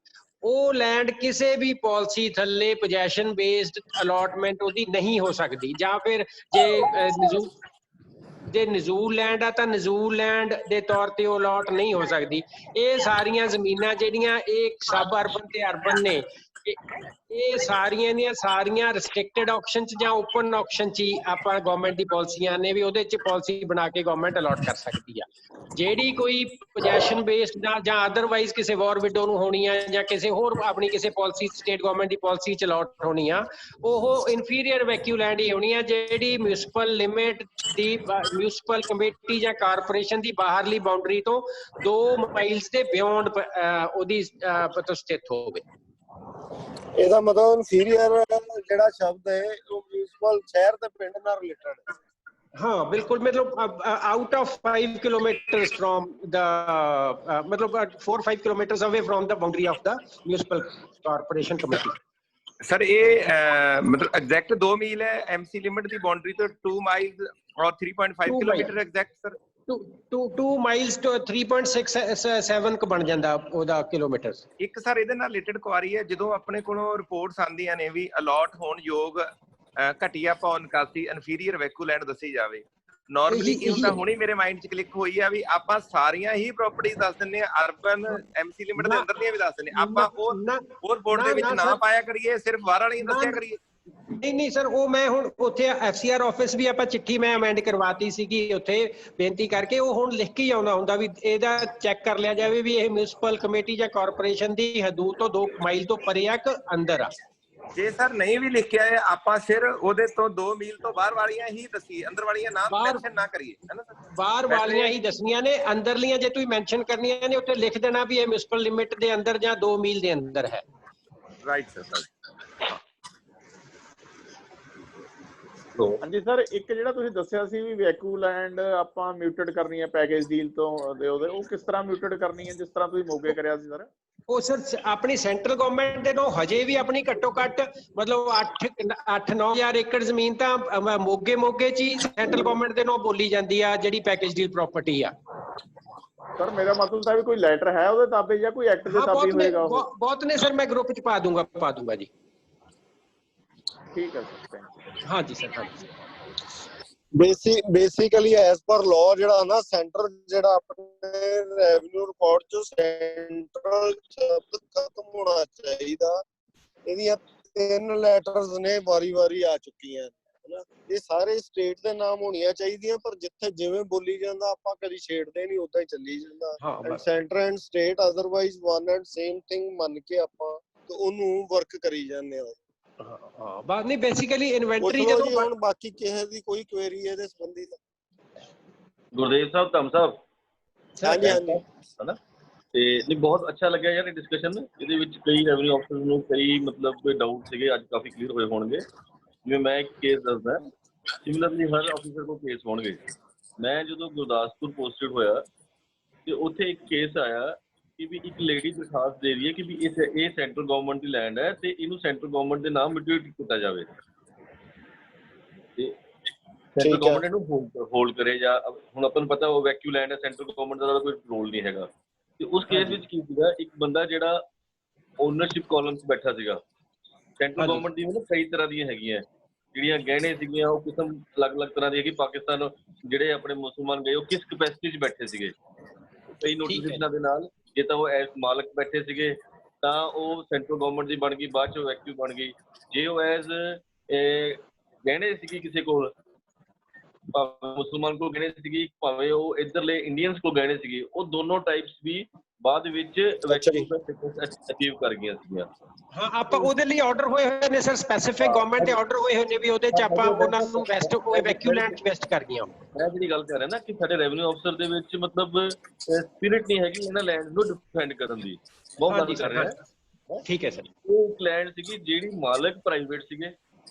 ਉਹ ਲੈਂਡ ਕਿਸੇ ਵੀ ਪਾਲਿਸੀ ਥੱਲੇ ਪੋਜੈਸ਼ਨ ਬੇਸਡ ਅਲਾਟਮੈਂਟ ਉਹਦੀ ਨਹੀਂ ਹੋ ਸਕਦੀ, ਜਾਂ ਫਿਰ ਜੇ ਨਜ਼ੂਲ ਲੈਂਡ ਆ ਤਾਂ ਨਜ਼ੂਲ ਲੈਂਡ ਦੇ ਤੌਰ ਤੇ ਉਹ ਅਲਾਟ ਨਹੀਂ ਹੋ ਸਕਦੀ। ਇਹ ਸਾਰੀਆਂ ਜ਼ਮੀਨਾਂ ਜਿਹੜੀਆਂ ਇਹ ਸਬ ਅਰਬਨ ਤੇ ਅਰਬਨ ਨੇ, ਇਹ ਸਾਰੀਆਂ ਦੀਆਂ ਸਾਰੀਆਂ ਰਿਸਟ੍ਰਿਕਟਡ ਆਕਸ਼ਨ ਚ ਜਾਂ ਓਪਨ ਆਕਸ਼ਨ ਚ ਹੀ ਆਪਾਂ ਗਵਰਨਮੈਂਟ ਦੀ ਪਾਲਿਸੀਆਂ ਨੇ ਵੀ ਉਹਦੇ ਚ ਪਾਲਿਸੀ ਬਣਾ ਕੇ ਗਵਰਨਮੈਂਟ ਅਲਾਟ ਕਰ ਸਕਦੀ ਆ। ਜਿਹੜੀ ਕੋਈ ਪੋਜੈਸ਼ਨ ਬੇਸਡ ਜਾਂ ਅਦਰਵਾਈਜ਼ ਕਿਸੇ ਵਾਰ ਵਿਡੋ ਨੂੰ ਹੋਣੀ ਆ, ਜਾਂ ਕਿਸੇ ਹੋਰ ਆਪਣੀ ਕਿਸੇ ਪਾਲਿਸੀ ਸਟੇਟ ਗਵਰਨਮੈਂਟ ਦੀ ਪਾਲਿਸੀ ਚ ਅਲਾਟ ਹੋਣੀ ਆ, ਉਹ ਇਨਫੀਰੀਅਰ ਵੈਕੂਲੈਂਡ ਹੀ ਹੋਣੀ ਆ, ਜਿਹੜੀ ਮਿਊਨਿਸਪਲ ਲਿਮਿਟ ਦੀ ਮਿਊਨਿਸਪਲ ਕਮੇਟੀ ਜਾਂ ਕਾਰਪੋਰੇਸ਼ਨ ਦੀ ਬਾਹਰਲੀ ਬਾਉਂਡਰੀ ਤੋਂ 2 ਮਾਈਲਸ ਦੇ ਬਿਯੋਂਡ ਉਹਦੀ ਸਥਿਤ ਹੋਵੇ। ਇਹਦਾ ਮਤਲਬ ਇਨਫੀਰੀਅਰ ਜਿਹੜਾ ਸ਼ਬਦ ਹੈ ਉਹ ਮਿਊਨਿਸਪਲ ਸ਼ਹਿਰ ਤੇ ਪਿੰਡ ਨਾਲ ਰਿਲੇਟਡ ਹੈ। हाँ बिल्कुल, मतलब out of 5 kilometres from the मतलब 4-5 kilometres away from the boundary of the municipal corporation committee. Sir ये मतलब एग्जैक्ट 2 मील है एमसी लिमिट दी बाउंड्री तो 2 माइल्स और 3.5 किलोमीटर एग्जैक्ट सर 2 ਮਾਈਲਸ ਤੋਂ 3.67 ਕ ਬਣ ਜਾਂਦਾ ਉਹਦਾ ਕਿਲੋਮੀਟਰ। ਇੱਕ ਸਰ ਇਹਦੇ ਨਾਲ ਰਿਲੇਟਡ ਕੁਆਰੀ ਹੈ, ਜਦੋਂ ਆਪਣੇ ਕੋਲੋਂ ਰਿਪੋਰਟਸ ਆਉਂਦੀਆਂ ਨੇ ਵੀ ਅਲਾਟ ਹੋਣ ਯੋਗ ਘਟੀਆ ਪੌਨ ਨਿਕਾਸੀ ਇਨਫੀਰੀਅਰ ਵੈਕੂਲੈਂਡ ਦੱਸੀ ਜਾਵੇ, ਨਾਰਮਲੀ ਕੀ ਹੁੰਦਾ, ਹੁਣੇ ਮੇਰੇ ਮਾਈਂਡ 'ਚ ਕਲਿੱਕ ਹੋਈ ਆ ਵੀ ਆਪਾਂ ਸਾਰੀਆਂ ਹੀ ਪ੍ਰਾਪਰਟੀਆਂ ਦੱਸ ਦਿੰਨੇ ਆ, ਅਰਬਨ ਐਮਸੀ ਲਿਮਿਟ ਦੇ ਅੰਦਰ ਦੀਆਂ ਵੀ ਦੱਸ ਦਿੰਨੇ, ਆਪਾਂ ਉਹ ਰਿਪੋਰਟ ਦੇ ਵਿੱਚ ਨਾ ਪਾਇਆ ਕਰੀਏ, ਸਿਰਫ ਬਾਹਰ ਵਾਲੀਆਂ ਦੱਸਿਆ ਕਰੀਏ। ਨਹੀਂ ਸਰ, ਉਹ ਮੈਂ ਹੁਣ ਉੱਥੇ ਐਫਸੀਆਰ ਆਫਿਸ ਵੀ ਆਪਾਂ ਚਿੱਠੀ ਮੈਂ ਅਮੈਂਡ ਕਰਵਾਤੀ ਸੀਗੀ ਉੱਥੇ ਬੇਨਤੀ ਕਰਕੇ, ਉਹ ਹੁਣ ਲਿਖ ਕੇ ਹੀ ਆਉਂਦਾ ਹੁੰਦਾ ਵੀ ਇਹਦਾ ਚੈੱਕ ਕਰ ਲਿਆ ਜਾਵੇ ਵੀ ਇਹ ਮਿਊਨਿਸਪਲ ਕਮੇਟੀ ਜਾਂ ਕਾਰਪੋਰੇਸ਼ਨ ਦੀ ਹਦੂਦ ਤੋਂ 2 ਮਾਈਲ ਤੋਂ ਪਰੇ ਆ ਕਿ ਅੰਦਰ ਆ। ਜੇ ਸਰ ਨਹੀਂ ਵੀ ਲਿਖਿਆ ਹੈ, ਆਪਾਂ ਸਿਰ ਉਹਦੇ ਤੋਂ 2 ਮੀਲ ਤੋਂ ਬਾਹਰ ਵਾਲੀਆਂ ਹੀ ਦੱਸੀਏ, ਅੰਦਰ ਵਾਲੀਆਂ ਨਾ ਮੈਂਸ਼ਨ ਨਾ ਕਰੀਏ, ਹੈ ਨਾ ਸਰ। ਬਾਹਰ ਵਾਲੀਆਂ ਹੀ ਦੱਸਣੀਆਂ ਨੇ, ਅੰਦਰਲੀਆਂ ਜੇ ਤੁਸੀਂ ਮੈਂਸ਼ਨ ਕਰਨੀਆਂ ਨੇ ਉੱਥੇ ਲਿਖ ਦੇਣਾ ਵੀ ਇਹ ਮਿਊਨਿਸਪਲ ਲਿਮਿਟ ਦੇ ਅੰਦਰ ਜਾਂ 2 ਮੀਲ ਦੇ ਅੰਦਰ ਹੈ। Right sir. ਹਾਂਜੀ ਸਰ, ਇੱਕ ਜਿਹੜਾ ਤੁਸੀਂ ਦੱਸਿਆ ਸੀ ਵੀ ਵੈਕੂਲੈਂਡ ਆਪਾਂ ਮਿਊਟਡ ਕਰਨੀ ਹੈ ਪੈਕੇਜ ਡੀਲ ਤੋਂ ਉਹਦੇ, ਉਹ ਕਿਸ ਤਰ੍ਹਾਂ ਮਿਊਟਡ ਕਰਨੀ ਹੈ, ਜਿਸ ਤਰ੍ਹਾਂ ਤੁਸੀਂ ਮੋਗੇ ਕਰਿਆ ਸੀ ਸਰ? ਉਹ ਸਰ ਆਪਣੀ ਸੈਂਟਰਲ ਗਵਰਨਮੈਂਟ ਦੇ ਨੂੰ ਹਜੇ ਵੀ ਆਪਣੀ ਘੱਟੋ ਘੱਟ ਮਤਲਬ 8-9 ਹਜ਼ਾਰ ਏਕੜ ਜ਼ਮੀਨ ਤਾਂ ਮੋਗੇ ਚ ਹੀ ਸੈਂਟਰਲ ਗਵਰਨਮੈਂਟ ਦੇ ਨੂੰ ਬੋਲੀ ਜਾਂਦੀ ਆ, ਜਿਹੜੀ ਪੈਕੇਜ ਡੀਲ ਪ੍ਰਾਪਰਟੀ ਆ। ਸਰ ਮੇਰਾ ਮਤਲਬ ਤਾਂ ਵੀ ਕੋਈ ਲੈਟਰ ਹੈ ਉਹਦੇ ਤਾਬੇ ਜਾਂ ਕੋਈ ਐਕਟ ਦੇ ਤਾਬੇ ਹੋਏਗਾ? ਬਹੁਤ ਨੇ ਸਰ, ਮੈਂ ਗਰੁੱਪ ਚ ਪਾ ਦੂੰਗਾ ਜੀ। ਠੀਕ ਹੈ ਸਰ, ਥੈਂਕ ਯੂ। ਹਾਂਜੀ ਸਰ, ਹਾਂਜੀ। ਬੇਸਿਕਲੀ ਐਸ ਪਰ ਲਾਅ ਜਿਹੜਾ ਨਾ ਸੈਂਟਰ ਜਿਹੜਾ ਆਪਣੇ ਰੈਵਨਿਊ ਰਿਕਾਰਡ ਚ ਸੈਂਟਰਲ ਸ਼ਬਦ ਖਤਮ ਹੋਣਾ ਚਾਹੀਦਾ। ਇਹਦੀਆਂ 3 ਲੈਟਰਸ ਨੇ ਵਾਰੀ ਆ ਚੁੱਕੀਆਂ ਹਨਾ, ਇਹ ਸਾਰੇ ਸਟੇਟ ਦੇ ਨਾਮ ਹੋਣੀਆਂ ਚਾਹੀਦੀਆਂ, ਪਰ ਜਿੱਥੇ ਜਿਵੇਂ ਬੋਲੀ ਜਾਂਦਾ ਆਪਾਂ ਕਦੀ ਛੇੜਦੇ ਨਹੀਂ, ਉਦਾਂ ਹੀ ਚੱਲੀ ਜਾਂਦਾ। Centre and state otherwise one and same thing ਮੰਨ ਕੇ ਆਪਾਂ ਤੇ ਉਹਨੂੰ ਵਰਕ ਕਰੀ ਜਾਂਦੇ ਆ। ਹਾਂ ਬਾਤ ਨਹੀਂ, ਬੇਸਿਕਲੀ ਇਨਵੈਂਟਰੀ ਜਦੋਂ ਹੁਣ ਬਾਕੀ ਕਿਸੇ ਦੀ ਕੋਈ ਕੁਐਰੀ ਇਹਦੇ ਸੰਬੰਧੀ ਤਾਂ ਗੁਰਦੇਵ ਸਾਹਿਬ ਧੰਮ ਸਾਹਿਬ ਹਾਂਜੀ ਹਾਂਜੀ ਹਨਾ ਤੇ ਨਹੀਂ ਬਹੁਤ ਅੱਛਾ ਲੱਗਿਆ ਯਾਰ ਇਹ ਡਿਸਕਸ਼ਨ। ਇਹਦੇ ਵਿੱਚ ਕਈ ਰੈਵਨਿਊ ਆਫਿਸਰਸ ਨੂੰ ਕਈ ਮਤਲਬ ਕੋਈ ਡਾਊਟ ਸੀਗੇ, ਅੱਜ ਕਾਫੀ ਕਲੀਅਰ ਹੋਏ ਹੋਣਗੇ। ਜਿਵੇਂ ਮੈਂ ਇੱਕ ਕੇਸ ਦੱਸਦਾ, ਸਿਮਿਲਰਲੀ ਹਰ ਆਫਿਸਰ ਕੋਲ ਕੇਸ ਹੋਣਗੇ। ਮੈਂ ਜਦੋਂ ਗੁਰਦਾਸਪੁਰ ਪੋਸਟਡ ਹੋਇਆ ਤੇ ਉੱਥੇ ਇੱਕ ਕੇਸ ਆਇਆ ਕਿ ਵੀ ਇੱਕ ਲੇਡੀ ਦਰਖਾਸਤ ਦੇ ਰਹੀ ਹੈ ਕਿ ਵੀ ਇਹ ਸੈਂਟਰਲ ਗਵਰਨਮੈਂਟ ਦੀ ਲੈਂਡ ਹੈ ਤੇ ਇਹਨੂੰ ਸੈਂਟਰਲ ਗਵਰਨਮੈਂਟ ਦੇ ਨਾਮ ਮਿਊਟੇਟ ਕੀਤਾ ਜਾਵੇ ਤੇ ਸੈਂਟਰਲ ਗਵਰਨਮੈਂਟ ਇਹਨੂੰ ਹੋਲਡ ਕਰੇ। ਜਾਂ ਹੁਣ ਆਪਾਂ ਨੂੰ ਪਤਾ ਉਹ ਵੈਕਿਊ ਲੈਂਡ ਹੈ, ਸੈਂਟਰਲ ਗਵਰਨਮੈਂਟ ਦਾ ਕੋਈ ਰੋਲ ਨਹੀਂ ਹੈਗਾ। ਤੇ ਉਸ ਕੇਸ ਵਿੱਚ ਕੀ ਸੀਗਾ, ਇੱਕ ਬੰਦਾ ਜਿਹੜਾ ਓਨਰਸ਼ਿਪ ਕਾਲਮ 'ਚ ਬੈਠਾ ਸੀਗਾ। ਸੈਂਟਰਲ ਗਵਰਨਮੈਂਟ ਦੀ ਮਤਲਬ ਕਈ ਤਰ੍ਹਾਂ ਦੀਆਂ ਹੈਗੀਆਂ ਜਿਹੜੀਆਂ ਗਹਿਣੇ ਸੀਗੀਆਂ, ਉਹ ਕਿਸਮ ਅਲੱਗ-ਅਲੱਗ ਤਰ੍ਹਾਂ ਦੀ ਹੈਗੀ। ਪਾਕਿਸਤਾਨ ਜਿਹੜੇ ਆਪਣੇ ਮੁਸਲਮਾਨ ਗਏ ਉਹ ਕਿਸ ਕਪੈਸਿਟੀ 'ਚ ਬੈਠੇ ਸੀਗੇ, ਕਈ ਨੋਟੀਫਿਕੇਸ਼ਨਾਂ ਦੇ ਨਾਲ। ਜੇ ਤਾਂ ਉਹ ਐਜ਼ ਮਾਲਕ ਬੈਠੇ ਸੀਗੇ ਤਾਂ ਉਹ ਸੈਂਟਰਲ ਗਵਰਨਮੈਂਟ ਦੀ ਬਣ ਗਈ, ਬਾਅਦ 'ਚ ਵੈਕਿਊ ਬਣ ਗਈ। ਜੇ ਉਹ ਐਜ਼ ਗਹਿਣੇ ਸੀਗੀ ਕਿਸੇ ਕੋਲ, ਭਾਵੇਂ ਮੁਸਲਮਾਨ ਕੋਲ ਗਹਿਣੇ ਸੀਗੀ, ਭਾਵੇਂ ਉਹ ਇੱਧਰਲੇ ਇੰਡੀਅਨਸ ਕੋਲ ਗਹਿਣੇ ਸੀਗੇ, ਉਹ ਦੋਨੋਂ ਟਾਈਪਸ ਵੀ ਬਾਅਦ ਵਿੱਚ ਅਚੀਵ ਕਰ ਗਈਆਂ ਸੀਗੀਆਂ। ਹਾਂ, ਆਪਾਂ ਉਹਦੇ ਲਈ ਆਰਡਰ ਹੋਏ ਹੋਏ ਨੇ ਸਰ, ਸਪੈਸੀਫਿਕ ਗਵਰਨਮੈਂਟ ਦੇ ਆਰਡਰ ਹੋਏ ਹੋਏ ਨੇ ਵੀ ਉਹਦੇ 'ਚ ਆਪਾਂ ਉਹਨਾਂ ਨੂੰ ਵੈਸਟ ਵੈਕਿਊ ਲੈਂਡ 'ਚ ਵੈਸਟ ਕਰ ਗਈਆਂ। ਮੈਂ ਜਿਹੜੀ ਗੱਲ ਕਰ ਰਿਹਾ ਨਾ ਕਿ ਸਾਡੇ ਰੈਵਨਿਊ ਅਫਸਰ ਦੇ ਵਿੱਚ ਮਤਲਬ ਸਪਿਰਿਟ ਨਹੀਂ ਹੈਗੀ ਇਹਨਾਂ ਲੈਂਡ ਨੂੰ ਡਿਫੈਂਡ ਕਰਨ ਦੀ। ਬਹੁਤ ਗੱਲ ਕਰ ਰਿਹਾ। ਠੀਕ ਹੈ ਸਰ। ਉਹ ਇੱਕ ਲੈਂਡ ਸੀਗੀ ਜਿਹੜੀ ਮਾਲਕ ਪ੍ਰਾਈਵੇਟ ਸੀਗੇ,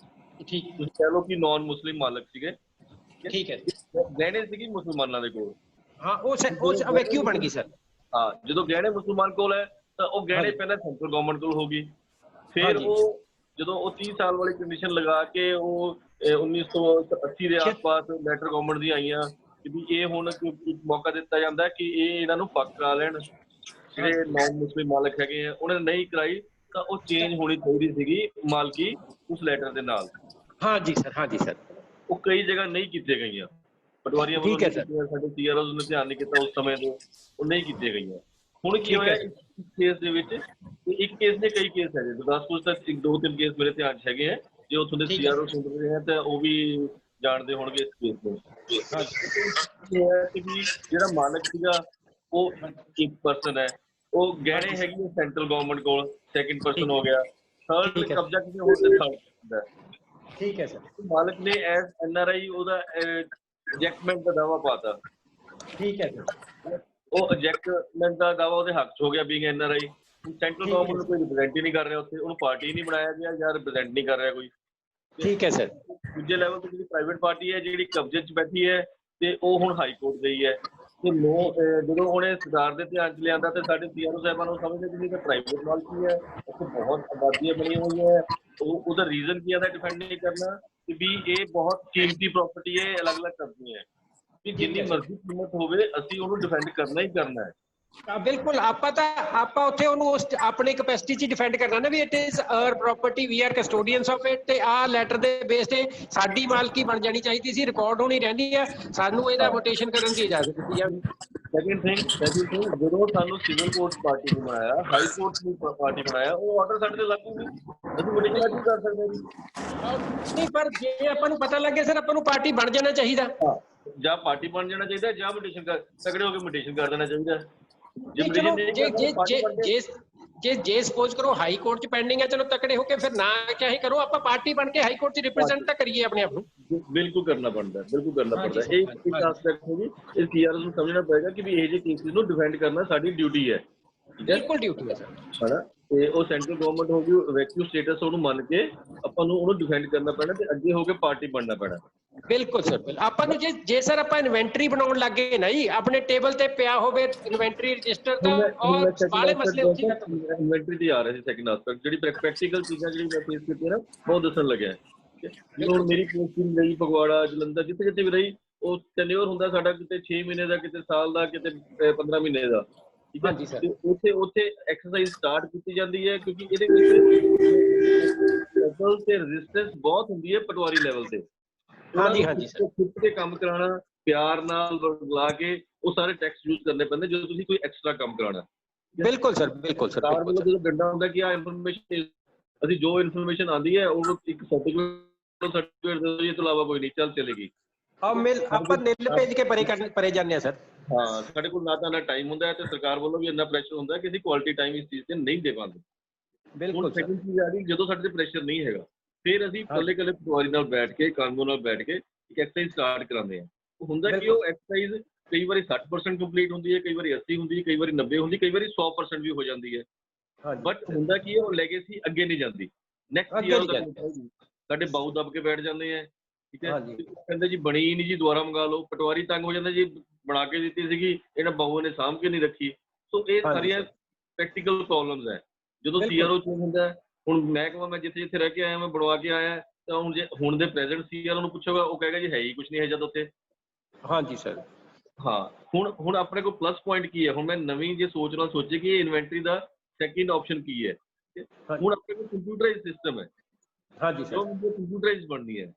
ਠੀਕ ਤੁਸੀਂ ਕਹਿ ਲਓ ਕਿ ਨਾਨ ਮੁਸਲਿਮ ਮਾਲਕ ਸੀਗੇ, ਠੀਕ ਹੈ। ਗਹਿਣੇ ਸੀਗੀ ਮੁਸਲਮਾਨਾਂ ਦੇ ਕੋਲ। ਹਾਂ, ਉਹ ਵੈਕਿਊ ਬਣ ਗਈ ਸਰ। ਹਾਂ, ਜਦੋਂ ਗਹਿਣੇ ਮੁਸਲਮਾਨ ਕੋਲ ਹੈ ਤਾਂ ਉਹ ਗਹਿਣੇ ਪਹਿਲਾਂ ਸੈਂਟਰਲ ਗਵਰਨਮੈਂਟ ਕੋਲ ਹੋ ਗਈ। ਫਿਰ ਉਹ ਜਦੋਂ ਉਹ 30 ਸਾਲ ਵਾਲੀ ਕੰਡੀਸ਼ਨ ਲਗਾ ਕੇ ਉਹ 1980 ਦੇ ਆਸ-ਪਾਸ ਲੈਟਰ ਗਵਰਨਮੈਂਟ ਦੀਆਂ ਆਈਆਂ ਕਿ ਵੀ ਇਹ ਹੁਣ ਇੱਕ ਮੌਕਾ ਦਿੱਤਾ ਜਾਂਦਾ ਕਿ ਇਹ ਇਹਨਾਂ ਨੂੰ ਪੱਕ ਕਰਾ ਲੈਣ। ਜਿਹੜੇ ਨਾਨ ਮੁਸਲਿਮ ਮਾਲਕ ਹੈਗੇ ਆ ਉਹਨਾਂ ਨੇ ਨਹੀਂ ਕਰਾਈ ਤਾਂ ਉਹ ਚੇਂਜ ਹੋਣੀ ਚਾਹੀਦੀ ਸੀਗੀ ਮਾਲਕੀ ਉਸ ਲੈਟਰ ਦੇ ਨਾਲ। ਹਾਂਜੀ ਸਰ, ਹਾਂਜੀ ਸਰ। ਉਹ ਕਈ ਜਗ੍ਹਾ ਨਹੀਂ ਕੀਤੀਆਂ ਗਈਆਂ, ਪਟਵਾਰੀਆਂ ਵੱਲੋਂ ਸਾਡੇ ਸੀਆਰਓਜ਼ ਨੇ ਧਿਆਨ ਨਹੀਂ ਕੀਤਾ ਉਸ ਸਮੇਂ ਤੋਂ, ਉਹ ਨਹੀਂ ਕੀਤੀਆਂ ਗਈਆਂ। ਹੁਣ ਕੀ ਹੋਇਆ ਇਸ ਕੇਸ ਦੇ ਵਿੱਚ, ਇੱਕ ਕੇਸ ਨੇ ਕਈ ਕੇਸ ਹੈਗੇ ਗੁਰਦਾਸਪੁਰ ਤੱਕ, ਇੱਕ 2-3 ਕੇਸ ਮੇਰੇ ਧਿਆਨ 'ਚ ਹੈਗੇ ਆ। ਜੇ ਉੱਥੋਂ ਦੇ ਸੀਆਰਓ ਸੁਣ ਰਹੇ ਆ ਤਾਂ ਉਹ ਵੀ ਜਾਣਦੇ ਹੋਣਗੇ ਇਸ ਕੇਸ ਨੂੰ। ਕਿ ਵੀ ਜਿਹੜਾ ਮਾਲਕ ਸੀਗਾ ਉਹ ਇੱਕ ਪਰਸਨ ਹੈ, ਉਹ ਗਹਿਣੇ ਹੈਗੀ ਸੈਂਟਰਲ ਗਵਰਨਮੈਂਟ ਕੋਲ, ਸੈਕਿੰਡ ਪਰਸਨ ਹੋ ਗਿਆ। ਥਰਡ ਕਬਜ਼ਾ ਕਿਸੇ ਹੋਰ ਤੇ ਥਰਡ ਹੁੰਦਾ। ਠੀਕ ਹੈ ਸਰ। ਮਾਲਕ ਨੇ ਐਜ਼ ਐਨਆਰਆਈ ਉਹਦਾ ਐਜੈਕਟਮੈਂਟ ਦਾ ਦਾਵਾ ਪਾਤਾ। ਠੀਕ ਹੈ ਸਰ। ਉਹ ਐਜੈਕਟਮੈਂਟ ਦਾ ਦਾਵਾ ਉਹਦੇ ਹੱਕ 'ਚ ਹੋ ਗਿਆ ਬੀਇੰਗ ਐਨਆਰਆਈ। ਸੈਂਟਰਲ ਗਵਰਨਮੈਂਟ ਨੂੰ ਕੋਈ ਰਿਪਰੈਜ਼ੈਂਟ ਹੀ ਨਹੀਂ ਕਰ ਰਿਹਾ ਉੱਥੇ, ਉਹਨੂੰ ਪਾਰਟੀ ਨਹੀਂ ਬਣਾਇਆ ਗਿਆ ਜਾਂ ਰਿਪਰੈਜ਼ੈਂਟ ਨਹੀਂ ਕਰ ਰਿਹਾ ਕੋਈ। ਠੀਕ ਹੈ ਸਰ। ਦੂਜੇ ਲੈਵਲ ਤੇ ਜਿਹੜੀ ਪ੍ਰਾਈਵੇਟ ਪਾਰਟੀ ਹੈ ਜਿਹੜੀ ਕਬਜ਼ੇ 'ਚ ਬੈਠੀ ਹੈ ਤੇ ਉਹ ਹੁਣ ਹਾਈ ਕੋਰਟ ਗਈ ਹੈ। ਤੇ ਜਦੋਂ ਉਹਨੇ ਸਰਕਾਰ ਦੇ ਧਿਆਨ 'ਚ ਲਿਆਂਦਾ ਤੇ ਸਾਡੇ ਸੀਆਰਓ ਸਾਹਿਬਾਂ ਨੂੰ ਸਮਝਦੇ ਕਿ ਨਹੀਂ ਤਾਂ ਪ੍ਰਾਈਵੇਟ ਮਾਲਕੀ ਹੈ, ਉੱਥੇ ਬਹੁਤ ਆਬਾਦੀਆਂ ਬਣੀਆਂ ਹੋਈਆਂ ਹੈ। ਉਹਦਾ ਰੀਜ਼ਨ ਕੀ ਹੈ ਡਿਫੈਂਡ ਨਹੀਂ ਕਰਨਾ ਕਿ ਵੀ ਇਹ ਬਹੁਤ ਕੀਮਤੀ ਪ੍ਰਾਪਰਟੀ ਹੈ, ਅਲੱਗ-ਅਲੱਗ ਕੰਪਨੀ ਹੈ ਕਿ ਜਿੰਨੀ ਮਰਜ਼ੀ ਕੀਮਤ ਹੋਵੇ ਅਸੀਂ ਉਹਨੂੰ ਡਿਫੈਂਡ ਕਰਨਾ ਹੀ ਕਰਨਾ ਹੈ। ਬਿਲਕੁਲ, ਆਪਾਂ ਉੱਥੇ ਉਹਨੂੰ ਉਸ ਆਪਣੀ ਕੈਪੈਸਿਟੀ 'ਚ ਡਿਫੈਂਡ ਕਰਨਾ ਨਾ ਵੀ it is our property, we are custodians of it. ਤੇ ਆਹ ਲੈਟਰ ਦੇ ਬੇਸ ਤੇ ਸਾਡੀ ਮਾਲਕੀ ਬਣ ਜਾਣੀ ਚਾਹੀਦੀ ਸੀ, ਰਿਕਾਰਡ ਹੋਣੀ ਰਹਿੰਦੀ ਹੈ, ਸਾਨੂੰ ਇਹਦਾ ਵੋਟੇਸ਼ਨ ਕਰਨ ਦੀ ਇਜਾਜ਼ਤ ਦਿੱਤੀ ਜਾਵੇ। ਸੈਕਿੰਡ ਥਿੰਗ ਜਦੋਂ ਸਾਨੂੰ ਸਿਵਲ ਕੋਰਟ ਪਾਰਟੀ ਨੂੰ ਬਣਾਇਆ, ਹਾਈ ਕੋਰਟ ਨੂੰ ਪਾਰਟੀ ਬਣਾਇਆ, ਉਹ ਆਰਡਰ ਸਾਡੇ ਤੇ ਲਾਗੂ ਨਹੀਂ, ਅਸੀਂ ਵੋਟੇਸ਼ਨ ਲਾਗੂ ਕਰ ਸਕਦੇ ਜੀ ਨਹੀਂ। ਪਰ ਜੇ ਆਪਾਂ ਨੂੰ ਪਤਾ ਲੱਗੇ ਸਰ, ਆਪਾਂ ਨੂੰ ਪਾਰਟੀ ਬਣ ਜਾਣਾ ਚਾਹੀਦਾ। ਜਾਂ ਪਾਰਟੀ ਬਣ ਜਾਣਾ ਚਾਹੀਦਾ ਜਾਂ ਵੋਟੇਸ਼ਨ ਕਰ ਤਗੜੇ ਹੋ ਕੇ ਵੋਟੇਸ਼ਨ ਕਰ ਦੇਣਾ ਚਾਹੀਦਾ। ਜੇ ਸਪੋਜ਼ ਕਰੋ ਹਾਈ ਕੋਰਟ 'ਚ ਪੈਂਡਿੰਗ ਹੈ, ਚਲੋ ਤਕੜੇ ਹੋ ਕੇ ਫਿਰ ਨਾ ਚਾਹੇ ਕਰੋ, ਆਪਾਂ ਪਾਰਟੀ ਬਣ ਕੇ ਹਾਈ ਕੋਰਟ 'ਚ ਰਿਪਰੈਜ਼ੈਂਟ ਤਾਂ ਕਰੀਏ ਆਪਣੇ ਆਪ ਨੂੰ। ਬਿਲਕੁਲ ਕਰਨਾ ਬਣਦਾ, ਬਿਲਕੁਲ ਕਰਨਾ ਪੜਦਾ। ਇਹ ਇੱਕ ਐਸਪੈਕਟ ਹੋਗੀ, ਇਹ ਸੀਆਰਓ ਨੂੰ ਸਮਝਣਾ ਪਏਗਾ ਕਿ ਵੀ ਇਹ ਜਿਹੇ ਕੇਸਿਸ ਨੂੰ ਡਿਫੈਂਡ ਕਰਨਾ ਸਾਡੀ ਡਿਊਟੀ ਹੈ। ਬਿਲਕੁਲ ਡਿਊਟੀ ਹੈ ਸਰ, ਹਨਾ। ਤੇ ਉਹ ਸੈਂਟਰਲ ਗਵਰਨਮੈਂਟ ਹੋ ਗਈ, ਵੈਕਿਊ ਸਟੇਟਸ ਉਹਨੂੰ ਮੰਨ ਕੇ ਆਪਾਂ ਨੂੰ ਉਹਨੂੰ ਡਿਫੈਂਡ ਕਰਨਾ ਪੈਣਾ ਤੇ ਅੱਗੇ ਹੋ ਕੇ ਪਾਰਟੀ ਬਣਨਾ ਪੈਣਾ। ਬਿਲਕੁਲ ਸਰ। ਆਪਾਂ ਨੂੰ ਜੇ ਸਰ ਆਪਾਂ ਇਨਵੈਂਟਰੀ ਬਣਾਉਣ ਲੱਗੇ ਨਾ ਜੀ, ਆਪਣੇ ਟੇਬਲ ਤੇ ਪਿਆ ਹੋਵੇ ਇਨਵੈਂਟਰੀ ਰਜਿਸਟਰ ਤਾਂ ਔਰ ਵਾਲੇ ਮਸਲੇ ਉੱਥੇ ਇਨਵੈਂਟਰੀ ਤੇ ਆ ਰਹੇ ਸੀ। ਸੈਕੰਡ ਐਸਪੈਕਟ ਜਿਹੜੀ ਪ੍ਰੈਕਟੀਕਲ ਚੀਜ਼ਾਂ ਜਿਹੜੀ ਮੈਂ ਫੇਸ ਕੀਤੀਆਂ ਨਾ, ਬਹੁਤ ਦੱਸਣ ਲੱਗਿਆ। ਹੁਣ ਮੇਰੀ ਪੋਸਟਿੰਗ ਰਹੀ ਫਗਵਾੜਾ, ਜਲੰਧਰ, ਜਿੱਥੇ ਵੀ ਰਹੀ, ਉਹ ਟੈਨਿਓਰ ਹੁੰਦਾ ਸਾਡਾ ਕਿਤੇ 6 ਮਹੀਨੇ ਦਾ, ਕਿਤੇ ਸਾਲ ਦਾ, ਕਿਤੇ 15 ਮਹੀਨੇ ਦਾ। ਉੱਥੇ ਐਕਸਰਸਾਈਜ਼ ਸਟਾਰਟ ਕੀਤੀ ਜਾਂਦੀ ਹੈ ਕਿਉਂਕਿ ਇਹਦੇ ਵਿੱਚ ਤੇ ਰੈਜ਼ਿਸਟੈਂਸ ਬਹੁਤ ਹੁੰਦੀ ਹੈ ਪਟਵਾਰੀ ਲੈਵਲ ਤੇ। ਹਾਂਜੀ ਸਰ। ਖੁਦ ਕੇ ਕੰਮ ਕਰਾਉਣਾ, ਪਿਆਰ ਨਾਲ ਲਾ ਕੇ ਉਹ ਸਾਰੇ ਟੈਕਸ ਯੂਜ਼ ਕਰਨੇ ਪੈਂਦੇ ਜਦੋਂ ਤੁਸੀਂ ਕੋਈ ਐਕਸਟਰਾ ਕੰਮ ਕਰਾਉਣਾ। ਬਿਲਕੁਲ ਸਰ, ਬਿਲਕੁਲ ਸਰ। ਜਦੋਂ ਡੰਡਾ ਹੁੰਦਾ ਕਿ ਆ ਇਨਫੋਰਮੇਸ਼ਨ, ਅਸੀਂ ਜੋ ਇਨਫੋਰਮੇਸ਼ਨ ਆਉਂਦੀ ਹੈ ਉਹ ਇੱਕ ਸਰਟੀਫਿਕੇਟ ਦੇ ਦਿਓ, ਇਸ ਤੋਂ ਇਲਾਵਾ ਕੋਈ ਨਹੀਂ, ਚੱਲ ਚਲੇਗੀ। ਆਪਾਂ ਨਿਲ ਭੇਜ ਕੇ ਪਰੇ ਜਾਂਦੇ ਆ ਸਰ। ਹਾਂ, ਸਾਡੇ ਕੋਲ ਨਾ ਤਾਂ ਨਾ ਟਾਈਮ ਹੁੰਦਾ ਹੈ ਤੇ ਸਰਕਾਰ ਵੱਲੋਂ ਵੀ ਇੰਨਾ ਪ੍ਰੈਸ਼ਰ ਹੁੰਦਾ ਕਿ ਅਸੀਂ ਕੁਆਲਿਟੀ ਟਾਈਮ ਇਸ ਚੀਜ਼ ਤੇ ਨਹੀਂ ਦੇ ਪਾਉਂਦੇ। ਬਿਲਕੁਲ। ਸੈਕਿੰਡ ਚੀਜ਼ ਆ ਰਹੀ, ਜਦੋਂ ਸਾਡੇ ਤੇ ਪ੍ਰੈਸ਼ਰ ਨਹੀਂ ਹੈਗਾ ਫਿਰ ਅਸੀਂ ਇਕੱਲੇ ਪਟਵਾਰੀ ਨਾਲ ਬੈਠ ਕੇ, ਕਾਨੂੰਨ ਨਾਲ ਬੈਠ ਕੇ ਇੱਕ ਐਕਸਰਸਾਈਜ਼ ਸਟਾਰਟ ਕਰਾਉਂਦੇ ਹਾਂ ਹੁੰਦਾ ਕਿ ਉਹ ਐਕਸਰਸਾਈਜ਼ ਕਈ ਵਾਰੀ 60% ਕੰਪਲੀਟ ਹੁੰਦੀ ਹੈ, ਕਈ ਵਾਰੀ 80 ਹੁੰਦੀ ਹੈ, ਕਈ ਵਾਰੀ 90 ਹੁੰਦੀ, ਕਈ ਵਾਰੀ 100% ਵੀ ਹੋ ਜਾਂਦੀ ਹੈ। ਬਟ ਹੁੰਦਾ ਕੀ ਹੈ, ਉਹ ਲੈਗੇਸੀ ਅੱਗੇ ਨਹੀਂ ਜਾਂਦੀ, ਨੈਕਸਟ ਈਅਰ ਸਾਡੇ ਬਾਊ ਦਬ ਕੇ ਬੈਠ ਜਾਂਦੇ ਆ, ਠੀਕ ਹੈ, ਕਹਿੰਦੇ ਜੀ ਬਣੀ ਨਹੀਂ ਜੀ ਦੁਬਾਰਾ ਮੰਗਾ ਲਓ, ਪਟਵਾਰੀ ਤੰਗ ਹੋ ਜਾਂਦਾ ਜੀ ਬਣਾ ਕੇ ਦਿੱਤੀ ਸੀਗੀ ਇਹਨਾਂ ਬਾਊਆਂ ਨੇ ਸਾਂਭ ਕੇ ਨਹੀਂ ਰੱਖੀ। ਸੋ ਇਹ ਸਾਰੀਆਂ ਪ੍ਰੈਕਟੀਕਲ ਪ੍ਰੋਬਲਮਸ ਹੈ। ਜਦੋਂ ਸੀਆਰਓ ਚੇਂਜ ਹੁੰਦਾ, ਹੁਣ ਮੈਂ ਕਹਾਂ ਮੈਂ ਜਿੱਥੇ ਜਿੱਥੇ ਰਹਿ ਕੇ ਆਇਆ, ਮੈਂ ਬਣਵਾ ਕੇ ਆਇਆ, ਤਾਂ ਹੁਣ ਜੇ ਹੁਣ ਦੇ ਪ੍ਰੈਜ਼ੈਂਟ ਸੀਆਰਓ ਨੂੰ ਪੁੱਛੋਗਾ, ਉਹ ਕਹੇਗਾ ਜੀ ਹੈ ਹੀ ਕੁਝ ਨਹੀਂ ਹੈ ਜਦ ਉੱਥੇ। ਹਾਂਜੀ ਸਰ। ਹਾਂ, ਹੁਣ ਆਪਣੇ ਕੋਲ ਪਲੱਸ ਪੁਆਇੰਟ ਕੀ ਹੈ, ਹੁਣ ਮੈਂ ਨਵੀਂ ਜੇ ਸੋਚੇ ਕਿ ਇਹ ਇਨਵੈਂਟਰੀ ਦਾ ਸੈਕਿੰਡ ਆਪਸ਼ਨ ਕੀ ਹੈ। ਹੁਣ ਆਪਣੇ ਕੋਲ ਕੰਪਿਊਟਰਾਈਜ਼ ਸਿਸਟਮ ਹੈ। ਹਾਂਜੀ ਸਰ, ਕੰਪਿਊਟਰਾਈਜ਼ ਬਣਨੀ ਹੈ।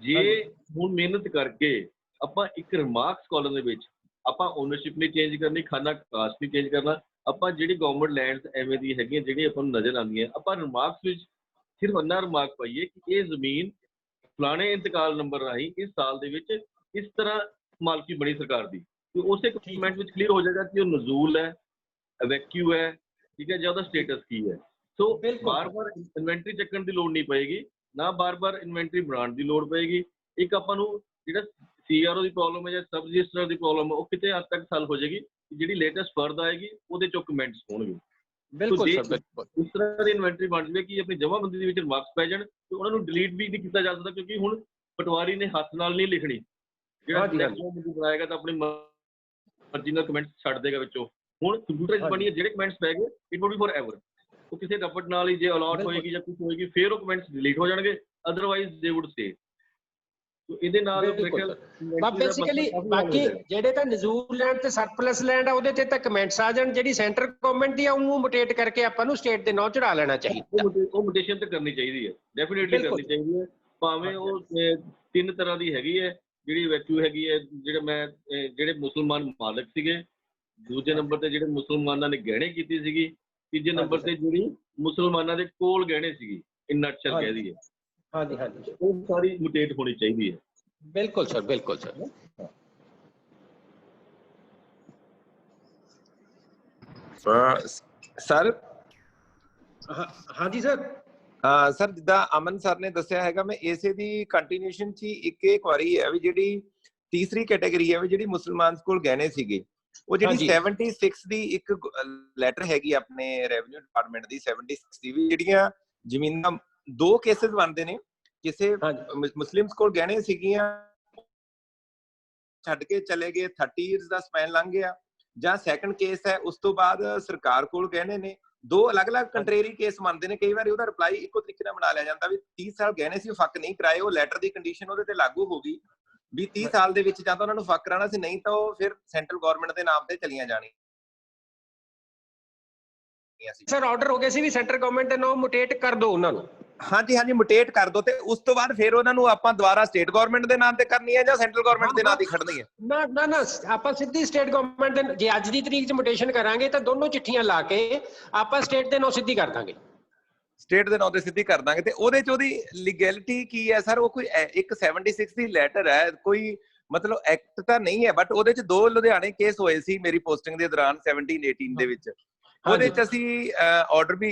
ਜੇ ਹੁਣ ਮਿਹਨਤ ਕਰਕੇ ਆਪਾਂ ਇੱਕ ਰਿਮਾਰਕਸ ਕਾਲਮ ਦੇ ਵਿੱਚ ਆਪਾਂ ਓਨਰਸ਼ਿਪ ਨਹੀਂ ਚੇਂਜ ਕਰਨੀ, ਖਾਨਾ ਕਾਸਟ ਨਹੀਂ ਚੇਂਜ ਕਰਨਾ, ਆਪਾਂ ਜਿਹੜੀ ਗਵਰਨਮੈਂਟ ਲੈਂਡਸ ਐਵੇਂ ਦੀ ਹੈਗੀਆਂ ਜਿਹੜੀ ਆਪਾਂ ਨੂੰ ਨਜ਼ਰ ਆਉਂਦੀਆਂ, ਆਪਾਂ ਰਿਮਾਰਕਸ ਵਿੱਚ ਸਿਰਫ ਇੰਨਾ ਰਿਮਾਰਕ ਪਾਈਏ ਕਿ ਇਹ ਜ਼ਮੀਨ ਫਲਾਣੇ ਇੰਤਕਾਲ ਨੰਬਰ ਰਾਹੀਂ ਇਸ ਸਾਲ ਦੇ ਵਿੱਚ ਇਸ ਤਰ੍ਹਾਂ ਮਾਲਕੀ ਬਣੀ ਸਰਕਾਰ ਦੀ, ਤੇ ਉਸੇ ਕਮੈਂਟ ਵਿੱਚ ਕਲੀਅਰ ਹੋ ਜਾਏਗਾ ਕਿ ਉਹ ਨਜ਼ੂਲ ਹੈ, ਵੈਕਿਊ ਹੈ, ਠੀਕ ਹੈ, ਜਾਂ ਉਹਦਾ ਸਟੇਟਸ ਕੀ ਹੈ। ਸੋ ਬਾਰ-ਬਾਰ ਇਨਵੈਂਟਰੀ ਚੱਕਣ ਦੀ ਲੋੜ ਨਹੀਂ ਪਏਗੀ, ਨਾ ਬਾਰ-ਬਾਰ ਇਨਵੈਂਟਰੀ ਬਣਾਉਣ ਦੀ ਲੋੜ ਪਏਗੀ। ਇੱਕ ਆਪਾਂ ਨੂੰ ਜਿਹੜਾ ਸੀਆਰਓ ਦੀ ਪ੍ਰੋਬਲਮ ਹੈ ਜਾਂ ਸਬ ਰਜਿਸਟਰ ਦੀ ਪ੍ਰੋਬਲਮ ਹੈ, ਉਹ ਕਿਤੇ ਹੱਦ ਤੱਕ ਸੋਲਵ ਹੋ ਜਾਏਗੀ। ਜਿਹੜੀ ਲੇਟੈਸਟ ਫਰਦ ਆਏਗੀ ਉਹਦੇ ਚੋਂ ਕਮੈਂਟਸ ਹੋਣਗੇ। ਬਿਲਕੁਲ ਸਰ, ਬਿਲਕੁਲ। ਇਸ ਤਰ੍ਹਾਂ ਦੀ ਇਨਵੈਂਟਰੀ ਬਣ ਜਾਵੇ ਕਿ ਆਪਣੀ ਜਮ੍ਹਾਂਬੰਦੀ ਦੇ ਵਿੱਚ ਰਿਮਾਰਕਸ ਪੈ ਜਾਣ, ਤੇ ਉਹਨਾਂ ਨੂੰ ਡਿਲੀਟ ਵੀ ਨਹੀਂ ਕੀਤਾ ਜਾ ਸਕਦਾ, ਕਿਉਂਕਿ ਹੁਣ ਪਟਵਾਰੀ ਨੇ ਹੱਥ ਨਾਲ ਨਹੀਂ ਲਿਖਣੀ। ਜਿਹੜਾ ਬਣਾਏਗਾ ਤਾਂ ਆਪਣੀ ਮਰਜ਼ੀ ਨਾਲ ਕਮੈਂਟਸ ਛੱਡ ਦੇਗਾ ਵਿੱਚੋਂ। ਹੁਣ ਕੰਪਿਊਟਰਾਈਜ਼ ਬਣੀ ਹੈ, ਜਿਹੜੇ ਕਮੈਂਟਸ ਪੈ ਗਏ it will be for ever. ਉਹ ਕਿਸੇ ਰਬਟ ਨਾਲ ਹੀ ਜੇ ਅਲਾਟ ਹੋਏਗੀ ਜਾਂ ਕੁਝ ਹੋਏਗੀ, ਫਿਰ ਉਹ ਕਮੈਂਟਸ ਡਿਲੀਟ ਹੋ ਜਾਣਗੇ, ਅਦਰਵਾਈਜ਼ ਦੇ ਵੁੱਡ ਸਟੇ। ਸੋ ਇਹਦੇ ਨਾਲ ਬੇਸਿਕਲੀ ਬਾਕੀ ਜਿਹੜੇ ਤਾਂ ਨਜ਼ੂਲ ਲੈਂਡ ਤੇ ਸਰਪਲਸ ਲੈਂਡ ਆ, ਉਹਦੇ ਤੇ ਤਾਂ ਕਮੈਂਟਸ ਆ ਜਾਣ। ਜਿਹੜੀ ਸੈਂਟਰ ਗਵਰਨਮੈਂਟ ਦੀ ਆ ਉਹਨੂੰ ਮੋਟੇਟ ਕਰਕੇ ਆਪਾਂ ਨੂੰ ਸਟੇਟ ਦੇ ਨਾਂ ਚੜਾ ਲੈਣਾ ਚਾਹੀਦਾ। ਉਹ ਮੋਟੇਸ਼ਨ ਤਾਂ ਕਰਨੀ ਚਾਹੀਦੀ ਹੈ, ਡੈਫੀਨੇਟਲੀ ਕਰਨੀ ਚਾਹੀਦੀ ਹੈ। ਭਾਵੇਂ ਉਹ 3 ਤਰ੍ਹਾਂ ਦੀ ਹੈਗੀ ਹੈ, ਜਿਹੜੀ ਵੈਕਿਊ ਹੈਗੀ ਹੈ, ਜਿਹੜੇ ਮੁਸਲਮਾਨ ਮਾਲਕ ਸੀਗੇ, ਦੂਜੇ ਨੰਬਰ ਤੇ ਜਿਹੜੇ ਮੁਸਲਮਾਨਾਂ ਨੇ ਗਹਿਣੇ ਕੀਤੀ ਸੀਗੀ, ਤੀਜੇ ਨੰਬਰ ਤੇ ਜਿਹੜੀ ਮੁਸਲਮਾਨਾਂ ਦੇ ਕੋਲ ਗਹਿਣੇ ਸੀਗੀ, ਇਨ ਨਟਸ਼ਲ ਕਹਿ ਦਈਏ। ਹਾਂਜੀ ਹਾਂਜੀ, ਉਹ ਸਾਰੀ ਮੋਟੇਟ ਹੋਣੀ ਚਾਹੀਦੀ ਹੈ। ਬਿਲਕੁਲ ਸਰ, ਬਿਲਕੁਲ ਸਰ। ਸਰ ਹਾਂਜੀ ਸਰ। ਸਰ ਜਿੱਦਾਂ ਅਮਨ ਸਰ ਨੇ ਦੱਸਿਆ ਹੈਗਾ, ਮੈਂ ਇਸੇ ਦੀ ਕੰਟੀਨਿਊਸ਼ਨ 'ਚ ਇੱਕ ਵਾਰੀ ਹੈ ਵੀ ਜਿਹੜੀ ਤੀਸਰੀ ਕੈਟਾਗਰੀ ਹੈ ਵੀ ਜਿਹੜੀ ਮੁਸਲਮਾਨ ਕੋਲ ਗਹਿਣੇ ਸੀਗੇ, ਉਹ ਜਿਹੜੀ 76 ਦੀ ਇੱਕ ਲੈਟਰ ਹੈਗੀ ਆਪਣੇ ਰੈਵਨਿਊ ਡਿਪਾਰਟਮੈਂਟ ਦੀ 76 ਦੀ, ਵੀ ਜਿਹੜੀਆਂ ਜ਼ਮੀਨਾਂ 2 ਕੇਸਿਸ ਬਣਦੇ ਨੇ। ਕਿਸੇ ਮੁਸਲਿਮਸ ਕੋਲ ਗਹਿਣੇ ਸੀਗੀਆਂ, ਛੱਡ ਕੇ ਚਲੇ ਗਏ, 30 ਇਅਰਸ ਦਾ ਸਪੈਨ ਲੰਘ ਗਿਆ, ਜਾਂ ਸੈਕੰਡ ਕੇਸ ਹੈ ਉਸ ਤੋਂ ਬਾਅਦ ਸਰਕਾਰ ਕੋਲ ਗਹਿਣੇ ਨੇ। 2 ਅਲੱਗ-ਅਲੱਗ ਕੰਟਰੇਰੀ ਕੇਸ ਮੰਨਦੇ ਨੇ। ਕਈ ਵਾਰੀ ਉਹਦਾ ਰਿਪਲਾਈ ਇੱਕੋ ਤਰੀਕੇ ਨਾਲ ਬਣਾ ਲਿਆ ਜਾਂਦਾ ਵੀ 30 ਸਾਲ ਗਹਿਣੇ ਸੀ, ਉਹ ਫੱਕ ਨਹੀਂ ਕਰਾਏ, ਉਹ ਲੈਟਰ ਦੀ ਕੰਡੀਸ਼ਨ ਉਹਦੇ ਤੇ ਲਾਗੂ ਹੋ ਗਈ ਵੀ 30 ਸਾਲ ਦੇ ਵਿੱਚ ਜਾਂ ਤਾਂ ਉਹਨਾਂ ਨੂੰ ਫੱਕ ਕਰਾਉਣਾ ਸੀ, ਨਹੀਂ ਤਾਂ ਉਹ ਫਿਰ ਸੈਂਟਰਲ ਗਵਰਨਮੈਂਟ ਦੇ ਨਾਮ ਤੇ ਚਲੀਆਂ ਜਾਣੀਆਂ। ਸਰ ਆਰਡਰ ਹੋ ਗਿਆ ਸੀ ਵੀ ਸੈਂਟਰ ਗਵਰਨਮੈਂਟ ਦੇ ਨਾਮ ਮੋਟੇਟ ਕਰ ਦਿਓ ਉਹਨਾਂ ਨੂੰ। ਹਾਂਜੀ ਹਾਂਜੀ, ਮੋਟੇਟ ਕਰ ਦੋ, ਤੇ ਉਸ ਤੋਂ ਬਾਅਦ ਫਿਰ ਉਹਨਾਂ ਨੂੰ ਆਪਾਂ ਦੁਬਾਰਾ ਸਟੇਟ ਗਵਰਨਮੈਂਟ ਦੇ ਨਾਮ ਤੇ ਕਰਨੀ ਹੈ ਜਾਂ ਸੈਂਟਰਲ ਗਵਰਨਮੈਂਟ ਦੇ ਨਾਮ ਤੇ ਖੜਨੀ ਹੈ? ਨਾ ਆਪਾਂ ਸਿੱਧੀ ਸਟੇਟ ਗਵਰਨਮੈਂਟ ਦੇ, ਜੇ ਅੱਜ ਦੀ ਤਰੀਕ 'ਚ ਮੋਟੇਸ਼ਨ ਕਰਾਂਗੇ ਤਾਂ ਦੋਨੋਂ ਚਿੱਠੀਆਂ ਲਾ ਕੇ ਆਪਾਂ ਸਟੇਟ ਦੇ ਨਾਮ ਸਿੱਧੀ ਕਰ ਦਾਂਗੇ। ਸਟੇਟ ਦੇ ਨਾਮ ਤੇ ਸਿੱਧੀ ਕਰ ਦਾਂਗੇ। ਤੇ ਉਹਦੇ 'ਚ ਉਹਦੀ ਲੀਗੈਲਿਟੀ ਕੀ ਹੈ ਸਰ? ਉਹ ਕੋਈ ਇੱਕ 76 ਦੀ ਲੈਟਰ ਹੈ, ਕੋਈ ਮਤਲਬ ਐਕਟ ਤਾਂ ਨਹੀਂ ਹੈ, ਬਟ ਉਹਦੇ 'ਚ 2 ਲੁਧਿਆਣੇ ਕੇਸ ਹੋਏ ਸੀ ਮੇਰੀ ਪੋਸਟਿੰਗ ਦੇ ਦੌਰਾਨ 17-18 ਦੇ ਵਿੱਚ। ਉਹਦੇ 'ਚ ਅਸੀਂ ਆਰਡਰ ਵੀ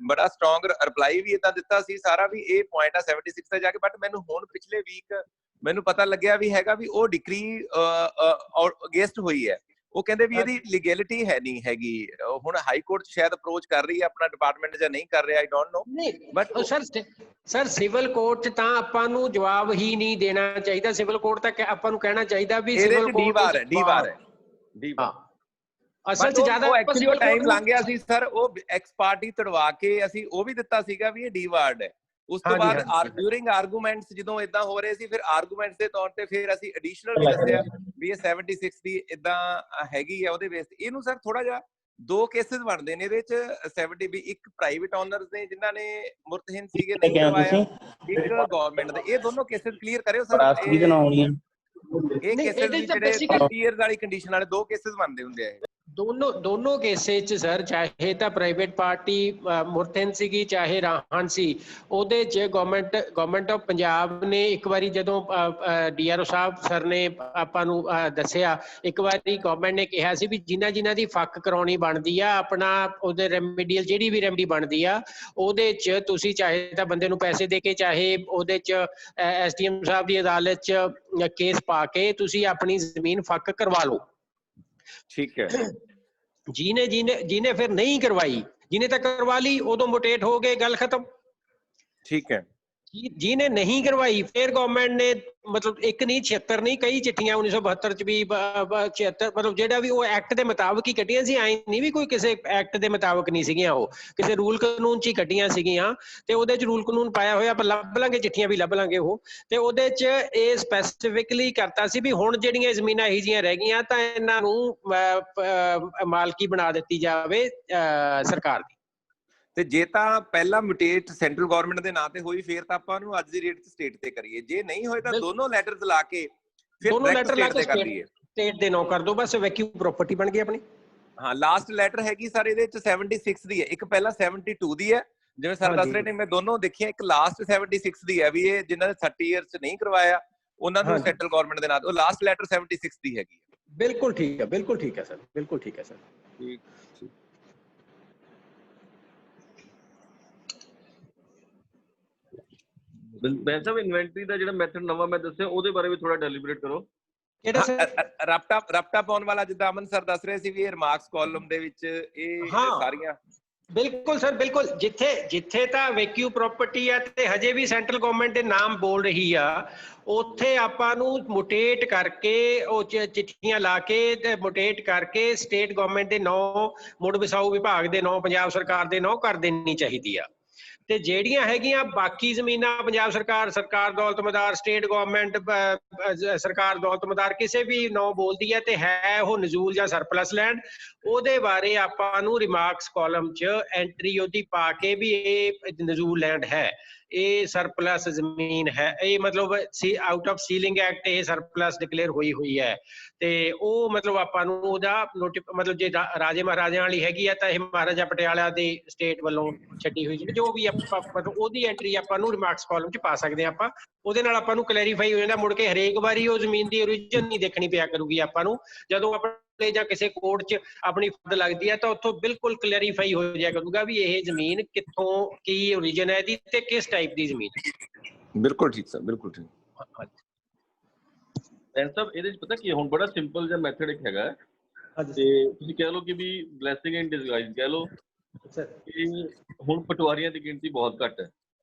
ਬੜਾ ਸਟਰੋਂਗ ਰਿਪਲਾਈ ਵੀ ਏਦਾਂ ਦਿੱਤਾ ਸੀ ਸਾਰਾ, ਵੀ ਇਹ ਪੁਆਇੰਟ ਆ 76 ਤੇ ਜਾ ਕੇ। ਬਟ ਮੈਨੂੰ ਹੁਣ ਪਿਛਲੇ ਵੀਕ ਮੈਨੂੰ ਪਤਾ ਲੱਗਿਆ ਵੀ ਹੈਗਾ ਵੀ ਉਹ ਡਿਕਰੀ ਅਗੇਂਸਟ ਹੋਈ ਹੈ। ਉਹ ਕਹਿੰਦੇ ਵੀ ਇਹਦੀ ਲੀਗੈਲਿਟੀ ਹੈ ਨਹੀਂ ਹੈਗੀ। ਹੁਣ ਹਾਈ ਕੋਰਟ ਸ਼ਾਇਦ ਅਪਰੋਚ ਕਰ ਰਹੀ ਹੈ ਆਪਣਾ ਡਿਪਾਰਟਮੈਂਟ, ਜਾਂ ਨਹੀਂ ਕਰ ਰਿਹਾ, I don't know. But sir civil court 'ਚ ਤਾਂ ਆਪਾਂ ਨੂੰ ਜਵਾਬ ਹੀ ਨਹੀਂ ਦੇਣਾ ਚਾਹੀਦਾ। ਸਿਵਲ ਕੋਰਟ ਤੱਕ ਆਪਾਂ ਨੂੰ ਕਹਿਣਾ ਚਾਹੀਦਾ ਵੀ ਸਿਵਲ ਕੋਰਟ ਡੀ ਵਾਰ ਅਸਲ 'ਚ ਜ਼ਿਆਦਾ ਐਕਚੁਅਲੀ ਉਹ ਟਾਈਮ ਲੰਘ ਗਿਆ ਸੀ ਸਰ। ਉਹ ਐਕਸ ਪਾਰਟੀ ਤੜਵਾ ਕੇ ਅਸੀਂ ਉਹ ਵੀ ਦਿੱਤਾ ਸੀਗਾ ਵੀ ਇਹ ਡੀ ਵਾਰਡ ਹੈ। ਉਸ ਤੋਂ ਬਾਅਦ ਡਿਊਰਿੰਗ ਆਰਗੂਮੈਂਟਸ ਜਦੋਂ ਇਦਾਂ ਹੋ ਰਹੇ ਸੀ, ਫਿਰ ਆਰਗੂਮੈਂਟਸ ਦੇ ਤੌਰ ਤੇ ਫਿਰ ਅਸੀਂ ਐਡੀਸ਼ਨਲ ਵੀ ਦੱਸਿਆ ਵੀ ਇਹ 76 ਦੀ ਇਦਾਂ ਹੈਗੀ ਹੈ। ਉਹਦੇ ਬੇਸ ਤੇ ਇਹਨੂੰ ਸਰ ਥੋੜਾ ਜਿਹਾ 2 ਕੇਸਿਸ ਬਣਦੇ ਨੇ ਇਹਦੇ 'ਚ 70 ਵੀ। ਇੱਕ ਪ੍ਰਾਈਵੇਟ ਓਨਰਸ ਨੇ ਜਿਨ੍ਹਾਂ ਨੇ ਮੁਰਤਹਿਨ ਸੀਗੇ, ਨਹੀਂ ਕਰਵਾਇਆ, ਇੱਕ ਗਵਰਨਮੈਂਟ ਦੇ। ਇਹ ਦੋਨੋਂ ਕੇਸਿਸ ਕਲੀਅਰ ਕਰਿਓ ਸਰ। ਇਹ ਕੇਸਿਸ ਜਿਹੜੇ 30 ਇਅਰਸ ਵਾਲੀ ਕੰਡੀਸ਼ਨ ਵਾਲੇ 2 ਕੇਸਿਸ ਬਣਦੇ ਹੁੰਦੇ ਆ। ਦੋਨੋਂ ਕੇਸੇ 'ਚ ਸਰ, ਚਾਹੇ ਤਾਂ ਪ੍ਰਾਈਵੇਟ ਪਾਰਟੀ ਮੁਰਤਨ ਸੀਗੀ ਚਾਹੇ ਰਾਹਨ ਸੀ, ਉਹਦੇ 'ਚ ਗਵਰਨਮੈਂਟ ਆਫ ਪੰਜਾਬ ਨੇ ਇੱਕ ਵਾਰੀ ਜਦੋਂ DRO ਸਾਹਿਬ ਸਰ ਨੇ ਆਪਾਂ ਨੂੰ ਦੱਸਿਆ, ਇੱਕ ਵਾਰੀ ਗਵਰਨਮੈਂਟ ਨੇ ਕਿਹਾ ਸੀ ਵੀ ਜਿਨ੍ਹਾਂ ਦੀ ਫੱਕ ਕਰਾਉਣੀ ਬਣਦੀ ਆ ਆਪਣਾ, ਉਹਦੇ ਰੈਮੀਡੀਅਲ ਜਿਹੜੀ ਵੀ ਰੈਮਡੀ ਬਣਦੀ ਆ ਉਹਦੇ 'ਚ ਤੁਸੀਂ ਚਾਹੇ ਤਾਂ ਬੰਦੇ ਨੂੰ ਪੈਸੇ ਦੇ ਕੇ, ਚਾਹੇ ਉਹਦੇ 'ਚ SDM ਸਾਹਿਬ ਦੀ ਅਦਾਲਤ 'ਚ ਕੇਸ ਪਾ ਕੇ ਤੁਸੀਂ ਆਪਣੀ ਜ਼ਮੀਨ ਫੱਕ ਕਰਵਾ ਲਓ। ਠੀਕ ਹੈ। ਜਿਹਨੇ ਫਿਰ ਨਹੀਂ ਕਰਵਾਈ, ਜਿਹਨੇ ਤਾਂ ਕਰਵਾ ਲਈ ਉਦੋਂ ਮੋਟੇਟ ਹੋ ਗਏ, ਗੱਲ ਖਤਮ। ਠੀਕ ਹੈ। ਜਿਹਨੇ ਨਹੀਂ ਕਰਵਾਈ ਫਿਰ ਗਵਰਨਮੈਂਟ ਨੇ ਮਤਲਬ ਇੱਕ ਨਹੀਂ 76 ਨਹੀਂ ਕਈ ਚਿੱਠੀਆਂ 1972 ਚ ਵੀ 76 ਮਤਲਬ ਜਿਹੜਾ ਵੀ ਉਹ ਐਕਟ ਦੇ ਮੁਤਾਬਕ ਹੀ ਕੱਢੀਆਂ ਸੀ, ਐ ਨਹੀਂ ਵੀ ਕੋਈ ਕਿਸੇ ਐਕਟ ਦੇ ਮੁਤਾਬਕ ਨਹੀਂ ਸੀਗੀਆਂ, ਉਹ ਕਿਸੇ ਰੂਲ ਕਾਨੂੰਨ ਚ ਹੀ ਕੱਢੀਆਂ ਸੀਗੀਆਂ। ਤੇ ਉਹਦੇ ਚ ਰੂਲ ਕਾਨੂੰਨ ਪਾਇਆ ਹੋਇਆ, ਆਪਾਂ ਲੱਭ ਲਾਂਗੇ ਚਿੱਠੀਆਂ ਵੀ ਲੱਭ ਲਾਂਗੇ ਉਹ, ਤੇ ਉਹਦੇ ਚ ਇਹ ਸਪੈਸੀਫਿਕਲੀ ਕਰਤਾ ਸੀ ਵੀ ਹੁਣ ਜਿਹੜੀਆਂ ਜ਼ਮੀਨਾਂ ਇਹੋ ਜਿਹੀਆਂ ਰਹਿ ਗਈਆਂ ਤਾਂ ਇਹਨਾਂ ਨੂੰ ਮਾਲਕੀ ਬਣਾ ਦਿੱਤੀ ਜਾਵੇ ਸਰਕਾਰ ਦੀ। ਤੇ ਜੇ ਤਾਂ ਪਹਿਲਾਂ ਮਿਊਟੇਟ ਸੈਂਟਰਲ ਗਵਰਨਮੈਂਟ ਦੇ ਨਾਂ ਤੇ ਹੋਈ ਫਿਰ ਤਾਂ ਆਪਾਂ ਨੂੰ ਅੱਜ ਦੀ ਰੇਟ 'ਚ ਸਟੇਟ ਤੇ ਕਰੀਏ, ਜੇ ਨਹੀਂ ਹੋਏ ਤਾਂ ਦੋਨੋਂ ਲੈਟਰਸ ਲਾ ਕੇ ਫਿਰ ਸਟੇਟ ਤੇ ਕਰ ਲਈਏ, ਸਟੇਟ ਦੇ ਨਾਂ ਕਰ ਦੋ, ਬਸ ਵੈਕਿਊ ਪ੍ਰਾਪਰਟੀ ਬਣ ਗਈ ਆਪਣੀ। ਹਾਂ, ਲਾਸਟ ਲੈਟਰ ਹੈਗੀ ਸਰ ਇਹਦੇ 'ਚ 76 ਦੀ ਹੈ, ਇੱਕ ਪਹਿਲਾਂ 72 ਦੀ ਹੈ ਜਿਵੇਂ ਸਰ ਦੱਸ ਰਹੇ ਨੇ, ਮੈਂ ਦੋਨੋਂ ਦੇਖੀਆਂ, ਇੱਕ ਲਾਸਟ 76 ਦੀ ਹੈ ਵੀ ਇਹ ਜਿਨ੍ਹਾਂ ਨੇ 30 ਇਅਰਸ 'ਚ ਨਹੀਂ ਕਰਵਾਇਆ ਉਹਨਾਂ ਨੂੰ ਸੈਂਟਰਲ ਗਵਰਨਮੈਂਟ ਦੇ ਨਾਂ ਤੇ, ਉਹ ਲਾਸਟ ਲੈਟਰ 76 ਦੀ ਹੈਗੀ ਹੈ। ਬਿਲਕੁਲ ਠੀਕ ਹੈ, ਬਿਲਕੁਲ ਠੀਕ ਹੈ ਸਰ, ਬਿਲਕੁਲ ਠੀਕ ਹੈ ਸਰ। ਠੀਕ। ਵੈਸੇ ਇਨਵੈਂਟਰੀ ਦਾ ਜਿਹੜਾ ਮੈਥਡ ਨਵਾਂ ਮੈਂ ਦੱਸਿਆ ਉਹਦੇ ਬਾਰੇ ਵੀ ਥੋੜਾ ਡੈਲੀਬਰੇਟ ਕਰੋ। ਰਪਟਾ ਪਾਉਣ ਵਾਲਾ, ਜਿੱਦਾਂ ਅਮਨ ਸਰ ਦੱਸ ਰਹੇ ਸੀ ਵੀ ਇਹ ਰਿਮਾਰਕਸ ਕਾਲਮ ਦੇ ਵਿੱਚ ਇਹ ਸਾਰੀਆਂ। ਬਿਲਕੁਲ ਸਰ, ਬਿਲਕੁਲ। ਜਿੱਥੇ ਤਾਂ ਵੈਕਿਊ ਪ੍ਰਾਪਰਟੀ ਆ ਤੇ ਹਜੇ ਵੀ ਸੈਂਟਰਲ ਗਵਰਨਮੈਂਟ ਦੇ ਨਾਮ ਬੋਲ ਰਹੀ ਆ, ਉੱਥੇ ਆਪਾਂ ਨੂੰ ਮੋਟੇਟ ਕਰਕੇ ਉਹ ਚਿੱਠੀਆਂ ਲਾ ਕੇ ਤੇ ਮੋਟੇਟ ਕਰਕੇ ਸਟੇਟ ਗਵਰਨਮੈਂਟ ਦੇ ਨਾਂ, ਮੁੜ ਵਸਾਊ ਵਿਭਾਗ ਦੇ ਨਾਂ, ਪੰਜਾਬ ਸਰਕਾਰ ਦੇ ਨਾਂ ਕਰ ਦੇਣੀ ਚਾਹੀਦੀ ਆ। ਤੇ ਜਿਹੜੀਆਂ ਹੈਗੀਆਂ ਬਾਕੀ ਜ਼ਮੀਨਾਂ, ਪੰਜਾਬ ਸਰਕਾਰ ਦੌਲਤਮਦਾਰ, ਸਟੇਟ ਗਵਰਨਮੈਂਟ ਸਰਕਾਰ ਦੌਲਤਮਦਾਰ, ਕਿਸੇ ਵੀ ਨਾਂ ਬੋਲਦੀ ਹੈ ਤੇ ਹੈ ਉਹ ਨਜ਼ੂਲ ਜਾਂ ਸਰਪਲਸ ਲੈਂਡ, ਉਹਦੇ ਬਾਰੇ ਆਪਾਂ ਨੂੰ ਰਿਮਾਰਕਸ ਕਾਲਮ 'ਚ ਐਂਟਰੀ ਉਹਦੀ ਪਾ ਕੇ ਵੀ ਇਹ ਨਜ਼ੂਲ ਲੈਂਡ ਹੈ, ਇਹ ਸਰਪਲਸ ਜ਼ਮੀਨ ਹੈ, ਇਹ ਮਤਲਬ ਆਊਟ ਆਫ ਸੀਲਿੰਗ ਐਕਟ ਇਹ ਸਰਪਲਸ ਡਿਕਲੇਅਰ ਹੋਈ ਹੈ। ਤੇ ਉਹ ਮਤਲਬ ਆਪਾਂ ਨੂੰ ਉਹਦਾ ਮਤਲਬ ਜੇ ਰਾਜੇ ਮਹਾਰਾਜਿਆਂ ਵਾਲੀ ਹੈਗੀ ਆ ਤਾਂ ਇਹ ਮਹਾਰਾਜਾ ਪਟਿਆਲਾ ਦੇ ਸਟੇਟ ਵੱਲੋਂ ਛੱਡੀ ਹੋਈ ਜੋ ਵੀ ਆਪਾਂ ਮਤਲਬ ਉਹਦੀ ਐਂਟਰੀ ਆਪਾਂ ਨੂੰ ਰਿਮਾਰਕਸ ਕਾਲਮ 'ਚ ਪਾ ਸਕਦੇ ਹਾਂ ਆਪਾਂ। ਉਹਦੇ ਨਾਲ ਆਪਾਂ ਨੂੰ ਕਲੈਰੀਫਾਈ ਹੋ ਜਾਂਦਾ, ਮੁੜ ਕੇ ਹਰੇਕ ਵਾਰੀ ਉਹ ਜ਼ਮੀਨ ਦੀ ਓਰੀਜਨ ਨਹੀਂ ਦੇਖਣੀ ਪਿਆ ਕਰੂਗੀ ਆਪਾਂ ਨੂੰ। ਜਦੋਂ ਆਪਣੇ ਜਾਂ ਕਿਸੇ ਕੋਰਟ 'ਚ ਆਪਣੀ ਫਰਦ ਲੱਗਦੀ ਹੈ ਤਾਂ ਉੱਥੋਂ ਬਿਲਕੁਲ ਕਲੈਰੀਫਾਈ ਹੋ ਜਾਇਆ ਕਰੂਗਾ ਵੀ ਇਹ ਜ਼ਮੀਨ ਕਿੱਥੋਂ, ਕੀ ਓਰੀਜਨ ਹੈ ਇਹਦੀ ਤੇ ਕਿਸ ਟਾਈਪ ਦੀ ਜ਼ਮੀਨ ਹੈ। ਬਿਲਕੁਲ ਠੀਕ ਸਰ, ਬਿਲਕੁਲ ਠੀਕ। ਸਭ ਇਹਦੇ 'ਚ ਪਤਾ ਕੀ ਹੁਣ ਬੜਾ ਸਿੰਪਲ ਜਿਹਾ ਮੈਥਡ ਇੱਕ ਹੈਗਾ, ਤੇ ਤੁਸੀਂ ਕਹਿ ਲਓ ਕਿ ਵੀ ਬਲੈਸਿੰਗ ਇਨ ਡਿਸਗਾਈਜ਼ ਕਹਿ ਲਓ ਕਿ ਹੁਣ ਪਟਵਾਰੀਆਂ ਦੀ ਗਿਣਤੀ ਬਹੁਤ ਘੱਟ ਹੈ।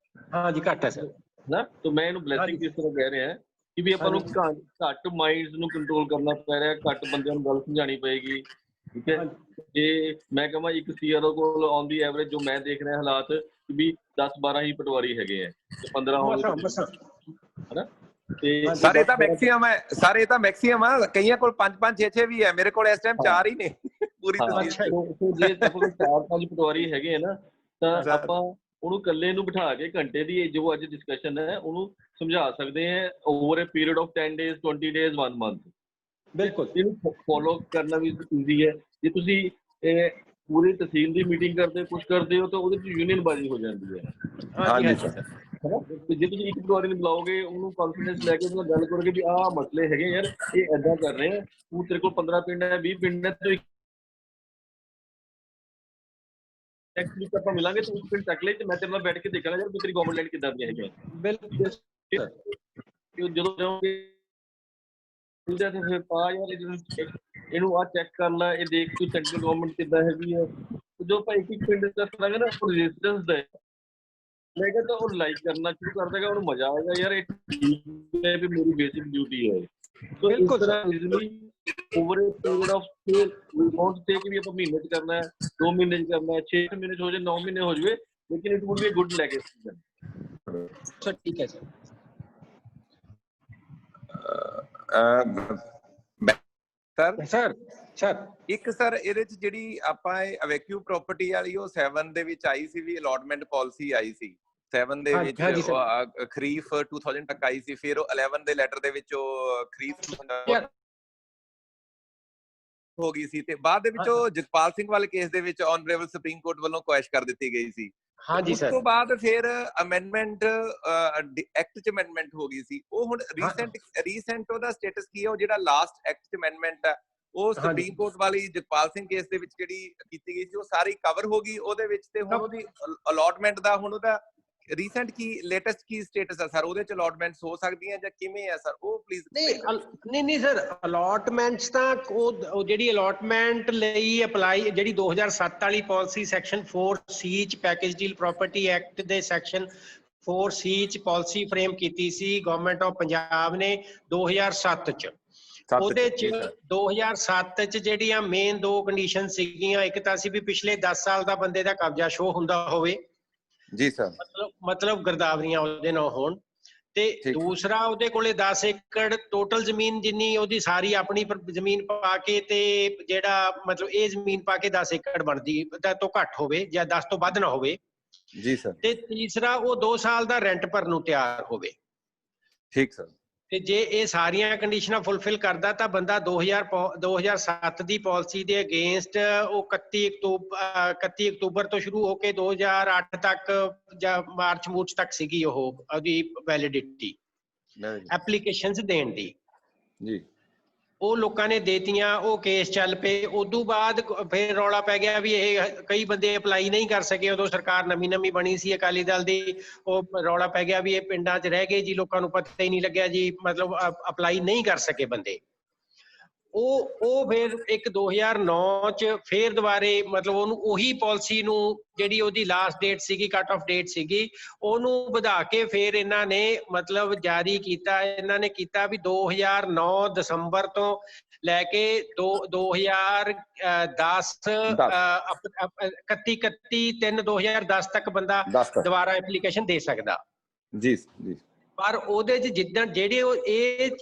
ਹਾਂਜੀ, ਘੱਟ ਹੈ ਸਰ ਨਾ, ਤਾਂ ਮੈਂ ਇਹਨੂੰ ਬਲੈਸਿੰਗ ਕਿਸ ਤਰ੍ਹਾਂ ਕਹਿ ਰਿਹਾ ਕਿ ਵੀ ਆਪਾਂ ਨੂੰ ਘੱਟ ਮਾਈਂਡਸ ਨੂੰ ਕੰਟਰੋਲ ਕਰਨਾ ਪੈ ਰਿਹਾ, ਘੱਟ ਬੰਦਿਆਂ ਨੂੰ ਗੱਲ ਸਮਝਾਉਣੀ ਪਏਗੀ। ਠੀਕ ਹੈ, ਜੇ ਮੈਂ ਕਹਾਂ ਇੱਕ CRO ਕੋਲ ਔਨ ਦੀ ਐਵਰੇਜ ਜੋ ਮੈਂ ਦੇਖ ਰਿਹਾ ਹਾਲਾਤ ਵੀ 10-12 ਹੀ ਪਟਵਾਰੀ ਹੈਗੇ ਆ ਤੇ 15 ਹਨਾ। ਤੇ ਸਰ ਇਹ ਤਾਂ ਮੈਕਸਿਮਮ ਹੈ, ਸਰ ਇਹ ਤਾਂ ਮੈਕਸਿਮਮ ਆ, ਕਈਆਂ ਕੋਲ 5-5 6-6 ਵੀ ਹੈ, ਮੇਰੇ ਕੋਲ ਇਸ ਟਾਈਮ 4 ਹੀ ਨੇ ਪੂਰੀ ਤਸਵੀਰ। ਜੇ ਆਪਣੇ 4-5 ਪਟਵਾਰੀ ਹੈਗੇ ਆ ਨਾ ਤਾਂ ਆਪਾਂ ਉਹਨੂੰ ਇਕੱਲੇ ਨੂੰ ਬਿਠਾ ਕੇ ਘੰਟੇ ਦੀ ਜੋ ਅੱਜ ਡਿਸਕਸ਼ਨ ਹੈ ਉਹਨੂੰ ਸਮਝਾ ਸਕਦੇ ਆ over a period of 10 days 20 days 1 month। ਬਿਲਕੁਲ, ਇਹਨੂੰ ਫੋਲੋ ਕਰਨਾ ਵੀ ਈਜ਼ੀ ਹੈ। ਜੇ ਤੁਸੀਂ ਪੂਰੀ ਤਹਿਸੀਲ ਦੀ ਮੀਟਿੰਗ ਕਰਦੇ ਕੁਝ ਕਰਦੇ ਹੋ ਤਾਂ ਉਹਦੇ ਚ ਯੂਨੀਅਨ ਬਾਜੀ ਹੋ ਜਾਂਦੀ ਹੈ। ਹਾਂਜੀ ਸਰ, ਜੇ ਤੁਸੀਂ ਇੱਕ ਪਟਵਾਰੀ ਨੂੰ ਬੁਲਾਓਗੇ, ਉਹਨੂੰ ਕੌਨਫੀਡੈਂਸ ਲੈ ਕੇ ਉਹਦੇ ਨਾਲ ਗੱਲ ਕਰੋਗੇ ਵੀ ਆਹ ਮਸਲੇ ਹੈਗੇ ਯਾਰ, ਇਹ ਏਦਾਂ ਕਰ ਰਹੇ ਆ, ਤੂੰ ਤੇਰੇ ਕੋਲ 15 ਪਿੰਡ ਹੈ 20 ਪਿੰਡ ਹੈ, ਤੇ ਨੈਕਸਟ ਵੀਕ ਆਪਾਂ ਮਿਲਾਂਗੇ, ਤੂੰ ਪਿੰਡ ਚੱਕ ਲੈ ਤੇ ਮੈਂ ਤੇਰੇ ਨਾਲ ਬੈਠ ਕੇ ਦੇਖਾਂਗਾ ਯਾਰ ਤੇਰੀ ਗਵਰਨਮੈਂਟ ਲੈਂਡ ਕਿੱਦਾਂ ਦੀਆਂ ਹੈਗੀਆਂ। ਬਿਲਕੁਲ, ਜਦੋਂ ਜਾਓਗੇ ਤੇ ਫਿਰ ਆ ਯਾਰ ਇਹਨੂੰ ਆ ਚੈੱਕ ਕਰ ਲੈ, ਇਹ ਦੇਖ ਤੂੰ ਸੈਂਟਰਲ ਗਵਰਨਮੈਂਟ ਕਿੱਦਾਂ ਹੈਗੀ ਹੈ। ਜੋ ਆਪਾਂ ਇੱਕ ਪਿੰਡ ਦਾ ਕਰਾਂਗੇ ਨਾ ਉਹ ਰੈਜ਼ਿਸਟੈਂਸ ਦਾ ਮੈਂ ਕਹਿੰਦਾ ਉਹ ਲਾਈਕ ਕਰਨਾ ਸ਼ੁਰੂ ਕਰ ਦੇਗਾ, ਉਹਨੂੰ ਮਜ਼ਾ ਆਏਗਾ ਯਾਰ ਇਹ ਠੀਕ ਹੈ ਵੀ ਮੇਰੀ ਬੇਸਿਕ ਡਿਊਟੀ ਹੈ। ਸੋ ਇਸ ਤਰ੍ਹਾਂ easily over a period of we want to take ਵੀ ਆਪਾਂ ਮਹੀਨੇ ਚ ਕਰਨਾ ਹੈ, 2 ਮਹੀਨੇ ਚ ਕਰਨਾ ਹੈ, 6 ਮਹੀਨੇ ਚ ਹੋ ਜਾਏ, 9 ਮਹੀਨੇ ਹੋ ਜਾਵੇ, ਲੇਕਿਨ it would be a good legacy. Sir ਠੀਕ ਹੈ ਸਰ ਇੱਕ ਸਰ ਇਹਦੇ ਚ ਜਿਹੜੀ ਆਪਾਂ ਇਹ ਵੈਕਿਊ ਪ੍ਰਾਪਰਟੀ ਵਾਲੀ ਉਹ 7 ਦੇ ਵਿੱਚ ਆਈ ਸੀ ਵੀ ਅਲਾਟਮੈਂਟ ਪਾਲਿਸੀ ਆਈ ਸੀ 7 ਦੇ ਵਿੱਚ, ਖਰੀਫ 2000 ਤੱਕ ਆਈ ਸੀ, ਫਿਰ ਉਹ 11 ਦੇ ਲੈਟਰ ਦੇ ਵਿੱਚ ਉਹ ਖਰੀਫ ਹੋ ਗਈ ਸੀ ਤੇ ਬਾਅਦ ਦੇ ਵਿੱਚ ਉਹ ਜਗਪਾਲ ਸਿੰਘ ਵਾਲੇ ਕੇਸ ਦੇ ਵਿੱਚ ਆਨਰੇਬਲ ਸੁਪਰੀਮ ਕੋਰਟ ਵੱਲੋਂ ਕੁਐਸ਼ ਕਰ ਦਿੱਤੀ ਗਈ ਸੀ। ਹਾਂਜੀ ਉਸ ਸਰ। ਤੋਂ ਬਾਅਦ ਫਿਰ ਅਮੈਂਡਮੈਂਟ ਐਕਟ ਚ ਅਮੈਂਡਮੈਂਟ ਹੋ ਗਈ ਸੀ। ਉਹ ਹੁਣ ਰੀਸੈਂਟ ਉਹਦਾ ਸਟੇਟਸ ਕੀ ਹੈ? ਉਹ ਜਿਹੜਾ ਲਾਸਟ ਐਕਟ ਚ ਅਮੈਂਡਮੈਂਟ ਹੈ ਉਹ ਸੁਪਰੀਮ ਕੋਰਟ ਵਾਲੀ ਜਗਪਾਲ ਸਿੰਘ ਕੇਸ ਦੇ ਵਿੱਚ ਜਿਹੜੀ ਕੀਤੀ ਗਈ ਸੀ ਉਹ ਸਾਰੀ ਕਵਰ ਹੋ ਗਈ ਉਹਦੇ ਵਿੱਚ, ਤੇ ਹੁਣ ਉਹਦੀ ਅਲਾਟਮੈਂਟ ਦਾ ਹੁਣ ਉਹਦਾ ਰੀਸੈਂਟ ਕੀ ਲੇਟੈਸਟ ਕੀ ਸਟੇਟਸ ਹੈ ਸਰ? ਉਹਦੇ ਚ ਅਲਾਟਮੈਂਟਸ ਹੋ ਸਕਦੀਆਂ ਜਾਂ ਕਿਵੇਂ ਹੈ ਸਰ? ਉਹ ਪਲੀਜ਼। ਨਹੀਂ ਸਰ, ਅਲਾਟਮੈਂਟਸ ਤਾਂ ਉਹ ਜਿਹੜੀ ਅਲਾਟਮੈਂਟ ਲਈ ਅਪਲਾਈ ਜਿਹੜੀ 2007 ਵਾਲੀ ਪਾਲਿਸੀ ਸੈਕਸ਼ਨ 4C ਚ ਪੈਕੇਜ ਡੀਲ ਪ੍ਰਾਪਰਟੀ ਐਕਟ ਦੇ ਸੈਕਸ਼ਨ 4C ਚ ਪਾਲਿਸੀ ਫਰੇਮ ਕੀਤੀ ਸੀ ਗਵਰਨਮੈਂਟ ਆਫ ਪੰਜਾਬ ਨੇ 2007 ਚ। ਉਹਦੇ ਚ 2007 ਚ ਜਿਹੜੀਆਂ ਮੇਨ 2 ਕੰਡੀਸ਼ਨ ਸੀਗੀਆਂ, ਇੱਕ ਤਾਂ ਸੀ ਵੀ ਪਿਛਲੇ 10 ਸਾਲ ਦਾ ਬੰਦੇ ਦਾ ਕਬਜ਼ਾ ਸ਼ੋ ਹੁੰਦਾ ਹੋਵੇ ਜੀ ਸਰ, ਮਤਲਬ ਗਿਰਦਾਵਰੀਆਂ ਉਹਦੇ ਨਾਲ ਹੋਣ, ਤੇ ਦੂਸਰਾ ਉਹਦੇ ਕੋਲੇ 10 ਏਕੜ ਟੋਟਲ ਜ਼ਮੀਨ ਜਿੰਨੀ ਉਹਦੀ ਸਾਰੀ ਆਪਣੀ ਜ਼ਮੀਨ ਪਾ ਕੇ, ਤੇ ਜਿਹੜਾ ਮਤਲਬ ਇਹ ਜ਼ਮੀਨ ਪਾ ਕੇ 10 ਏਕੜ ਬਣਦੀ ਤੋਂ ਘੱਟ ਹੋਵੇ ਜਾਂ 10 ਤੋਂ ਵੱਧ ਨਾ ਹੋਵੇ ਜੀ ਸਰ। ਤੇ ਤੀਸਰਾ ਉਹ 2 ਸਾਲ ਦਾ ਰੈਂਟ ਭਰਨ ਨੂੰ ਤਿਆਰ ਹੋਵੇ। ਠੀਕ ਸਰ। ਤੇ ਜੇ ਇਹ ਸਾਰੀਆਂ ਕੰਡੀਸ਼ਨਾਂ ਫੁੱਲਫਿਲ ਕਰਦਾ ਤਾਂ ਬੰਦਾ 2007 ਦੀ ਪਾਲਿਸੀ ਦੇ ਅਗੇਂਸਟ ਉਹ 31 ਅਕਤੂਬਰ ਤੋਂ ਸ਼ੁਰੂ ਹੋ ਕੇ 2008 ਤੱਕ ਜਾਂ ਮਾਰਚ ਤੱਕ ਸੀਗੀ ਉਹਦੀ ਵੈਲਿਡਿਟੀ ਐਪਲੀਕੇਸ਼ਨਸ ਦੇਣ ਦੀ ਜੀ। ਉਹ ਲੋਕਾਂ ਨੇ ਦੇਤੀਆਂ, ਉਹ ਕੇਸ ਚੱਲ ਪਏ। ਉਦੋਂ ਬਾਅਦ ਫਿਰ ਰੌਲਾ ਪੈ ਗਿਆ ਵੀ ਇਹ ਕਈ ਬੰਦੇ ਅਪਲਾਈ ਨਹੀਂ ਕਰ ਸਕੇ। ਉਦੋਂ ਸਰਕਾਰ ਨਵੀਂ ਬਣੀ ਸੀ ਅਕਾਲੀ ਦਲ ਦੀ, ਉਹ ਰੌਲਾ ਪੈ ਗਿਆ ਵੀ ਇਹ ਪਿੰਡਾਂ 'ਚ ਰਹਿ ਗਏ ਜੀ, ਲੋਕਾਂ ਨੂੰ ਪਤਾ ਹੀ ਨਹੀਂ ਲੱਗਿਆ ਜੀ, ਮਤਲਬ ਅਪਲਾਈ ਨਹੀਂ ਕਰ ਸਕੇ ਬੰਦੇ। ਉਹ ਫਿਰ ਇੱਕ 2009 ਚ ਫਿਰ ਦੁਬਾਰੇ ਮਤਲਬ ਉਹਨੂੰ ਉਹੀ ਪਾਲਿਸੀ ਨੂੰ ਜਿਹੜੀ ਉਹਦੀ ਲਾਸਟ ਡੇਟ ਸੀਗੀ, ਕੱਟ ਆਫ ਡੇਟ ਸੀਗੀ, ਉਹਨੂੰ ਵਧਾ ਕੇ ਫਿਰ ਇਹਨਾਂ ਨੇ ਮਤਲਬ ਜਾਰੀ ਕੀਤਾ। ਇਹਨਾਂ ਨੇ ਕੀਤਾ ਵੀ 2009 ਦਸੰਬਰ ਤੋਂ ਲੈ ਕੇ 2010 31/3/2010 ਤੱਕ ਬੰਦਾ ਦੁਬਾਰਾ ਐਪਲੀਕੇਸ਼ਨ ਦੇ ਸਕਦਾ ਜੀ ਜੀ। ਪਰ ਉਹਦੇ ਚ ਜਿੱਦਾਂ ਜਿਹੜੇ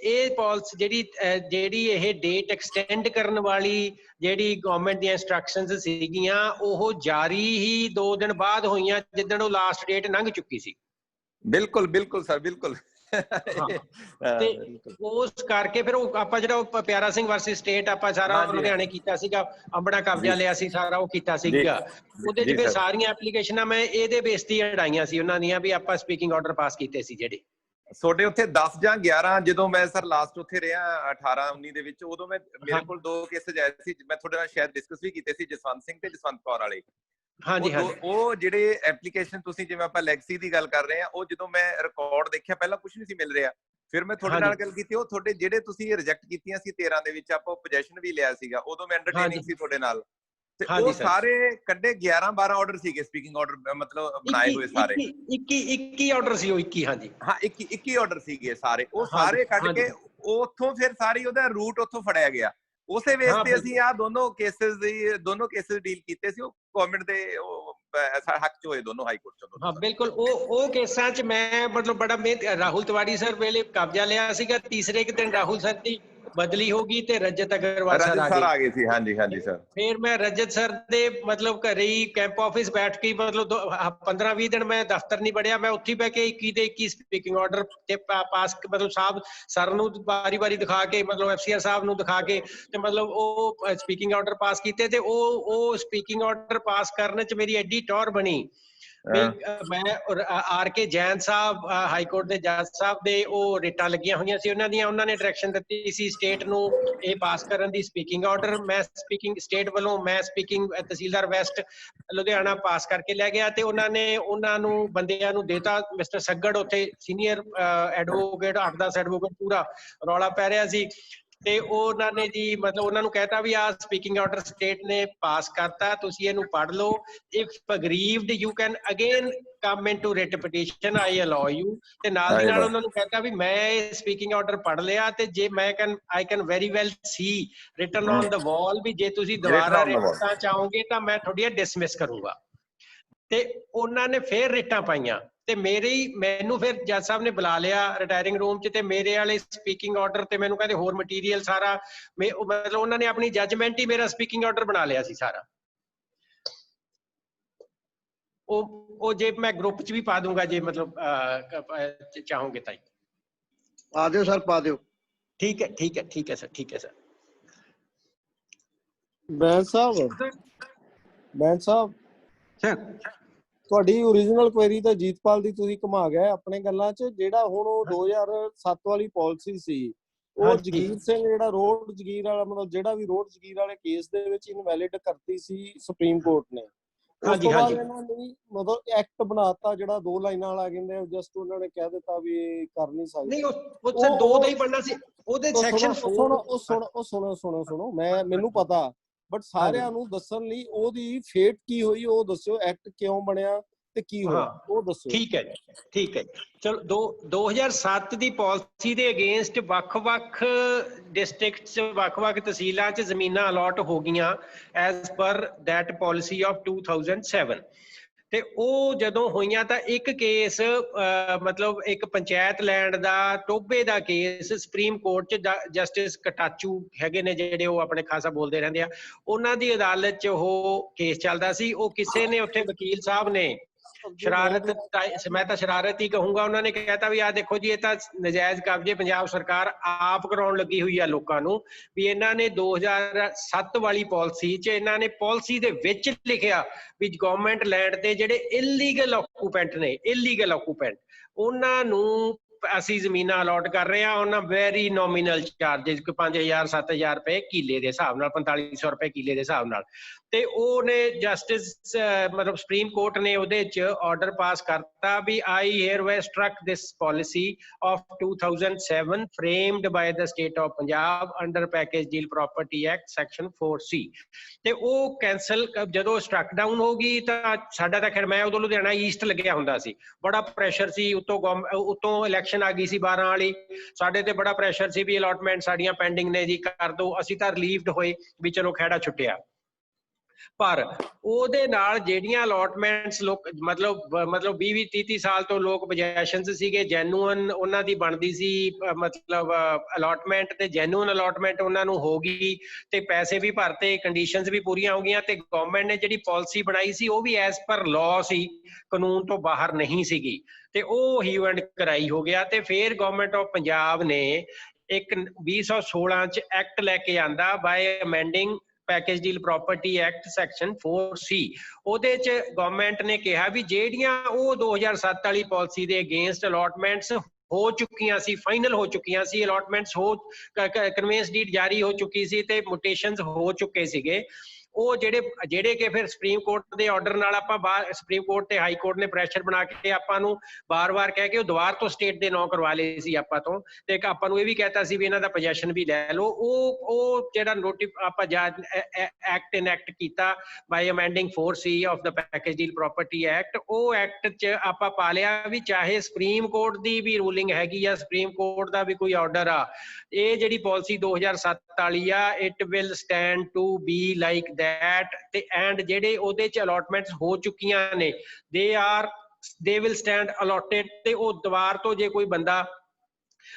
ਇਹ ਪਾਲਿਸੀ ਜਿਹੜੀ ਇਹ ਡੇਟ ਐਕਸਟੈਂਡ ਕਰਨ ਵਾਲੀ ਜਿਹੜੀ ਗਵਰਨਮੈਂਟ ਦੀਆਂ ਇੰਸਟਰਕਸ਼ਨਸ ਸੀਗੀਆਂ, ਉਹ ਜਾਰੀ ਹੀ 2 ਦਿਨ ਬਾਅਦ ਹੋਈਆਂ ਜਿੱਦਣ ਉਹ ਲਾਸਟ ਡੇਟ ਲੰਘ ਚੁੱਕੀ ਸੀ। ਬਿਲਕੁਲ ਸਰ, ਬਿਲਕੁਲ। ਤੇ ਉਸ ਕਰਕੇ ਫਿਰ ਉਹ ਆਪਾਂ ਜਿਹੜਾ ਪਿਆਰਾ ਸਿੰਘ ਵਰਸਸ ਸਟੇਟ ਆਪਾਂ ਸਾਰਾ ਲੁਧਿਆਣੇ ਕੀਤਾ ਸੀਗਾ, ਆਪਣਾ ਕਬਜ਼ਾ ਲਿਆ ਸੀ ਸਾਰਾ, ਉਹ ਕੀਤਾ ਸੀਗਾ। ਉਹਦੇ ਚ ਫਿਰ ਸਾਰੀਆਂ ਐਪਲੀਕੇਸ਼ਨਾਂ ਮੈਂ ਇਹਦੇ ਬੇਸ ਤੇ ਅੜਾਈਆਂ ਸੀ ਉਹਨਾਂ ਦੀਆਂ ਵੀ ਆਪਾਂ ਸਪੀਕਿੰਗ ਆਰਡਰ ਪਾਸ ਕੀਤੇ ਸੀ ਜਿਹੜੇ ਤੁਹਾਡੇ ਉੱਥੇ 10 ਜਾਂ 11 ਜਦੋਂ ਮੈਂ ਸਰ ਲਾਸਟ ਉੱਥੇ ਰਿਹਾ 18-19 ਦੇ ਵਿੱਚ, ਉਦੋਂ ਮੇਰੇ ਕੋਲ 2 ਕੇਸਿਸ ਆਏ ਸੀ। ਮੈਂ ਤੁਹਾਡੇ ਨਾਲ ਸ਼ਾਇਦ ਡਿਸਕਸ ਵੀ ਕੀਤੇ ਸੀ, ਜਸਵੰਤ ਸਿੰਘ ਤੇ ਜਸਵੰਤ ਕੌਰ ਵਾਲੇ। ਹਾਂਜੀ। ਉਹ ਜਿਹੜੇ ਐਪਲੀਕੇਸ਼ਨ ਤੁਸੀਂ ਜਿਵੇਂ ਆਪਾਂ ਲੈਗਸੀ ਦੀ ਗੱਲ ਕਰ ਰਹੇ ਆ, ਉਹ ਜਦੋਂ ਮੈਂ ਰਿਕਾਰਡ ਦੇਖਿਆ ਪਹਿਲਾਂ ਕੁਝ ਨਹੀਂ ਸੀ ਮਿਲ ਰਿਹਾ, ਫਿਰ ਮੈਂ ਤੁਹਾਡੇ ਨਾਲ ਗੱਲ ਕੀਤੀ। ਉਹ ਤੁਹਾਡੇ ਜਿਹੜੇ ਤੁਸੀਂ ਰਿਜੈਕਟ ਕੀਤੀਆਂ ਸੀ 13 ਦੇ ਵਿੱਚ, ਆਪਾਂ ਪੋਜੈਸ਼ਨ ਵੀ ਲਿਆ ਸੀਗਾ, ਉਦੋਂ ਮੈਂ ਐਂਟਰਟੇਨਿੰਗ ਸੀ ਤੁਹਾਡੇ ਨਾਲ, ਤੇ ਉਹ ਸਾਰੇ ਕੱਢੇ 11-12 ਆਰਡਰ ਸੀਗੇ, ਸਪੀਕਿੰਗ ਆਰਡਰ ਮਤਲਬ ਬਣਾਏ ਹੋਏ ਸਾਰੇ। 21 ਆਰਡਰ ਸੀ ਉਹ 21। ਹਾਂਜੀ ਹਾਂ, 21 ਆਰਡਰ ਸੀਗੇ ਸਾਰੇ। ਉਹ ਸਾਰੇ ਕੱਢ ਕੇ ਉੱਥੋਂ ਫਿਰ ਸਾਰੀ ਉਹਦਾ ਰੂਟ ਉੱਥੋਂ ਫੜਿਆ ਗਿਆ। ਉਸੇ ਵੇਸ ਤੇ ਅਸੀਂ ਆਹ ਦੋਨੋਂ ਕੇਸਿਸ ਡੀਲ ਕੀਤੇ ਸੀ। ਉਹ ਗਵਰਨਮੈਂਟ ਦੇ ਹੱਕ ਚ ਹੋਏ ਦੋਨੋਂ, ਹਾਈ ਕੋਰਟ ਚ। ਹਾਂ ਬਿਲਕੁਲ। ਉਹ ਕੇਸਾਂ ਚ ਮੈਂ ਮਤਲਬ ਬੜਾ ਮਿਹਨਤ, ਰਾਹੁਲ ਤਿਵਾੜੀ ਸਰ ਵੇਲੇ ਕਬਜ਼ਾ ਲਿਆ ਸੀਗਾ, ਤੀਸਰੇ ਦਿਨ ਰਾਹੁਲ ਸਰ ਦੀ ਬਦਲੀ ਹੋ ਗਈ ਤੇ ਰਜਤ ਅਗਰਵਾਲ ਸਰ ਆ ਗਏ ਸੀ। ਹਾਂਜੀ ਸਰ। ਫਿਰ ਮੈਂ ਰਜਤ ਸਰ ਦੇ ਮਤਲਬ ਘਰੇ ਹੀ ਕੈਂਪ ਆਫਿਸ ਬੈਠ ਕੇ ਮਤਲਬ 15-20 ਦਿਨ ਮੈਂ ਦਫ਼ਤਰ ਨਹੀਂ ਵੜਿਆ। ਮੈਂ ਉੱਥੇ ਬਹਿ ਕੇ 21 ਦੇ 21 ਸਪੀਕਿੰਗ ਆਰਡਰ ਤੇ ਪਾਸ ਮਤਲਬ ਸਾਹਿਬ ਸਰ ਨੂੰ ਵਾਰੀ ਦਿਖਾ ਕੇ, ਮਤਲਬ FCR ਸਾਹਿਬ ਨੂੰ ਦਿਖਾ ਕੇ, ਤੇ ਮਤਲਬ ਉਹ ਸਪੀਕਿੰਗ ਆਰਡਰ ਪਾਸ ਕੀਤੇ। ਤੇ ਉਹ ਸਪੀਕਿੰਗ ਆਰਡਰ ਪਾਸ ਕਰਨ ਚ ਮੇਰੀ ਐਡੀ ਟੌਰ ਬਣੀ ਵੀ ਮੈਂ RK ਜੈਨ ਸਾਹਿਬ ਹਾਈ ਕੋਰਟ ਦੇ ਜੱਜ ਸਾਹਿਬ ਦੇ ਉਹ ਰੇਟਾਂ ਲੱਗੀਆਂ ਹੋਈਆਂ ਸੀ ਉਹਨਾਂ ਦੀਆਂ, ਉਹਨਾਂ ਨੇ ਡਾਇਰੈਕਸ਼ਨ ਦਿੱਤੀ ਸੀ ਸਟੇਟ ਨੂੰ ਇਹ ਪਾਸ ਕਰਨ ਦੀ ਸਪੀਕਿੰਗ ਆਰਡਰ। ਮੈਂ ਸਪੀਕਿੰਗ ਸਟੇਟ ਵੱਲੋਂ ਮੈਂ ਸਪੀਕਿੰਗ ਤਹਿਸੀਲਦਾਰ ਵੈਸਟ ਲੁਧਿਆਣਾ ਪਾਸ ਕਰਕੇ ਲੈ ਗਿਆ, ਤੇ ਉਹਨਾਂ ਨੂੰ ਬੰਦਿਆਂ ਨੂੰ ਦੇਤਾ। ਮਿਸਟਰ ਸੱਗੜ ਉੱਥੇ ਸੀਨੀਅਰ ਐਡਵੋਕੇਟ 8-10 ਐਡਵੋਕੇਟ ਪੂਰਾ ਰੌਲਾ ਪੈ ਰਿਹਾ ਸੀ, ਤੇ ਉਹਨਾਂ ਨੇ ਜੀ ਮਤਲਬ ਉਹਨਾਂ ਨੂੰ ਕਹਿਤਾ ਵੀ ਆਹ ਸਪੀਕਿੰਗ ਆਰਡਰ ਸਟੇਟ ਨੇ ਪਾਸ ਕਰਤਾ, ਤੁਸੀਂ ਇਹਨੂੰ ਪੜ੍ਹ ਲਓ। If aggrieved you can again come into writ petition, I allow you. ਤੇ ਨਾਲ ਦੀ ਨਾਲ ਉਹਨਾਂ ਨੂੰ ਕਹਿਤਾ ਵੀ ਮੈਂ ਇਹ ਸਪੀਕਿੰਗ ਆਰਡਰ ਪੜ੍ਹ ਲਿਆ, ਤੇ ਜੇ I can very well see written on the wall ਵੀ ਜੇ ਤੁਸੀਂ ਦੁਬਾਰਾ ਰਿਟਾਂ ਚਾਹੋਗੇ ਤਾਂ ਮੈਂ ਤੁਹਾਡੀਆਂ ਡਿਸਮਿਸ ਕਰੂੰਗਾ। ਤੇ ਉਹਨਾਂ ਨੇ ਫਿਰ ਰਿਟਾਂ ਪਾਈਆਂ, ਤੇ ਮੈਨੂੰ ਫਿਰ ਜੱਜ ਸਾਹਿਬ ਨੇ ਬੁਲਾ ਲਿਆ ਰਿਟਾਇਰਿੰਗ ਰੂਮ ਚ, ਤੇ ਮੇਰੇ ਵਾਲੇ ਸਪੀਕਿੰਗ ਆਰਡਰ ਤੇ ਮੈਨੂੰ ਕਹਿੰਦੇ ਹੋਰ ਮਟੀਰੀਅਲ ਸਾਰਾ ਮਤਲਬ ਉਹਨਾਂ ਨੇ ਆਪਣੀ ਜੱਜਮੈਂਟ ਹੀ ਮੇਰਾ ਸਪੀਕਿੰਗ ਆਰਡਰ ਬਣਾ ਲਿਆ ਸੀ ਸਾਰਾ। ਉਹ ਜੇ ਮੈਂ ਗਰੁੱਪ ਚ ਵੀ ਪਾ ਦੂੰਗਾ ਜੇ ਮਤਲਬ ਚਾਹੋਗੇ ਤਾਂ। ਪਾ ਦਿਓ ਸਰ, ਪਾ ਦਿਓ। ਠੀਕ ਹੈ ਸਰ। ਬੈਂਸ ਸਾਹਿਬ ਸਰ ਤੁਹਾਡੀ ਓਰੀਜਨਲ ਕੁਐਰੀ ਤਾਂ ਜੀਤਪਾਲ ਦੀ ਤੁਸੀਂ ਘੁਮਾ ਗਏ ਆਪਣੇ ਗੱਲਾਂ 'ਚ। ਜਿਹੜਾ ਹੁਣ ਉਹ 2007 ਵਾਲੀ ਪਾਲਿਸੀ ਸੀ, ਉਹ ਜਗੀਰ ਸਿੰਘ ਜਿਹੜਾ ਰੋਡ ਜਗੀਰ ਵਾਲਾ, ਮਤਲਬ ਜਿਹੜਾ ਵੀ ਰੋਡ ਜਗੀਰ ਵਾਲੇ ਕੇਸ ਦੇ ਵਿੱਚ ਇਨਵੈਲਿਡ ਕਰਤੀ ਸੀ ਸੁਪਰੀਮ ਕੋਰਟ ਨੇ। ਉਸ ਤੋਂ ਬਾਅਦ ਇਹਨਾਂ ਨੇ ਮਤਲਬ ਐਕਟ ਬਣਾਤਾ ਜਿਹੜਾ 2 ਲਾਈਨਾਂ ਵਾਲਾ, ਕਹਿੰਦੇ ਜਸਟ ਉਹਨਾਂ ਨੇ ਕਹਿ ਦਿੱਤਾ ਵੀ ਕਰ ਨਹੀਂ ਸਕਦੇ। ਨਹੀਂ ਉਹ 2 ਦਾ ਹੀ ਬਣਨਾ ਸੀ ਉਹਦੇ ਸੈਕਸ਼ਨ। ਸੁਣੋ ਮੈਨੂੰ ਪਤਾ, ਬਟ ਸਾਰਿਆਂ ਨੂੰ ਦੱਸਣ ਲਈ ਉਹਦੀ ਫੇਟ ਕੀ ਹੋਈ ਉਹ ਦੱਸਿਓ, ਐਕਟ ਕਿਉਂ ਬਣਿਆ ਤੇ ਕੀ ਹੋਇਆ ਉਹ ਦੱਸੋ। ਠੀਕ ਹੈ ਜੀ। ਚਲੋ 2007 ਦੀ ਪਾਲਿਸੀ ਦੇ ਅਗੇਂਸਟ ਵੱਖ-ਵੱਖ ਡਿਸਟ੍ਰਿਕਟਸ, ਵੱਖ-ਵੱਖ ਤਹਿਸੀਲਾਂ 'ਚ ਜ਼ਮੀਨਾਂ ਅਲਾਟ ਹੋ ਗਈਆਂ as per that policy of 2007। ਤੇ ਉਹ ਜਦੋਂ ਹੋਈਆਂ ਤਾਂ ਇੱਕ ਕੇਸ ਮਤਲਬ ਇੱਕ ਪੰਚਾਇਤ ਲੈਂਡ ਦਾ ਟੋਭੇ ਦਾ ਕੇਸ ਸੁਪਰੀਮ ਕੋਰਟ 'ਚ ਜਸਟਿਸ ਕਟਾਚੂ ਹੈਗੇ ਨੇ ਜਿਹੜੇ ਉਹ ਆਪਣੇ ਖਾਸਾ ਬੋਲਦੇ ਰਹਿੰਦੇ ਆ, ਉਹਨਾਂ ਦੀ ਅਦਾਲਤ 'ਚ ਉਹ ਕੇਸ ਚੱਲਦਾ ਸੀ। ਉਹ ਕਿਸੇ ਨੇ ਉੱਥੇ ਵਕੀਲ ਸਾਹਿਬ ਨੇ ਸ਼ਰਾਰਤ, ਮੈਂ ਤਾਂ ਸ਼ਰਾਰਤ ਹੀ ਕਹੂੰਗਾ, ਉਹਨਾਂ ਨੇ ਕਹਿਤਾ ਵੀ ਆਹ ਦੇਖੋ ਜੀ ਇਹ ਤਾਂ ਨਜਾਇਜ਼ ਕਬਜ਼ੇ ਪੰਜਾਬ ਸਰਕਾਰ ਆਪ ਕਰਾਉਣ ਲੱਗੀ ਹੋਈ ਆ ਲੋਕਾਂ ਨੂੰ। ਵੀ ਇਹਨਾਂ ਨੇ 2007 ਵਾਲੀ ਪਾਲਿਸੀ 'ਚ ਇਹਨਾਂ ਨੇ ਪਾਲਿਸੀ ਦੇ ਵਿੱਚ ਲਿਖਿਆ ਵੀ ਗਵਰਨਮੈਂਟ ਲੈਂਡ ਤੇ ਜਿਹੜੇ ਇਲੀਗਲ ਆਕੂਪੈਂਟ ਨੇ, ਇਲੀਗਲ ਆਕੂਪੈਂਟ, ਉਹਨਾਂ ਨੂੰ ਅਸੀਂ ਜ਼ਮੀਨਾਂ ਅਲਾਟ ਕਰ ਰਹੇ ਹਾਂ ਉਹਨਾਂ ਵੈਰੀ ਨੋਮੀਨਲ ਚਾਰਜਿਸ, ਕੋਈ 5000-7000 ਰੁਪਏ ਕਿੱਲੇ ਦੇ ਹਿਸਾਬ ਨਾਲ, 4500 ਰੁਪਏ ਕਿੱਲੇ ਦੇ ਹਿਸਾਬ ਨਾਲ। ਤੇ ਉਹਨੇ ਜਸਟਿਸ ਮਤਲਬ ਸੁਪਰੀਮ ਕੋਰਟ ਨੇ ਉਹਦੇ 'ਚ ਆਰਡਰ ਪਾਸ ਕਰਤਾ ਵੀ I hereby struck this policy of 2007 framed by the state of Punjab under package deal property act section 4C। ਤੇ ਉਹ ਕੈਂਸਲ ਜਦੋਂ ਸਟਰਕ ਡਾਊਨ ਹੋ ਗਈ ਤਾਂ ਸਾਡਾ ਤਾਂ ਖੈਰ, ਮੈਂ ਉਦੋਂ ਲੁਧਿਆਣਾ ਈਸਟ ਲੱਗਿਆ ਹੁੰਦਾ ਸੀ, ਬੜਾ ਪ੍ਰੈਸ਼ਰ ਸੀ, ਉਤੋਂ ਇਲੈਕਸ਼ਨ ਆ ਗਈ ਸੀ 12 ਵਾਲੀ, ਸਾਡੇ ਤੇ ਬੜਾ ਪ੍ਰੈਸ਼ਰ ਸੀ ਵੀ ਅਲਾਟਮੈਂਟ ਸਾਡੀਆਂ ਪੈਂਡਿੰਗ ਨੇ ਜੀ, ਕਰ ਦੋ। ਅਸੀਂ ਤਾਂ ਰਿਲੀਵਡ ਹੋਏ ਵੀ ਚਲੋ ਖਹਿੜਾ ਛੁੱਟਿਆ। ਪਰ ਉਹਦੇ ਨਾਲ ਜਿਹੜੀਆਂ ਅਲਾਟਮੈਂਟਸ ਲੋਕ ਮਤਲਬ 20-30 ਸਾਲ ਤੋਂ ਲੋਕ ਪੋਜੈਸ਼ਨਸ ਸੀਗੇ, ਜੈਨੂਅਨ ਉਹਨਾਂ ਦੀ ਬਣਦੀ ਸੀ ਮਤਲਬ ਅਲਾਟਮੈਂਟ, ਤੇ ਜੈਨੂਅਨ ਅਲਾਟਮੈਂਟ ਉਹਨਾਂ ਨੂੰ ਹੋ ਗਈ ਤੇ ਪੈਸੇ ਵੀ ਭਰਤੇ, ਕੰਡੀਸ਼ਨਸ ਵੀ ਪੂਰੀਆਂ ਹੋ ਗਈਆਂ। ਤੇ ਗਵਰਨਮੈਂਟ ਨੇ ਜਿਹੜੀ ਪਾਲਿਸੀ ਬਣਾਈ ਸੀ ਉਹ ਵੀ ਐਜ਼ ਪਰ ਲਾਅ ਸੀ, ਕਾਨੂੰਨ ਤੋਂ ਬਾਹਰ ਨਹੀਂ ਸੀਗੀ, ਤੇ ਉਹ ਹੀਊ ਐਂਡ ਕਰਾਈ ਹੋ ਗਿਆ। ਤੇ ਫਿਰ ਗਵਰਨਮੈਂਟ ਆਫ ਪੰਜਾਬ ਨੇ ਇੱਕ 2016 ਚ ਐਕਟ ਲੈ ਕੇ ਆਂਦਾ by amending package deal property act section 4C। ਉਹਦੇ ਚ ਗਵਰਨਮੈਂਟ ਨੇ ਕਿਹਾ ਵੀ ਜਿਹੜੀਆਂ ਉਹ 2007 ਵਾਲੀ ਪਾਲਿਸੀ ਦੇ ਅਗੇਂਸਟ ਅਲਾਟਮੈਂਟਸ ਹੋ ਚੁੱਕੀਆਂ ਸੀ, ਫਾਈਨਲ ਹੋ ਚੁੱਕੀਆਂ ਸੀ, ਅਲਾਟਮੈਂਟਸ ਹੋ ਕਨਵੇਂਸ ਡੀਡ ਜਾਰੀ ਹੋ ਚੁੱਕੀ ਸੀ ਤੇ ਮੁਟੇਸ਼ਨਸ ਹੋ ਚੁੱਕੇ ਸੀਗੇ, ਉਹ ਜਿਹੜੇ ਕਿ ਫਿਰ ਸੁਪਰੀਮ ਕੋਰਟ ਦੇ ਆਰਡਰ ਨਾਲ ਆਪਾਂ ਸੁਪਰੀਮ ਕੋਰਟ ਤੇ ਹਾਈ ਕੋਰਟ ਨੇ ਪ੍ਰੈਸ਼ਰ ਬਣਾ ਕੇ ਆਪਾਂ ਨੂੰ ਬਾਰ-ਬਾਰ ਕਹਿ ਕੇ ਉਹ ਦੁਬਾਰ ਤੋਂ ਸਟੇਟ ਦੇ ਨਾਂ ਕਰਵਾ ਲਏ ਸੀ ਆਪਾਂ ਤੋਂ, ਤੇ ਆਪਾਂ ਨੂੰ ਇਹ ਵੀ ਕਹਿਤਾ ਸੀ ਵੀ ਇਹਨਾਂ ਦਾ ਪੋਜੈਸ਼ਨ ਵੀ ਲੈ ਲਓ। ਉਹ ਜਿਹੜਾ ਆਪਾਂ ਐਕਟ ਇਨੈਕਟ ਕੀਤਾ ਬਾਈ ਅਮੈਂਡਿੰਗ 4C of the package deal property act, ਉਹ ਐਕਟ 'ਚ ਆਪਾਂ ਪਾ ਲਿਆ ਵੀ ਚਾਹੇ ਸੁਪਰੀਮ ਕੋਰਟ ਦੀ ਵੀ ਰੂਲਿੰਗ ਹੈਗੀ ਆ, ਸੁਪਰੀਮ ਕੋਰਟ ਦਾ ਵੀ ਕੋਈ ਆਰਡਰ ਆ, ਇਹ ਜਿਹੜੀ ਪਾਲਿਸੀ 2007 ਵਾਲੀ ਆ it will stand to be like that ਤੇ ਐਂਡ ਜਿਹੜੇ ਉਹਦੇ ਚ ਅਲਾਟਮੈਂਟਸ ਹੋ ਚੁੱਕੀਆਂ ਨੇ they will stand allotted। ਤੇ ਉਹ ਦੁਬਾਰ ਤੋਂ ਜੇ ਕੋਈ ਬੰਦਾ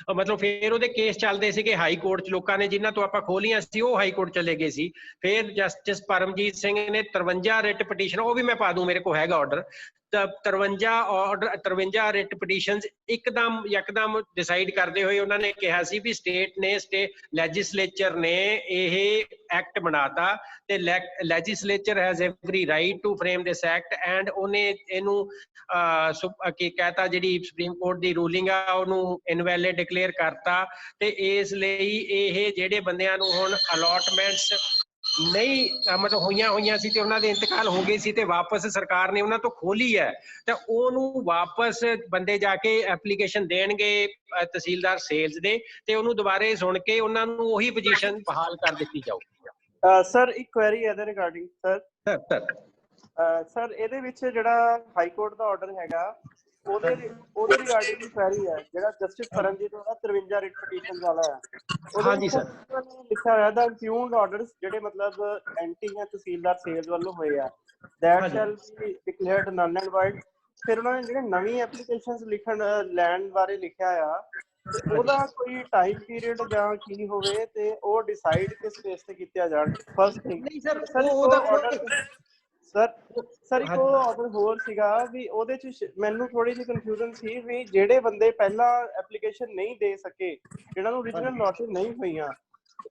ਮਤਲਬ ਫਿਰ ਉਹਦੇ ਕੇਸ ਚੱਲਦੇ ਸੀਗੇ ਹਾਈ ਕੋਰਟ ਚ, ਲੋਕਾਂ ਨੇ ਜਿਨ੍ਹਾਂ ਤੋਂ ਆਪਾਂ ਖੋਲੀਆਂ ਸੀ ਉਹ ਹਾਈ ਕੋਰਟ ਚਲੇ ਗਏ ਸੀ। ਫਿਰ ਜਸਟਿਸ ਪਰਮਜੀਤ ਸਿੰਘ ਨੇ 53 ਰਿਟ ਪਟੀਸ਼ਨ, ਉਹ ਵੀ ਮੈਂ ਪਾ ਦੂੰ, ਮੇਰੇ ਕੋਲ ਹੈਗਾ ਆਰਡਰ, 53 ਰਿਟ ਪਟੀਸ਼ਨਸ ਯਕਦਮ ਡਿਸਾਈਡ ਕਰਦੇ ਹੋਏ ਉਹਨਾਂ ਨੇ ਕਿਹਾ ਸੀ ਵੀ ਸਟੇਟ ਲੈਜਿਸਲੇਚਰ ਨੇ ਇਹ ਐਕਟ ਬਣਾਤਾ ਤੇ legislature has every right to frame this act and ਉਹਨੇ ਇਹਨੂੰ ਕਹਿਤਾ ਜਿਹੜੀ ਸੁਪਰੀਮ ਕੋਰਟ ਦੀ ਰੂਲਿੰਗ ਆ ਉਹਨੂੰ ਇਨਵੈਲਿਡ ਡਿਕਲੇਅਰ ਕਰਤਾ। ਤੇ ਇਸ ਲਈ ਇਹ ਜਿਹੜੇ ਬੰਦਿਆਂ ਨੂੰ ਹੁਣ ਅਲਾਟਮੈਂਟਸ ਨਹੀਂ ਮਤਲਬ ਹੋਈਆਂ ਸੀ ਤੇ ਉਹਨਾਂ ਦੇ ਇੰਤਕਾਲ ਹੋ ਗਏ ਸੀ ਤੇ ਵਾਪਸ ਸਰਕਾਰ ਨੇ ਉਹਨਾਂ ਤੋਂ ਖੋਲੀ ਹੈ, ਤਾਂ ਉਹਨੂੰ ਵਾਪਸ ਬੰਦੇ ਜਾ ਕੇ ਐਪਲੀਕੇਸ਼ਨ ਦੇਣਗੇ ਤਹਿਸੀਲਦਾਰ ਸੇਲਜ਼ ਦੇ, ਤੇ ਉਹਨੂੰ ਦੁਬਾਰੇ ਸੁਣ ਕੇ ਉਹਨਾਂ ਨੂੰ ਉਹੀ ਪੋਜੀਸ਼ਨ ਬਹਾਲ ਕਰ ਦਿੱਤੀ ਜਾਊਗੀ। ਸਰ ਇੱਕ ਕੁਐਰੀ ਇਹਦੇ ਰਿਗਾਰਡਿੰਗ ਸਰ ਇਹਦੇ ਵਿੱਚ ਜਿਹੜਾ ਹਾਈ ਕੋਰਟ ਦਾ ਆਰਡਰ ਹੈਗਾ ਉਹਦੇ ਰਿਗਾਰਡਿੰਗ ਕੁਐਰੀ ਹੈ, ਜਿਹੜਾ ਜਸਟਿਸ ਪਰਮਜੀਤ ਦਾ 53 ਰਿਟ ਪਟੀਸ਼ਨ ਵਾਲਾ ਹੈ। ਹਾਂਜੀ ਸਰ, ਲਿਖਿਆ ਹੋਇਆ ਦਾ ਇੰਪਿਊਗਨਡ ਆਰਡਰਸ ਜਿਹੜੇ ਮਤਲਬ ਐਂਟੀ ਜਾਂ ਤਹਿਸੀਲਦਾਰ ਸੇਲਜ਼ ਵੱਲੋਂ ਹੋਏ ਆ that shall be declared null and void। ਫਿਰ ਉਹਨਾਂ ਨੇ ਜਿਹੜੇ ਨਵੀਂ ਐਪਲੀਕੇਸ਼ਨਸ ਲਿਖਣ ਲੈਣ ਬਾਰੇ ਲਿਖਿਆ ਆ ਤੇ ਉਹਦਾ ਕੋਈ ਟਾਈਮ ਪੀਰੀਅਡ ਜਾਂ ਕੀ ਹੋਵੇ ਤੇ ਉਹ ਡਿਸਾਈਡ ਕਿਸ ਬੇਸ ਤੇ ਕੀਤਾ ਜਾਣ। ਫਸਟ ਥਿੰਗ ਸਰ ਇੱਕ ਉਹ ਆਰਡਰ ਹੋਰ ਸੀਗਾ ਵੀ ਉਹਦੇ ਚ ਮੈਨੂੰ ਥੋੜੀ ਜਿਹੀ ਕਨਫਿਊਜ਼ਨ ਸੀ ਵੀ ਜਿਹੜੇ ਬੰਦੇ ਪਹਿਲਾਂ ਐਪਲੀਕੇਸ਼ਨ ਨਹੀਂ ਦੇ ਸਕੇ, ਜਿਹਨਾਂ ਨੂੰ ਓਰੀਜਨਲ ਨੋਟਿਸ ਨਹੀਂ ਹੋਈਆਂ,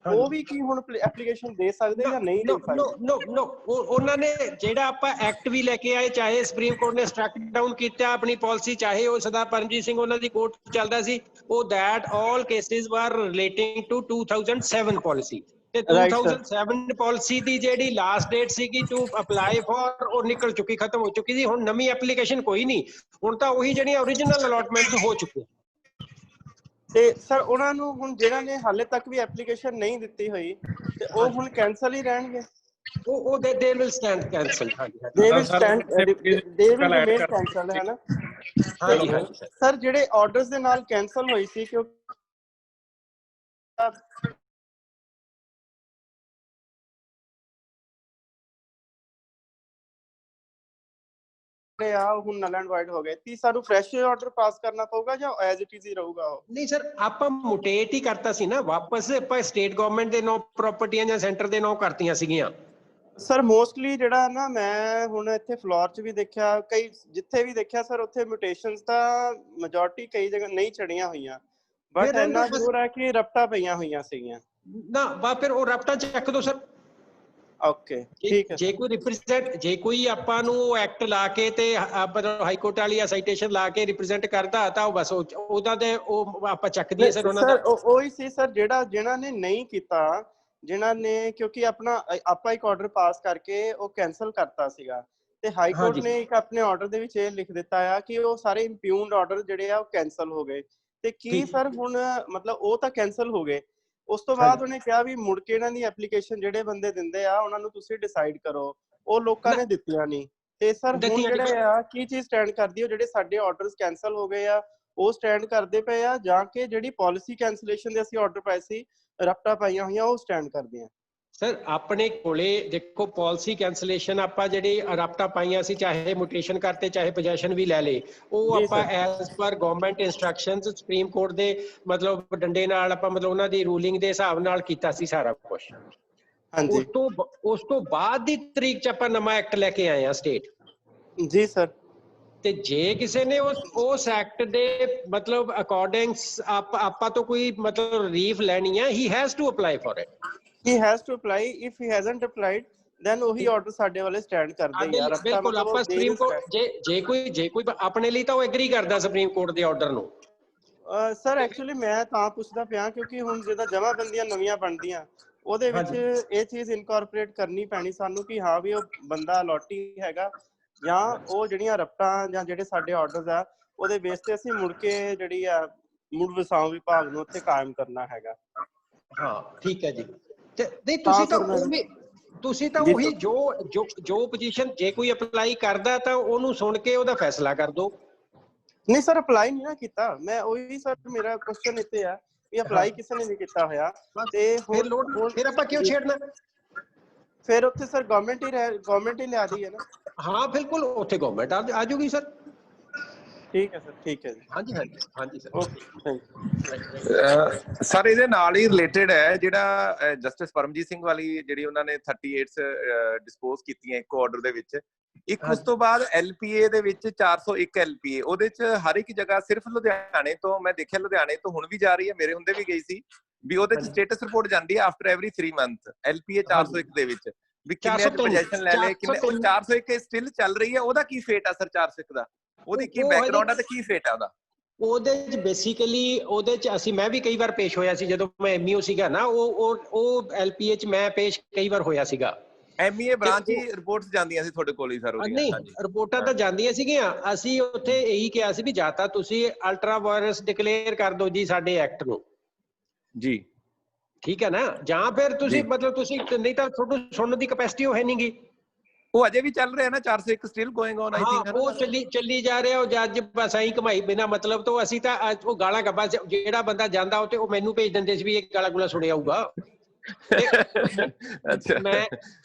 ਉਹ ਵੀ ਕੀ ਹੁਣ ਐਪਲੀਕੇਸ਼ਨ ਦੇ ਸਕਦੇ ਜਾਂ ਨਹੀਂ ਦੇ ਸਕਦੇ? ਨੋ ਉਹਨਾਂ ਨੇ ਜਿਹੜਾ ਆਪਾਂ ਐਕਟ ਵੀ ਲੈ ਕੇ ਆਏ, ਚਾਹੇ ਸੁਪਰੀਮ ਕੋਰਟ ਨੇ ਸਟਰਕ ਡਾਊਨ ਕੀਤਾ ਆਪਣੀ ਪਾਲਿਸੀ, ਚਾਹੇ ਉਹ ਸਰਦਾਰ ਪਰਮਜੀਤ ਸਿੰਘ ਉਹਨਾਂ ਦੀ ਕੋਰਟ ਚੱਲਦਾ ਸੀ, ਉਹ ਦੈਟ ਆਲ ਕੇਸਿਸ ਵਰ ਰਿਲੇਟਿੰਗ ਟੂ 2007 ਪਾਲਿਸੀ। ਤੇ 2007 ਪਾਲਿਸੀ ਦੀ ਜਿਹੜੀ ਲਾਸਟ ਡੇਟ ਸੀਗੀ ਟੂ ਅਪਲਾਈ ਫॉर, ਉਹ ਨਿਕਲ ਚੁੱਕੀ, ਖਤਮ ਹੋ ਚੁੱਕੀ ਸੀ। ਹੁਣ ਨਵੀਂ ਐਪਲੀਕੇਸ਼ਨ ਕੋਈ ਨਹੀਂ, ਹੁਣ ਤਾਂ ਉਹੀ ਜਿਹੜੀਆਂ ਓਰੀਜਨਲ ਅਲਾਟਮੈਂਟਸ ਹੋ ਚੁੱਕੀਆਂ। ਤੇ ਸਰ ਉਹਨਾਂ ਨੂੰ ਹੁਣ ਜਿਹੜਾ ਨੇ ਹਾਲੇ ਤੱਕ ਵੀ ਐਪਲੀਕੇਸ਼ਨ ਨਹੀਂ ਦਿੱਤੀ ਹੋਈ, ਤੇ ਉਹ ਹੁਣ ਕੈਂਸਲ ਹੀ ਰਹਿਣਗੇ? ਉਹ they will stand cancel. They will stand, they will remain cancel, ਹੈ ਨਾ? ਹਾਂਜੀ ਸਰ ਜਿਹੜੇ ਆਰਡਰਸ ਦੇ ਨਾਲ ਕੈਂਸਲ ਹੋਈ ਸੀ, ਕਿਉਂਕਿ ਹੁਣ ਨਲ ਐਂਡ ਵਾਈਡ ਹੋ ਗਏ, ਤੀ ਸਾਨੂੰ ਫਰੈਸ਼ ਆਰਡਰ ਪਾਸ ਕਰਨਾ ਪਊਗਾ ਜਾਂ ਐਜ਼ ਇਟ ਇਜ਼ ਹੀ ਰਹੂਗਾ ਉਹ? ਨਹੀਂ ਸਰ, ਆਪਾਂ ਮੋਟੇਟ ਹੀ ਕਰਤਾ ਸੀ ਨਾ ਵਾਪਸ, ਆਪਾਂ ਸਟੇਟ ਗਵਰਨਮੈਂਟ ਦੇ ਨਾਂ ਪ੍ਰਾਪਰਟੀਆਂ ਜਾਂ ਸੈਂਟਰ ਦੇ ਨਾਂ ਕਰਤੀਆਂ ਸੀਗੀਆਂ। ਸਰ ਮੋਸਟਲੀ ਜਿਹੜਾ ਨਾ ਮੈਂ ਹੁਣ ਇੱਥੇ ਫਲੋਰ 'ਚ ਵੀ ਦੇਖਿਆ, ਕਈ ਜਿੱਥੇ ਵੀ ਦੇਖਿਆ ਸਰ, ਉੱਥੇ ਮਿਊਟੇਸ਼ਨਸ ਤਾਂ ਮੈਜੋਰਟੀ ਕਈ ਜਗ੍ਹਾ ਨਹੀਂ ਚੜੀਆਂ ਹੋਈਆਂ, ਬਟ ਇੰਨਾ ਜ਼ਰੂਰ ਹੈ ਕਿ ਰਪਟਾ ਪਈਆਂ ਹੋਈਆਂ ਸੀਗੀਆਂ ਨਾ। ਬਾ ਫਿਰ ਉਹ ਰਪਟਾ ਚੱਕ ਦੋ ਸਰ। ਓਕੇ ਠੀਕ ਹੈ। ਜੇ ਕੋਈ ਰਿਪਰੈਜ਼ੈਂਟ, ਜੇ ਕੋਈ ਆਪਾਂ ਨੂੰ ਐਕਟ ਲਾ ਕੇ ਤੇ ਹਾਈ ਕੋਰਟ ਵਾਲੀ ਸਾਈਟੇਸ਼ਨ ਲਾ ਕੇ ਰਿਪਰੈਜ਼ੈਂਟ ਕਰਦਾ, ਤਾਂ ਉਹ ਬਸ ਉਹਦਾ ਤੇ ਉਹ ਆਪਾਂ ਚੱਕ ਦਈਏ ਸਰ ਉਹਨਾਂ ਦਾ। ਉਹੀ ਸੀ ਸਰ, ਜਿਨ੍ਹਾਂ ਨੇ ਨਹੀਂ ਕੀਤਾ, ਜਿਨ੍ਹਾਂ ਨੇ, ਕਿਉਂਕਿ ਆਪਾਂ ਇੱਕ ਆਰਡਰ ਪਾਸ ਕਰਕੇ ਉਹ ਕੈਂਸਲ ਕਰਤਾ ਸੀਗਾ, ਤੇ ਹਾਈ ਕੋਰਟ ਨੇ ਇੱਕ ਆਪਣੇ ਆਰਡਰ ਦੇ ਵਿੱਚ ਇਹ ਲਿਖ ਦਿੱਤਾ ਆ ਕਿ ਉਹ ਸਾਰੇ ਇੰਪਿਊਨਡ ਆਰਡਰ ਜਿਹੜੇ ਆ ਉਹ ਕੈਂਸਲ ਹੋ ਗਏ। ਤੇ ਕੀ ਸਰ ਹੁਣ ਮਤਲਬ ਉਹ ਤਾਂ ਕੈਂਸਲ ਹੋ ਗਏ, ਉਸ ਤੋਂ ਬਾਅਦ ਉਹਨੇ ਕਿਹਾ ਵੀ ਮੁੜ ਕੇ ਇਹਨਾਂ ਦੀ ਐਪਲੀਕੇਸ਼ਨ ਜਿਹੜੇ ਬੰਦੇ ਦਿੰਦੇ ਆ ਉਹਨਾਂ ਨੂੰ ਤੁਸੀਂ ਡਿਸਾਈਡ ਕਰੋ, ਉਹ ਲੋਕਾਂ ਨੇ ਦਿੱਤੀਆਂ ਨਹੀਂ। ਤੇ ਸਰ ਹੁਣ ਜਿਹੜੇ ਆ ਕੀ ਚੀਜ਼ ਸਟੈਂਡ ਕਰਦੀ, ਉਹ ਜਿਹੜੇ ਸਾਡੇ ਆਰਡਰਸ ਕੈਂਸਲ ਹੋ ਗਏ ਆ ਉਹ ਸਟੈਂਡ ਕਰਦੇ ਪਏ ਆ, ਜਾਂ ਕਿ ਜਿਹੜੀ ਪਾਲਿਸੀ ਕੈਂਸਲੇਸ਼ਨ ਦੇ ਅਸੀਂ ਆਰਡਰ ਪਾਏ ਸੀ, ਰਪਟਾ ਪਾਈਆਂ ਹੋਈਆਂ, ਉਹ ਸਟੈਂਡ ਕਰਦੇ ਆ? ਸਰ ਆਪਣੇ ਕੋਲੇ ਦੇਖੋ, ਪਾਲਿਸੀ ਕੈਂਸਲੇਸ਼ਨ ਆਪਾਂ ਜਿਹੜੀ ਰਪਟਾ ਪਾਈਆਂ ਸੀ, ਚਾਹੇ ਮੁਟੇਸ਼ਨ ਕਰਤੇ ਚਾਹੇ ਪੋਜੈਸ਼ਨ ਵੀ ਲੈ ਲੇ, ਉਹ ਆਪਾਂ as per government instructions supreme court ਦੇ ਮਤਲਬ ਡੰਡੇ ਨਾਲ ਆਪਾਂ ਮਤਲਬ ਉਹਨਾਂ ਦੀ ਰੂਲਿੰਗ ਦੇ ਹਿਸਾਬ ਨਾਲ ਕੀਤਾ ਸੀ ਸਾਰਾ ਕੁਝ। ਹਾਂਜੀ, ਉਸ ਤੋਂ ਬਾਅਦ ਦੀ ਤਰੀਕ 'ਚ ਆਪਾਂ ਨਵਾਂ ਐਕਟ ਲੈ ਕੇ ਆਏ ਆ ਸਟੇਟ। ਜੀ ਸਰ। ਤੇ ਜੇ ਕਿਸੇ ਨੇ ਉਸ ਐਕਟ ਦੇ ਮਤਲਬ ਅਕੋਰਡਿੰਗ ਆਪਾਂ ਤੋਂ ਕੋਈ ਮਤਲਬ ਰਿਲੀਫ ਲੈਣੀ ਹੈ, he has to apply for it. he has to apply. if he hasn't applied then ਉਹੀ ਆਰਡਰ ਸਾਡੇ ਵਾਲੇ ਸਟੈਂਡ ਕਰਦੇ ਯਾਰ। ਬਿਲਕੁਲ, ਆਪਾਂ ਸੁਪਰੀਮ ਕੋਰਟ ਜੇ ਕੋਈ ਆਪਣੇ ਲਈ ਤਾਂ ਉਹ ਐਗਰੀ ਕਰਦਾ ਸੁਪਰੀਮ ਕੋਰਟ ਦੇ ਆਰਡਰ ਨੂੰ। ਸਰ ਐਕਚੁਅਲੀ ਮੈਂ ਤਾਂ ਪੁੱਛਦਾ ਪਿਆ ਕਿਉਂਕਿ ਹੁਣ ਜਿਹਦਾ ਜਮਾਬੰਦੀਆਂ ਨਵੀਆਂ ਬਣਦੀਆਂ, ਉਹਦੇ ਵਿੱਚ ਇਹ ਚੀਜ਼ ਇਨਕੋਰਪੋਰੇਟ ਕਰਨੀ ਪੈਣੀ ਸਾਨੂੰ ਕਿ ਹਾਂ ਵੀ ਉਹ ਬੰਦਾ ਅਲੋਟੀ ਹੈਗਾ, ਜਾਂ ਉਹ ਜਿਹੜੀਆਂ ਰਪਟਾਂ ਜਾਂ ਜਿਹੜੇ ਸਾਡੇ ਆਰਡਰਸ ਆ ਉਹਦੇ ਬੇਸ ਤੇ ਅਸੀਂ ਮੁੜ ਕੇ ਜਿਹੜੀ ਆ ਮੁੜ ਵਸਾਓ ਵਿਭਾਗ ਨੂੰ ਉੱਥੇ ਕਾਇਮ ਕਰਨਾ ਹੈਗਾ। ਹਾਂ ਠੀਕ ਹੈ ਜੀ। ਤੇ ਨਹੀਂ ਤੁਸੀਂ ਤਾਂ ਉਹੀ ਜੋ ਪੋਜੀਸ਼ਨ, ਜੇ ਕੋਈ ਅਪਲਾਈ ਕਰਦਾ ਤਾਂ ਉਹਨੂੰ ਸੁਣ ਕੇ ਉਹਦਾ ਫੈਸਲਾ ਕਰ ਦੋ। ਨਹੀਂ ਸਰ, ਅਪਲਾਈ ਨਹੀਂ ਨਾ ਕੀਤਾ ਮੈਂ, ਉਹੀ ਸਰ ਮੇਰਾ ਕੁਐਸਚਨ ਇੱਥੇ ਆ ਵੀ ਅਪਲਾਈ ਕਿਸੇ ਨੇ ਨਹੀਂ ਕੀਤਾ ਹੋਇਆ, ਤੇ ਫਿਰ ਆਪਾਂ ਕਿਉਂ ਛੇੜਨਾ? ਫਿਰ ਉੱਥੇ ਸਰ ਗਵਰਨਮੈਂਟ ਹੀ ਲਿਆ ਦੀ ਹੈ ਨਾ। ਹਾਂ ਬਿਲਕੁਲ, ਉੱਥੇ ਗਵਰਨਮੈਂਟ ਆ ਜਾਊਗੀ ਸਰ। ਠੀਕ ਹੈ ਸਰ, ਠੀਕ ਹੈ ਜੀ। ਹਾਂਜੀ ਸਰ, ਓਕੇ। ਸਰ ਇਹਦੇ ਨਾਲ ਹੀ ਰਿਲੇਟਡ ਹੈ ਜਿਹੜਾ ਜਸਟਿਸ ਪਰਮਜੀਤ ਸਿੰਘ ਵਾਲੀ ਜਿਹੜੀ ਉਹਨਾਂ ਨੇ 38 ਡਿਸਪੋਜ਼ ਕੀਤੀਆਂ ਇੱਕ ਆਰਡਰ ਦੇ ਵਿੱਚ, ਇੱਕ ਉਸ ਤੋਂ ਬਾਅਦ ਐਲਪੀਏ ਦੇ ਵਿੱਚ 401 ਐਲਪੀਏ, ਉਹਦੇ ਚ ਹਰ ਇੱਕ ਜਗ੍ਹਾ ਸਿਰਫ ਲੁਧਿਆਣੇ ਤੋਂ ਮੈਂ ਦੇਖਿਆ, ਲੁਧਿਆਣੇ ਤੋਂ ਹੁਣ ਵੀ ਜਾ ਰਹੀ ਹੈ, ਮੇਰੇ ਹੁੰਦੇ ਵੀ ਗਈ ਸੀ ਵੀ ਉਹਦੇ ਚ ਸਟੇਟਸ ਰਿਪੋਰਟ ਜਾਂਦੀ ਹੈ ਆਫਟਰ ਐਵਰੀ 3 ਮੰਥ। ਐਲਪੀਏ 401 ਦੇ ਵਿੱਚ ਵੀ ਕਿੰਨੇ ਪੋਜੈਸ਼ਨ ਲੈ ਲਏ, ਕਿੰਨੇ, ਉਹ 401 ਸਟਿਲ ਚੱਲ ਰਹੀ ਹੈ, ਉਹਦਾ ਕੀ ਫੇਟ ਆ ਸਰ 401 ਦਾ? ਉਹਦੀ ਕੀ ਬੈਕਗ੍ਰਾਉਂਡ ਆ ਤੇ ਕੀ ਫੇਟ ਆ ਉਹਦਾ? ਉਹਦੇ ਚ ਬੇਸਿਕਲੀ ਉਹਦੇ ਚ ਮੈਂ ਵੀ ਕਈ ਵਾਰ ਪੇਸ਼ ਹੋਇਆ ਸੀ ਜਦੋਂ ਮੈਂ ਐਮਈਓ ਸੀਗਾ ਨਾ, ਉਹ ਐਲਪੀਏ ਚ ਮੈਂ ਪੇਸ਼ ਕਈ ਵਾਰ ਹੋਇਆ ਸੀਗਾ। ਐਮਈਏ ਬ੍ਰਾਂਚ ਹੀ ਰਿਪੋਰਟਸ ਜਾਂਦੀਆਂ ਸੀ ਤੁਹਾਡੇ ਕੋਲ ਹੀ ਸਰ? ਨਹੀਂ, ਰਿਪੋਰਟਾਂ ਤਾਂ ਜਾਂਦੀਆਂ ਸੀਗੀਆਂ, ਅਸੀਂ ਉੱਥੇ ਇਹੀ ਕਿਹਾ ਸੀ ਵੀ ਜਾਂ ਤਾਂ ਤੁਸੀਂ ਅਲਟਰਾ ਵਾਇਰਸ ਡਿਕਲੇਅਰ ਕਰ ਦਿਓ ਜੀ ਸਾਡੇ ਐਕਟ ਨੂੰ ਜੀ, ਠੀਕ ਹੈ ਨਾ, ਜਾਂ ਫਿਰ ਤੁਸੀਂ ਮਤਲਬ ਤੁਸੀਂ, ਨਹੀਂ ਤਾਂ ਤੁਹਾਨੂੰ ਸੁਣਨ ਦੀ ਕੈਪੈਸਿਟੀ ਉਹ ਹੈ ਨੀ ਗੀ। ਉਹ ਅਜੇ ਵੀ ਚੱਲ ਰਿਹਾ ਨਾ 401 still going on I think. ਉਹ ਚੱਲੀ ਜਾ ਰਿਹਾ, ਉਹ ਜੱਜ ਬਸ ਐਂ ਘਮਾਈ ਬਿਨਾ ਮਤਲਬ ਤੋਂ। ਅਸੀਂ ਤਾਂ ਉਹ ਗਾਲਾਂ ਗੱਪਾਂ, ਜਿਹੜਾ ਬੰਦਾ ਜਾਂਦਾ ਉੱਥੇ ਉਹ ਮੈਨੂੰ ਭੇਜ ਦਿੰਦੇ ਸੀ ਵੀ ਇਹ ਗਾਲਾਂ ਗੁਲਾ ਸੁਣਿਆ ਹੋਊਗਾ।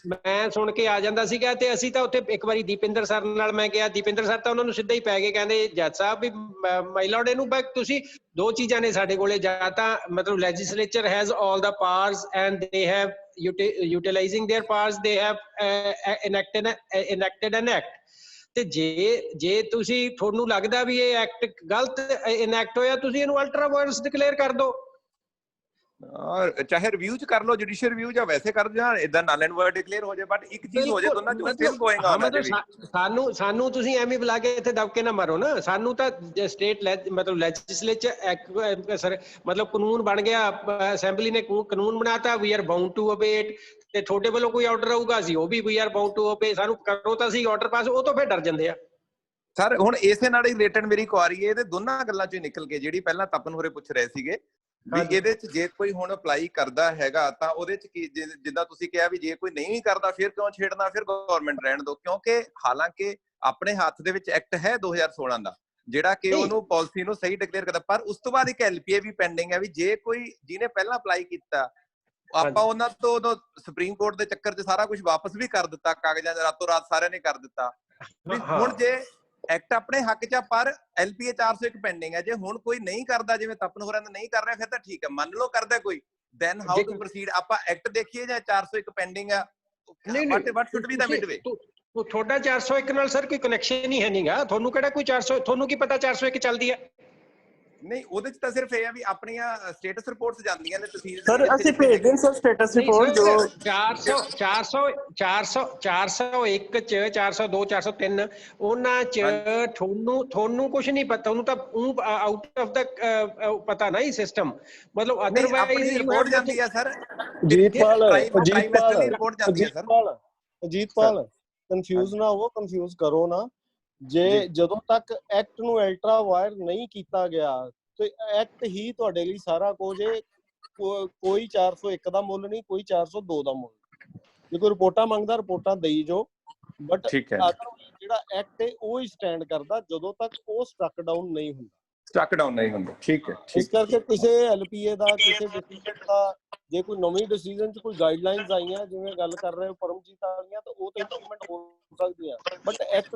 ਮੈਂ ਸੁਣ ਕੇ ਆ ਜਾਂਦਾ ਸੀਗਾ। ਤੇ ਅਸੀਂ ਤਾਂ ਉੱਥੇ ਇੱਕ ਵਾਰੀ ਦੀਪਿੰਦਰ ਸਰ ਨਾਲ ਮੈਂ ਗਿਆ, ਦੀਪਿੰਦਰ ਸਰ ਤਾਂ ਉਹਨਾਂ ਨੂੰ ਸਿੱਧਾ ਹੀ ਪੈ ਗਏ, ਕਹਿੰਦੇ ਜੱਜ ਸਾਹਿਬ ਵੀ ਮਾਈ ਲਾਰਡ ਇਹਨੂੰ ਤੁਸੀਂ ਦੋ ਚੀਜ਼ਾਂ ਨੇ ਸਾਡੇ ਕੋਲੇ, ਜਾਂ ਤਾਂ ਮਤਲਬ legislature has all the powers and they have utilizing their powers they have enacted an act। ਤੇ ਜੇ ਤੁਸੀਂ, ਤੁਹਾਨੂੰ ਲੱਗਦਾ ਵੀ ਇਹ ਐਕਟ ਗਲਤ ਇਨੈਕਟ ਹੋਇਆ, ਤੁਸੀਂ ਇਹਨੂੰ ਅਲਟਰਾ ਵਾਇਰਸ ਡਿਕਲੇਅਰ ਕਰ ਦਿਓ। ਚਾਹੇ ਰਿਵਿਊ ਚ ਕਰ ਲਓ, ਜੁਡੀਸ਼ੀਅਲ ਰਿਵਿਊ ਜਾਂ ਵੈਸੇ ਕਰ ਦਿਓ, ਇਦਾਂ ਨਲ ਐਂਡ ਵਰਡ ਡਿਕਲੇਅਰ ਹੋ ਜਾਏ, ਬਟ ਇੱਕ ਚੀਜ਼ ਹੋ ਜਾਏ ਦੋਨਾਂ ਚੋਂ ਸਟਿਲ ਗੋਇੰਗ ਔਨ ਹੈ। ਸਾਨੂੰ ਤੁਸੀਂ ਐਵੇਂ ਬੁਲਾ ਕੇ ਇੱਥੇ ਦਬਕੇ ਨਾ ਮਾਰੋ ਨਾ। ਸਾਨੂੰ ਤਾਂ ਸਟੇਟ ਮਤਲਬ ਲੈਜਿਸਲੇਚਰ ਸਰ ਮਤਲਬ ਕਾਨੂੰਨ ਬਣ ਗਿਆ, ਅਸੈਂਬਲੀ ਨੇ ਕਾਨੂੰਨ ਬਣਾਤਾ, we are bound to obey it. ਤੇ ਤੁਹਾਡੇ ਵੱਲੋਂ ਕੋਈ ਆਰਡਰ ਆਊਗਾ ਅਸੀਂ ਉਹ ਵੀ we are bound to obey. ਸਾਨੂੰ ਕਰੋ ਤਾਂ ਅਸੀਂ ਆਰਡਰ ਪਾਸ, ਉਹ ਤੋਂ ਫਿਰ ਡਰ ਜਾਂਦੇ ਆ ਸਰ। ਹੁਣ ਇਸੇ ਨਾਲ ਹੀ ਰਿਲੇਟਡ ਮੇਰੀ ਕੁਆਰੀ ਹੈ, ਇਹਦੇ ਦੋਨਾਂ ਗੱਲਾਂ ਚੋਂ ਨਿਕਲ ਕੇ, ਜਿਹੜੀ ਪਹਿਲਾਂ ਤਪਨ ਹੋਰੇ ਪੁੱਛ ਰਹੇ ਸੀਗੇ ਵੀ ਇਹਦੇ ਚ ਜੇ ਕੋਈ ਹੁਣ ਅਪਲਾਈ ਕਰਦਾ ਹੈਗਾ ਤਾਂ ਉਹਦੇ ਚ ਕੀ, ਜਿੱਦਾਂ ਤੁਸੀਂ ਕਿਹਾ ਵੀ ਜੇ ਕੋਈ ਨਹੀਂ ਕਰਦਾ ਫਿਰ ਕਿਉਂ ਛੇੜਨਾ, ਫਿਰ ਗਵਰਨਮੈਂਟ ਰਹਿਣ ਦਿਓ। ਕਿਉਂਕਿ ਹਾਲਾਂਕਿ ਆਪਣੇ ਹੱਥ ਦੇ ਵਿੱਚ ਐਕਟ ਹੈ 2016 ਦਾ ਜਿਹੜਾ ਕਿ ਉਹਨੂੰ ਪਾਲਿਸੀ ਨੂੰ ਸਹੀ ਡਿਕਲੇਅਰ ਕਰਦਾ, ਪਰ ਉਸ ਤੋਂ ਬਾਅਦ ਇੱਕ LPA ਵੀ ਪੈਂਡਿੰਗ ਹੈ ਵੀ ਜੇ ਕੋਈ ਜਿਹਨੇ ਪਹਿਲਾਂ ਅਪਲਾਈ ਕੀਤਾ ਆਪਾਂ ਉਹਨਾਂ ਤੋਂ ਉਦੋਂ ਸੁਪਰੀਮ ਕੋਰਟ ਦੇ ਚੱਕਰ 'ਚ ਸਾਰਾ ਕੁਝ ਵਾਪਸ ਵੀ ਕਰ ਦਿੱਤਾ, ਕਾਗਜ਼ਾਂ ਰਾਤੋਂ ਰਾਤ ਸਾਰਿਆਂ ਨੇ ਕਰ ਦਿੱਤਾ। ਹੁਣ ਜੇ ਐਕਟ ਆਪਣੇ ਹੱਕ 'ਚ ਆ ਪਰ LPA 401 ਪੈਂਡਿੰਗ ਹੈ, ਜੇ ਹੁਣ ਕੋਈ ਨਹੀਂ ਕਰਦਾ ਜਿਵੇਂ ਤਪਨ ਹੋਰਾਂ ਦਾ ਨਹੀਂ ਕਰ ਰਿਹਾ ਫਿਰ ਤਾਂ ਠੀਕ ਹੈ, ਮੰਨ ਲਓ ਕਰਦਾ ਕੋਈ, ਦੈਨ ਹਾਊ ਟੂ ਪ੍ਰੋਸੀਡ। ਆਪਾਂ ਐਕਟ ਦੇਖੀਏ ਜਾਂ 401 ਪੈਂਡਿੰਗ ਆ, what should be the midway? ਤੁਹਾਡਾ 401 ਨਾਲ ਸਰ ਕੋਈ ਕਨੈਕਸ਼ਨ ਹੀ ਹੈ ਨਹੀਂਗਾ। ਤੁਹਾਨੂੰ ਕਿਹੜਾ ਕੋਈ 400, ਤੁਹਾਨੂੰ ਕੀ ਪਤਾ 401 ਚੱਲਦੀ ਹੈ? ਨਹੀਂ, ਉਹਦੇ ਚ ਤਾਂ ਸਿਰਫ ਇਹ ਆ ਵੀ ਆਪਣੀਆਂ ਸਟੇਟਸ ਰਿਪੋਰਟਸ ਜਾਂਦੀਆਂ ਨੇ ਤਹਿਸੀਲ ਸਰ। ਅਸੀਂ ਭੇਜਦੇ ਹਾਂ ਸਰ ਸਟੇਟਸ ਰਿਪੋਰਟ ਜੋ 401 ਚ 402 403 ਉਹਨਾਂ ਚ ਤੁਹਾਨੂੰ ਕੁਝ ਨਹੀਂ ਪਤਾ, ਉਹਨੂੰ ਤਾਂ ਆਊਟ ਆਫ ਦਾ ਪਤਾ ਨਹੀਂ ਸਿਸਟਮ, ਮਤਲਬ ਅਦਰਵਾਈਜ਼ ਰਿਪੋਰਟ ਜਾਂਦੀ ਹੈ ਸਰ। ਅਜੀਤਪਾਲ ਕੰਫਿਊਜ਼ ਨਾ ਹੋਵੋ, ਕੰਫਿਊਜ਼ ਕਰੋ ਨਾ। ਜੇ ਜਦੋਂ ਤੱਕ ਐਕਟ ਨੂੰ ਅਲਟਰਾ ਵਾਇਰ ਨਹੀਂ ਕੀਤਾ ਗਿਆ ਤੇ ਐਕਟ ਹੀ ਤੁਹਾਡੇ ਲਈ ਸਾਰਾ ਕੁਝ ਹੈ। ਕੋਈ 401 ਦਾ ਮੁੱਲ ਨਹੀਂ, ਕੋਈ 402 ਦਾ ਮੁੱਲ। ਜੇ ਕੋਈ ਰਿਪੋਰਟਾਂ ਮੰਗਦਾ ਰਿਪੋਰਟਾਂ ਦੇਈ ਜੋ, ਬਟ ਜਿਹੜਾ ਐਕਟ ਹੈ ਉਹ ਹੀ ਸਟੈਂਡ ਕਰਦਾ ਜਦੋਂ ਤੱਕ ਉਹ ਸਟਕ ਡਾਊਨ ਨਹੀਂ ਹੁੰਦਾ। ਠੀਕ ਹੈ। ਇਸ ਕਰਕੇ ਕਿਸੇ LPA ਦਾ, ਕਿਸੇ ਡਿਸੀਜਨ ਦਾ, ਜੇ ਕੋਈ ਨਵੀਂ ਡਿਸੀਜਨ ਚ ਕੋਈ ਗਾਈਡਲਾਈਨਸ ਆਈਆਂ ਜਿਵੇਂ ਗੱਲ ਕਰ ਰਹੇ ਹੋ ਪਰਮਜੀਤ ਵਾਲੀਆਂ, ਤਾਂ ਉਹ ਤਾਂ ਇੰਪਲੀਮੈਂਟ ਹੋ ਸਕਦੀਆਂ, but act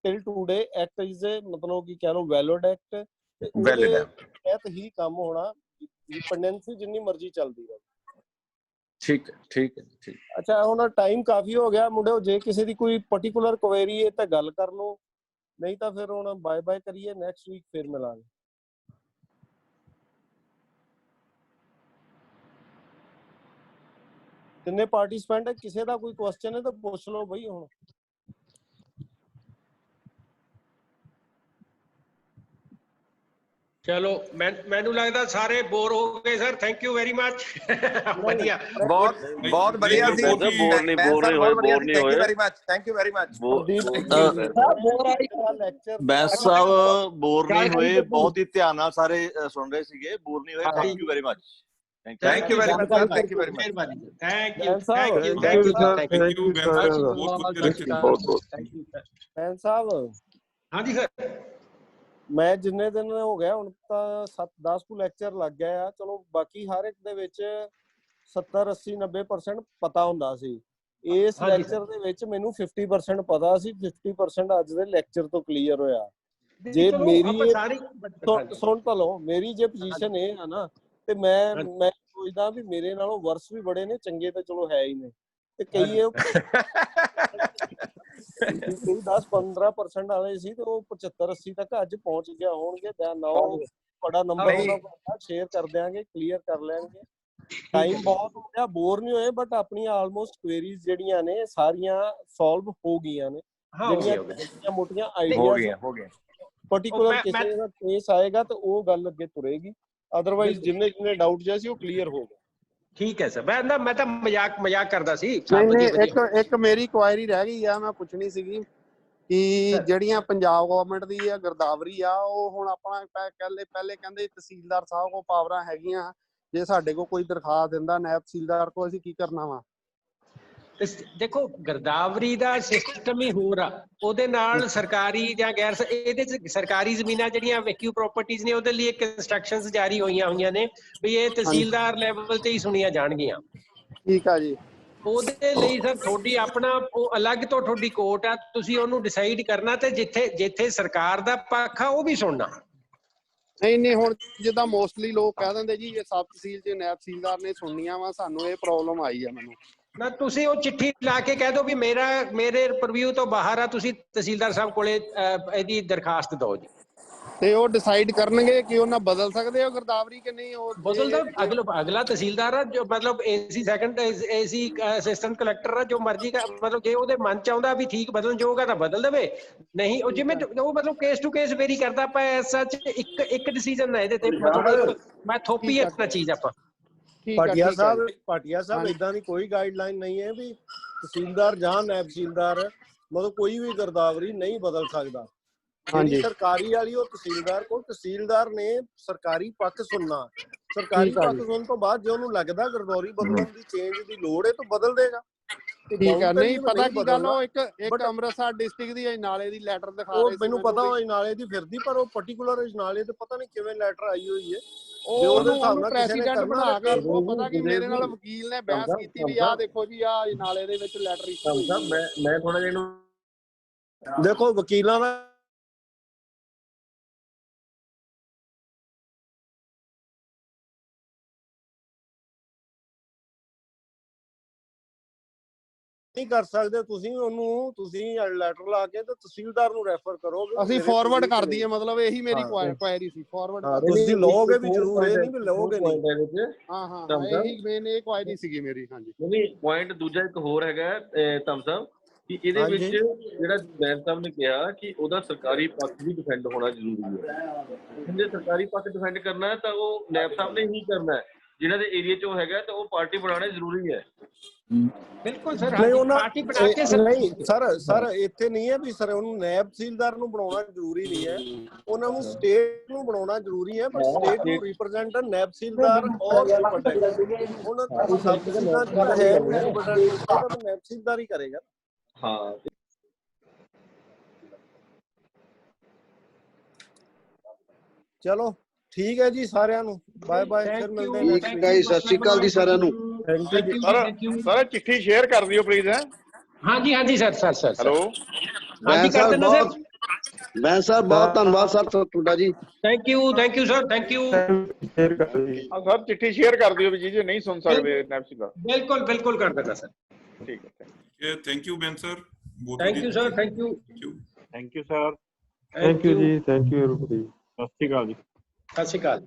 till today act is ਮਤਲਬ ਕਿ ਕਹਿ ਲਓ ਵੈਲਿਡ ਐਕਟ, ਤੇ ਉਹਦੇ ਤਹਿਤ ਹੀ ਕੰਮ ਹੋਣਾ। ਡਿਪੈਂਡੈਂਸੀ ਜਿੰਨੀ ਮਰਜ਼ੀ ਚੱਲਦੀ ਰਹੇ। ਠੀਕ ਹੈ। ਅੱਛਾ, ਹੁਣ ਟਾਈਮ ਕਾਫੀ ਹੋ ਗਿਆ ਮੁੰਡਿਓ, ਜੇ ਕਿਸੇ ਦੀ ਕੋਈ ਪਾਰਟਿਕੂਲਰ ਕੁਐਰੀ ਹੈ ਤਾਂ ਗੱਲ ਕਰ ਲਓ, ਨਹੀਂ ਤਾਂ ਫਿਰ ਹੁਣ ਬਾਏ ਬਾਏ ਕਰੀਏ, ਨੈਕਸਟ ਵੀਕ ਫਿਰ ਮਿਲਾਂਗੇ। ਕਿੰਨੇ ਪਾਰਟਿਸਪੈਂਟ ਹੈ? ਕਿਸੇ ਦਾ ਕੋਈ ਕੁਐਸਚਨ ਹੈ ਤਾਂ ਪੁੱਛ ਲਓ ਬਈ ਹੁਣ। ਚਲੋ ਮੈਨੂੰ ਲੱਗਦਾ ਸਾਰੇ ਬੋਰ ਹੋ ਗਏ sir. Thank you very much. ਵਧੀਆ, ਬਹੁਤ ਵਧੀਆ ਸੀ। ਬੋਰ ਨਹੀਂ ਹੋਏ। Thank you very much. Bains Sahib bore ਨਹੀਂ ਹੋਏ, ਬਹੁਤ ਹੀ ਧਿਆਨ ਨਾਲ ਸਾਰੇ ਸੁਣ ਰਹੇ ਸੀਗੇ, ਬੋਰ ਨਹੀਂ ਹੋਏ। Thank you very much. Thank you very much. Thank you very much. Bains ਸਾਹਿਬ। ਹਾਂਜੀ ਸਰ। ਮੈਂ ਜਿੰਨੇ ਦਿਨ ਹੋ ਗਿਆ ਹੁਣ ਤਾਂ 7-10 ਕੁ ਲੈਕਚਰ ਲੱਗ ਗਏ ਆ। ਚਲੋ ਬਾਕੀ ਹਰ ਇੱਕ ਦੇ ਵਿੱਚ 70-80-90% ਪਤਾ ਹੁੰਦਾ ਸੀ। ਇਸ ਲੈਕਚਰ ਦੇ ਵਿੱਚ ਮੈਨੂੰ 50% ਪਤਾ ਸੀ, 50% ਅੱਜ ਦੇ ਲੈਕਚਰ ਤੋਂ ਕਲੀਅਰ ਹੋਇਆ। ਜੇ ਮੇਰੀ ਸੁਣ ਤਾਂ ਲਓ, ਮੇਰੀ ਜੇ ਪੋਜੀਸ਼ਨ ਇਹ ਆ ਨਾ, ਤੇ ਮੈਂ ਸੋਚਦਾ ਵੀ ਮੇਰੇ ਨਾਲੋਂ ਵਰਸ ਵੀ ਬੜੇ ਨੇ, ਚੰਗੇ ਤਾਂ ਚਲੋ ਹੈ ਹੀ ਨੇ, ਤੇ ਕਈ 10-15% ਵਾਲੇ ਸੀ ਤੇ ਉਹ 75-80 ਤੱਕ ਅੱਜ ਪਹੁੰਚ ਗਿਆ ਹੋਣਗੇ। ਬੜਾ ਨੰਬਰ ਸ਼ੇਅਰ ਕਰ ਦਿਆਂਗੇ, ਕਲੀਅਰ ਕਰ ਲੈਣਗੇ। ਟਾਈਮ ਬਹੁਤ ਹੋ ਗਿਆ, ਬੋਰ ਨਹੀਂ ਹੋਏ, ਬਟ ਆਪਣੀਆਂ ਆਲਮੋਸਟ ਕੁਐਰੀਜ਼ ਜਿਹੜੀਆਂ ਨੇ ਸਾਰੀਆਂ ਸੋਲਵ ਹੋ ਗਈਆਂ ਨੇ। ਜਿਹੜੀਆਂ ਮੋਟੀਆਂ ਆਈਡੀਆਜ਼ ਪਾਰਟਿਕੂਲਰ ਕਿਸੇ ਦਾ ਕੇਸ ਆਏਗਾ ਤਾਂ ਉਹ ਗੱਲ ਅੱਗੇ ਤੁਰੇਗੀ, ਅਦਰਵਾਈਜ਼ ਜਿੰਨੇ ਡਾਊਟ ਜਿਹਾ ਸੀ ਉਹ ਕਲੀਅਰ ਹੋ ਗਏ। ਠੀਕ ਹੈ ਸਰ। ਮੈਂ ਤਾਂ ਮਜ਼ਾਕ ਕਰਦਾ ਸੀ। ਇੱਕ ਮੇਰੀ ਕੁਐਰੀ ਰਹਿ ਗਈ ਆ, ਮੈਂ ਪੁੱਛਣੀ ਸੀਗੀ ਕਿ ਜਿਹੜੀਆਂ ਪੰਜਾਬ ਗਵਰਨਮੈਂਟ ਦੀ ਆ ਗਿਰਦਾਵਰੀ ਆ, ਉਹ ਹੁਣ ਆਪਣਾ ਪਹਿਲੇ ਕਹਿੰਦੇ ਤਹਿਸੀਲਦਾਰ ਸਾਹਿਬ ਕੋਲ ਪਾਵਰਾਂ ਹੈਗੀਆਂ, ਜੇ ਸਾਡੇ ਕੋਲ ਕੋਈ ਦਰਖਾਸਤ ਦਿੰਦਾ ਨਾਇਬ ਤਹਿਸੀਲਦਾਰ ਕੋਲ, ਅਸੀਂ ਕੀ ਕਰਨਾ ਵਾ? ਦੇਖੋ, ਗਿਰਦਾਵਰੀ ਦਾ ਸਿਸਟਮ ਹੀ ਹੋਰ ਆ। ਉਹਦੇ ਨਾਲ ਸਰਕਾਰੀ ਜਾਂ ਗੈਰ, ਇਹਦੇ ਚ ਸਰਕਾਰੀ ਜ਼ਮੀਨਾਂ ਜਿਹੜੀਆਂ ਵੈਕਿਊ ਪ੍ਰਾਪਰਟੀਆਂ ਨੇ, ਉਹਦੇ ਲਈ ਇੱਕ ਇੰਸਟਰਕਸ਼ਨਸ ਜਾਰੀ ਹੋਈਆਂ ਨੇ ਵੀ ਇਹ ਤਹਿਸੀਲਦਾਰ ਲੈਵਲ ਤੇ ਹੀ ਸੁਣੀਆਂ ਜਾਣਗੀਆਂ। ਠੀਕ ਆ ਜੀ। ਉਹਦੇ ਲਈ ਸਰ ਤੁਹਾਡੀ ਆਪਣਾ ਉਹ ਅਲੱਗ ਤੋਂ ਤੁਹਾਡੀ ਕੋਰਟ ਆ, ਤੁਸੀਂ ਉਹਨੂੰ ਡਿਸਾਈਡ ਕਰਨਾ, ਤੇ ਜਿੱਥੇ ਸਰਕਾਰ ਦਾ ਪੱਖ ਆ ਉਹ ਵੀ ਸੁਣਨਾ। ਨਹੀਂ, ਹੁਣ ਜਿੱਦਾਂ ਮੋਸਟਲੀ ਲੋਕ ਕਹਿ ਦਿੰਦੇ ਜੀ ਇਹ ਸਬ ਤਹਿਸੀਲ ਚ ਨਾਇਬ ਤਹਿਸੀਲਦਾਰ ਨੇ ਸੁਣਨੀਆਂ ਵਾ, ਸਾਨੂੰ ਇਹ ਪ੍ਰੋਬਲਮ ਆਈ ਆ। ਮੈਨੂੰ ਨਾ ਤੁਸੀਂ ਉਹ ਚਿੱਠੀ ਲਾ ਕੇ ਕਹਿ ਦਿਓ ਵੀ ਮੇਰੇ ਪਰਵਿਊ ਤੋਂ ਬਾਹਰ ਆ, ਤੁਸੀਂ ਤਹਿਸੀਲਦਾਰ ਸਾਹਿਬ ਕੋਲੇ ਇਹਦੀ ਦਰਖਾਸਤ ਦਿਓ ਜੀ। ਤੇ ਉਹ ਡਿਸਾਈਡ ਕਰਨਗੇ ਕਿ ਉਹਨਾਂ ਬਦਲ ਸਕਦੇ ਹੋ ਗਿਰਦਾਵਰੀ ਕਿ ਨਹੀਂ। ਉਹ ਬਦਲਦਾ ਅਗਲਾ ਤਹਿਸੀਲਦਾਰ ਆ ਜੋ ਮਤਲਬ AC second AC assistant collector ਆ, ਜੋ ਮਰਜ਼ੀ ਮਤਲਬ ਜੇ ਉਹਦੇ ਮਨ ਚ ਆਉਂਦਾ ਵੀ ਠੀਕ ਬਦਲਣ ਯੋਗ ਆ ਤਾਂ ਬਦਲ ਦੇਵੇ, ਨਹੀਂ ਉਹ ਜਿਵੇਂ ਉਹ ਮਤਲਬ ਕੇਸ ਟੂ ਕੇਸ ਵੇਰੀ ਕਰਦਾ। ਆਪਾਂ ਸੱਚ ਇੱਕ ਡਿਸੀਜਨ ਨਾ ਇਹਦੇ ਤੇ ਮਤਲਬ ਮੈਂ ਥੋਪੀ ਇੱਕ ਚੀਜ਼ ਆਪਾਂ ਭਾਟੀਆ ਸਾਹਿਬ ਇਦਾਂ ਦੀ ਕੋਈ ਗਾਈਡਲਾਈਨ ਨਹੀਂ ਹੈ ਵੀ ਤਹਿਸੀਲਦਾਰ ਜਾਂ ਨਾਇਬ ਤਹਿਸੀਲਦਾਰ ਮਤਲਬ ਕੋਈ ਵੀ ਗਿਰਦਾਵਰੀ ਨਹੀਂ ਬਦਲ ਸਕਦਾ। ਜਿਹੜੀ ਸਰਕਾਰੀ ਵਾਲੀ ਉਹ ਤਹਿਸੀਲਦਾਰ ਨੇ ਸਰਕਾਰੀ ਪੱਖ ਸੁਣਨਾ, ਸਰਕਾਰੀ ਪੱਖ ਸੁਣਨ ਤੋਂ ਬਾਅਦ ਜੇ ਉਹਨੂੰ ਲੱਗਦਾ ਗਿਰਦਾਵਰੀ ਬਦਲਣ ਦੀ ਚੇਂਜ ਦੀ ਲੋੜ ਹੈ ਤਾਂ ਬਦਲ ਦੇਗਾ। ਠੀਕ ਹੈ, ਨਹੀਂ ਪਤਾ ਕੀ ਗੱਲ ਉਹ ਇੱਕ ਅੰਮ੍ਰਿਤਸਰ ਡਿਸਟ੍ਰਿਕਟ ਦੀ ਅਜਨਾਲੇ ਦੀ ਲੈਟਰ ਦਿਖਾ ਰਹੇ ਸੀ ਮੈਨੂੰ ਪਤਾ ਉਹ ਅਜਨਾਲੇ ਦੀ ਫਿਰਦੀ, ਪਰ ਉਹ ਪਾਰਟਿਕੂਲਰ ਅਜਨਾਲੇ ਤੇ ਪਤਾ ਨਹੀਂ ਕਿਵੇਂ ਲੈਟਰ ਆਈ ਹੋਈ ਹੈ। ਉਹਨੂੰ ਪ੍ਰੈਸੀਡੈਂਟ ਬਣਾ ਕੇ ਉਹ ਪਤਾ ਕਿ ਮੇਰੇ ਨਾਲ ਵਕੀਲ ਨੇ ਬਹਿਸ ਕੀਤੀ ਵੀ ਆਹ ਦੇਖੋ ਜੀ ਆਹ ਅਜਨਾਲੇ ਦੇ ਵਿੱਚ ਲੈਟਰ ਇਸ਼ੂ ਹੋਈ ਹੈ। ਮੈਂ ਥੋੜਾ ਜਿਹਾ ਇਹਨੂੰ ਦੇਖੋ ਵਕੀਲਾਂ ਦਾ ਨਹੀਂ ਕਰ ਸਕਦੇ ਤੁਸੀਂ ਉਹਨੂੰ, ਤੁਸੀਂ ਲੈਟਰ ਲਾ ਕੇ ਤੇ ਤਹਿਸੀਲਦਾਰ ਨੂੰ ਰੈਫਰ ਕਰੋਗੇ। ਅਸੀਂ ਫਾਰਵਰਡ ਕਰ ਦਈਏ, ਮਤਲਬ ਇਹੀ ਮੇਰੀ ਕੁਐਰੀ ਸੀ। ਫਾਰਵਰਡ ਤੁਸੀਂ ਲਓਗੇ ਵੀ ਜ਼ਰੂਰ, ਇਹ ਨਹੀਂ ਵੀ ਲਓਗੇ ਨਹੀਂ। ਹਾਂ ਇਹੀ ਮੇਨ ਇਹ ਕੁਐਰੀ ਸੀਗੀ ਮੇਰੀ। ਹਾਂਜੀ ਨਹੀਂ ਪੁਆਇੰਟ ਦੂਜਾ ਇੱਕ ਹੋਰ ਹੈਗਾ ਧੰਮ ਸਾਹਿਬ ਕਿ ਇਹਦੇ ਵਿੱਚ ਜਿਹੜਾ ਬੈਂਸ ਸਾਹਿਬ ਨੇ ਕਿਹਾ ਕਿ ਉਹਦਾ ਸਰਕਾਰੀ ਪੱਖ ਵੀ ਡਿਫੈਂਡ ਹੋਣਾ ਜ਼ਰੂਰੀ ਹੈ। ਜੇ ਸਰਕਾਰੀ ਪੱਖ ਡਿਫੈਂਡ ਕਰਨਾ ਹੈ ਤਾਂ ਉਹ ਨਾਇਬ ਸਾਹਿਬ ਨੇ ਹੀ ਕਰਨਾ ਹੈ। ਜਿਹਨਾਂ ਦੇ ਏਰੀਆ 'ਚ ਉਹ ਹੈਗਾ ਤਾਂ ਉਹ ਪਾਰਟੀ ਬਣਾਉਣਾ ਜ਼ਰੂਰੀ ਹੈ। ਬਿਲਕੁਲ ਸਰ, ਪਾਰਟੀ ਬਣਾ ਕੇ ਨਹੀਂ ਸਰ ਇੱਥੇ ਨਹੀਂ ਹੈ ਵੀ ਸਰ ਉਹਨੂੰ ਨਾਇਬ ਤਹਿਸੀਲਦਾਰ ਨੂੰ ਬਣਾਉਣਾ ਜ਼ਰੂਰੀ ਨਹੀਂ ਹੈ, ਉਹਨਾਂ ਨੂੰ ਸਟੇਟ ਨੂੰ ਬਣਾਉਣਾ ਜ਼ਰੂਰੀ ਹੈ। ਪਰ ਸਟੇਟ ਨੂੰ ਰਿਪਰੈਜ਼ੈਂਟ ਨਾਇਬ ਤਹਿਸੀਲਦਾਰ ਔਰ ਸੁਪਰਡੈਂਟ, ਉਹਨਾਂ ਦਾ ਸਬ ਤਹਿਸੀਲਦਾਰ ਹੈ ਸੁਪਰਡੈਂਟ ਨਾਇਬ ਤਹਿਸੀਲਦਾਰ ਹੀ ਕਰੇਗਾ। ਹਾਂ ਚਲੋ ਠੀਕ ਹੈ ਜੀ, ਸਾਰਿਆਂ ਨੂੰ ਬਾਏ ਬਾਏ, ਫਿਰ ਮਿਲਦੇ ਹਾਂ ਨੈਕਸਟ ਵੀਕ। ਸਤਿ ਸ਼੍ਰੀ ਅਕਾਲ ਜੀ ਸਾਰਿਆਂ ਨੂੰ। ਸਰ ਚਿੱਠੀ ਸ਼ੇਅਰ ਕਰ ਦਿਓ ਪਲੀਜ਼। ਹੈ ਹਾਂਜੀ ਸਰ ਹੈਲੋ ਬੈਂਸ ਸਾਹਿਬ ਬਹੁਤ ਧੰਨਵਾਦ ਸਰ ਤੁਹਾਡਾ ਜੀ। Thank you sir, thank you. Sir ਚਿੱਠੀ ਸ਼ੇਅਰ ਕਰ ਦਿਓ ਵੀ ਜੀ ਨਹੀਂ ਸੁਣ ਸਕਦੇ ਨੈਪਸੀ ਦਾ। ਬਿਲਕੁਲ ਕਰ ਦੇਣਾ ਸਰ। ਠੀਕ ਹੈ, thank you Bains sir. Thank you sir, thank you sir. Thank you ਜੀ, ਥੈਂਕ ਯੂ। ਸਤਿ ਸ਼੍ਰੀ ਅਕਾਲ ਜੀ। ਸਤਿ ਸ਼੍ਰੀ ਅਕਾਲ।